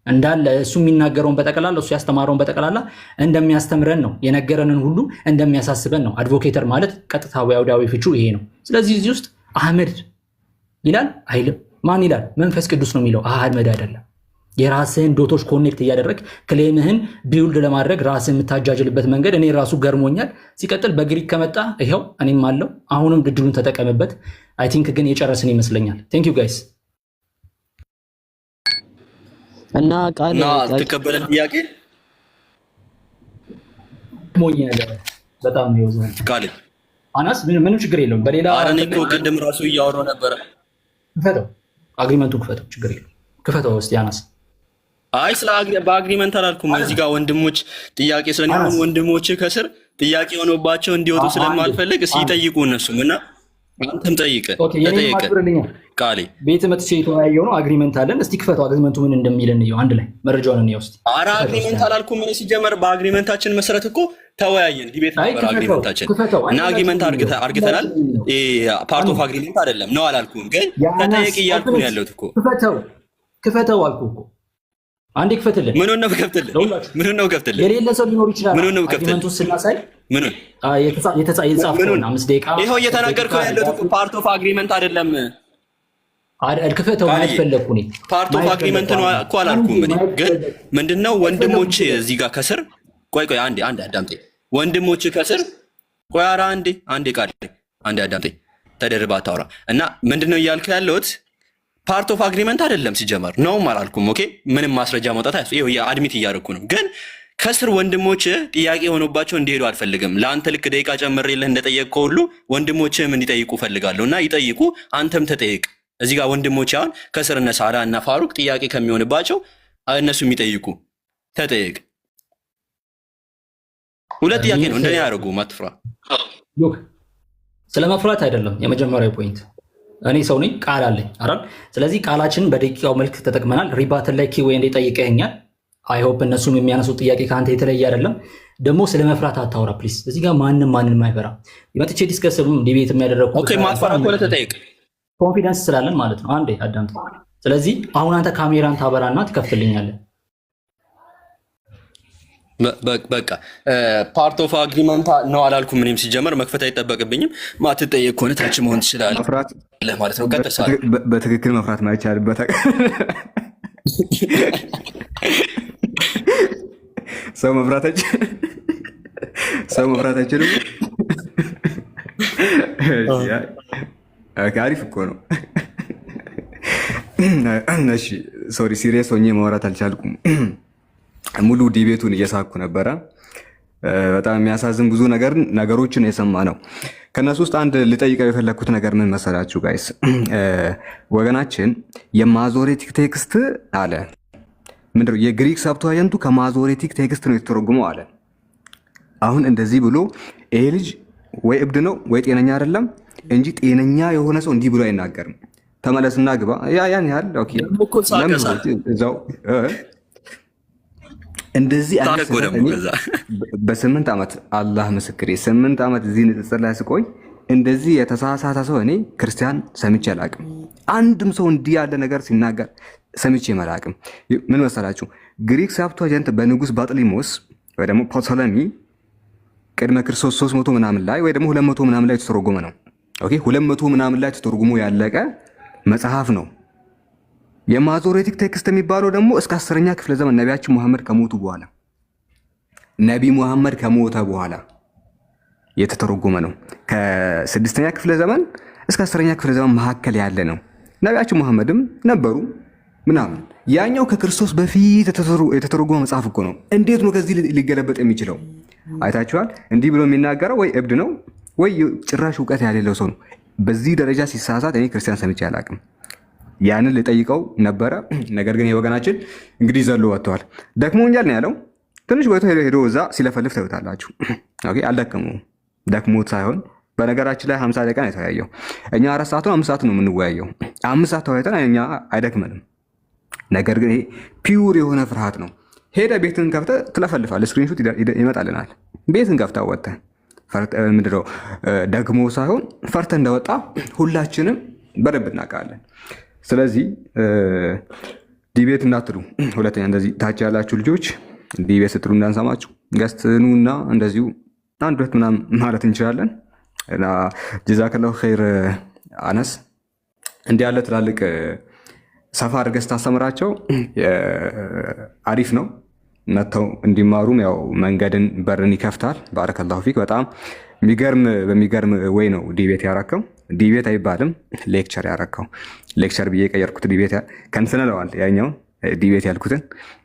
እንዳለ እሱ የሚናገረውን በጠቅላላ እሱ ያስተማረውን በጠቅላላ እንደሚያስተምረን ነው፣ የነገረንን ሁሉ እንደሚያሳስበን ነው። አድቮኬተር ማለት ቀጥታዊ አውዳዊ ፍቹ ይሄ ነው። ስለዚህ እዚህ ውስጥ አህመድ ይላል አይልም? ማን ይላል? መንፈስ ቅዱስ ነው የሚለው፣ አህመድ አይደለም። የራስህን ዶቶች ኮኔክት እያደረግ ክሌምህን ቢውልድ ለማድረግ ራስህን የምታጃጅልበት መንገድ እኔ ራሱ ገርሞኛል። ሲቀጥል በግሪክ ከመጣ ይኸው እኔም አለው። አሁንም ድድሉን ተጠቀምበት። አይ ቲንክ ግን የጨረስን ይመስለኛል። ቴንክ ዩ ጋይስ።
እና ቃል
ተቀበለን ጥያቄ
ሞኛለ በጣም ነው ይወዛል
ቃል
አናስ ምንም ችግር የለውም። በሌላ
አረኔ እኮ ቅድም ራሱ እያወራሁ ነበረ።
ክፈተው፣ አግሪመንቱ ክፈተው፣ ችግር የለውም። ክፈተው እስቲ አናስ።
አይ በአግሪመንት አላልኩም። እዚህ ጋር ወንድሞች ጥያቄ ስለሆነ ወንድሞች ከስር ጥያቄ ሆኖባቸው እንዲወጡ ስለማልፈልግ እስኪ ይጠይቁ እነሱም እና አንተም ጠይቀ ቃሌ
ቤት መጥቼ የተወያየው ነው። አግሪመንት አለን። እስቲ ክፈተው፣ አግሪመንቱ ምን እንደሚለን ነው። አንድ ላይ መረጃውን እንየው እስቲ። ኧረ
አግሪመንት አላልኩም። ምን ሲጀመር በአግሪመንታችን መሰረት እኮ ተወያየን። ዲቤት ነበር አግሪመንታችን እና አግሪመንት አርግተናል። ፓርት ኦፍ አግሪመንት አይደለም ነው አላልኩም፣ ግን ተጠየቅ እያልኩ ነው ያለሁት እኮ።
ክፈተው አልኩህ እኮ አንዴ ክፈትልን።
ምኑን ነው ከፍትልን? ምኑን ነው ከፍትልን?
የሌለ ሰው ሊኖር ይችላል።
ምኑን ነው ከፍትልን?
አርጊመንቱን ስናሳይ
ምኑን
የተጻፈውን 5 ደቂቃ
ይኸው እየተናገርኩ ያለው ፓርት ኦፍ አግሪመንት አይደለም።
አልክፈተው ማለት ፈለኩ እኔ
ፓርት ኦፍ አግሪመንት ነው እኮ አላልኩም። እኔ ግን ምንድነው ወንድሞች እዚህ ጋር ከስር ቆይ አንዴ አዳምጠኝ። ወንድሞች ከስር ቆይ ኧረ አንዴ ቃል አንዴ አዳምጠኝ። ተደርባ አታውራ እና ምንድነው እያልክ ያለሁት ፓርት ኦፍ አግሪመንት አይደለም ሲጀመር ነውም አላልኩም። ኦኬ ምንም ማስረጃ ማውጣት ይኸው አድሚት እያደረኩ ነው። ግን ከስር ወንድሞች ጥያቄ ሆኖባቸው እንዲሄዱ አልፈልግም። ለአንተ ልክ ደቂቃ ጨምሬልህ እንደጠየቅከው ሁሉ ወንድሞችህም እንዲጠይቁ ፈልጋለሁ እና ይጠይቁ፣ አንተም ተጠይቅ። እዚህ ጋር ወንድሞች አሁን ከስር እነ ሳራ እና ፋሩቅ ጥያቄ ከሚሆንባቸው እነሱ የሚጠይቁ ተጠይቅ። ሁለት ጥያቄ ነው እንደኔ ያደርጉ ማትፍራ
ስለመፍራት አይደለም የመጀመሪያው ፖይንት። እኔ ሰው ነኝ፣ ቃል አለኝ አይደል? ስለዚህ ቃላችንን በደቂቃው መልክ ተጠቅመናል። ሪባትን ላይ ኪዌ እንደ ጠይቀኛል። አይ ሆፕ እነሱም የሚያነሱት ጥያቄ ከአንተ የተለየ አይደለም። ደግሞ ስለመፍራት አታውራ ፕሊዝ። እዚህ ጋር ማንም አይፈራ። መጥቼ ዲስከስም ዲቤት የሚያደረኩት
ኦኬ ማትፈራ ከሆነ ተጠይቅ።
ኮንፊደንስ ስላለን ማለት ነው። አንዴ አዳምጥ። ስለዚህ አሁን አንተ ካሜራን ታበራና ትከፍትልኛለህ።
በቃ ፓርት ኦፍ አግሪመንት ነው አላልኩም። ምንም ሲጀመር መክፈት አይጠበቅብኝም። ማትጠየቅ ከሆነ ታች መሆን ትችላለህ ማለት ነው። ቀጥታ
በትክክል መፍራት ማይቻልበት ሰው መፍራት አይችልም። አሪፍ እኮ ነው። እሺ ሶሪ፣ ሲሪየስ ሆኜ ማውራት አልቻልኩም። ሙሉ ዲቤቱን እየሳኩ ነበረ። በጣም የሚያሳዝን ብዙ ነገሮችን የሰማ ነው። ከነሱ ውስጥ አንድ ልጠይቀው የፈለግኩት ነገር ምን መሰላችሁ ጋይስ? ወገናችን የማዞሬቲክ ቴክስት አለ ምንድነው? የግሪክ ሰብትዋጀንቱ ከማዞሬቲክ ቴክስት ነው የተተረጎመው አለ። አሁን እንደዚህ ብሎ ይሄ ልጅ ወይ እብድ ነው ወይ ጤነኛ አይደለም እንጂ ጤነኛ የሆነ ሰው እንዲህ ብሎ አይናገርም። ተመለስና ግባ። ያን ያህል ኦኬ እንደዚህ በ8 ዓመት አላህ ምስክሬ 8 ዓመት እዚህ ንጽጽር ላይ ስቆይ እንደዚህ የተሳሳተ ሰው እኔ ክርስቲያን ሰምቼ አላቅም። አንድም ሰው እንዲህ ያለ ነገር ሲናገር ሰምቼ አላቅም። ምን መሰላችሁ? ግሪክ ሰብትዋጀንት በንጉስ ባጥሊሞስ ወይ ደግሞ ፖቶለሚ ቅድመ ክርስቶስ 300 ምናምን ላይ ወይ ደግሞ 200 ምናምን ላይ ተተረጎመ ነው። ኦኬ 200 ምናምን ላይ ተተርጉሞ ያለቀ መጽሐፍ ነው። የማዞሬቲክ ቴክስት የሚባለው ደግሞ እስከ 10ኛ ክፍለ ዘመን ነቢያችን ሙሐመድ ከሞቱ በኋላ ነቢ ሙሐመድ ከሞተ በኋላ የተተረጎመ ነው። ከ6ኛ ክፍለ ዘመን እስከ 10ኛ ክፍለ ዘመን መካከል ያለ ነው። ነቢያችን ሙሐመድም ነበሩ ምናምን። ያኛው ከክርስቶስ በፊት የተተረጎመ መጽሐፍ እኮ ነው። እንዴት ነው ከዚህ ሊገለበጥ የሚችለው? አይታችኋል። እንዲህ ብሎ የሚናገረው ወይ እብድ ነው ወይ ጭራሽ እውቀት ያሌለው ሰው ነው። በዚህ ደረጃ ሲሳሳት እኔ ክርስቲያን ሰምቼ አላቅም። ያንን ልጠይቀው ነበረ። ነገር ግን የወገናችን እንግዲህ ዘሎ ወጥተዋል። ደክሞኛል ነው ያለው። ትንሽ ቦታው ሄዶ እዛ ሲለፈልፍ ታዩታላችሁ። ኦኬ አልደከመውም። ደክሞት ሳይሆን በነገራችን ላይ 50 ደቂቃ ነው የተወያየው። እኛ 4 ሰዓት ነው 5 ሰዓት ነው የምንወያየው። 5 ሰዓት ተወያይተን እኛ አይደክመንም። ነገር ግን ይሄ ፒውር የሆነ ፍርሃት ነው። ሄደ ቤትን ከፍተህ ትለፈልፋለህ። ስክሪንሾት ይመጣልናል። ቤትን ከፍተህ ወጥተህ ምንድነው ደግሞ ሳይሆን ፈርተህ እንደወጣ ሁላችንም በደንብ እናውቃለን። ስለዚህ ዲቤት እንዳትሉ። ሁለተኛ እንደዚህ ታች ያላችሁ ልጆች ዲቤት ስትሉ እንዳንሰማችሁ ገስትኑና እንደዚሁ አንድ ሁለት ምናምን ማለት እንችላለን። እና ጀዛከላሁ ኸይር አነስ እንዲህ ያለ ትላልቅ ሰፋ አድርገህ ስታስተምራቸው አሪፍ ነው። መተው እንዲማሩም ያው መንገድን በርን ይከፍታል። ባረከላሁ ፊክ። በጣም በሚገርም ወይ ነው ዲቤት ያረከው። ዲቤት አይባልም ሌክቸር ያረከው። ሌክቸር ብዬ ቀየርኩት። ዲቤት ከንስነለዋል ያኛው ዲቤት ያልኩትን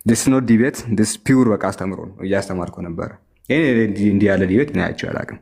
ዲስ ኖት ዲቤት ዲስ ፒውር በቃ አስተምሮ ነው እያስተማርኩ ነበረ። እንዲህ ያለ ዲቤት እኔ አይቼ አላቅም።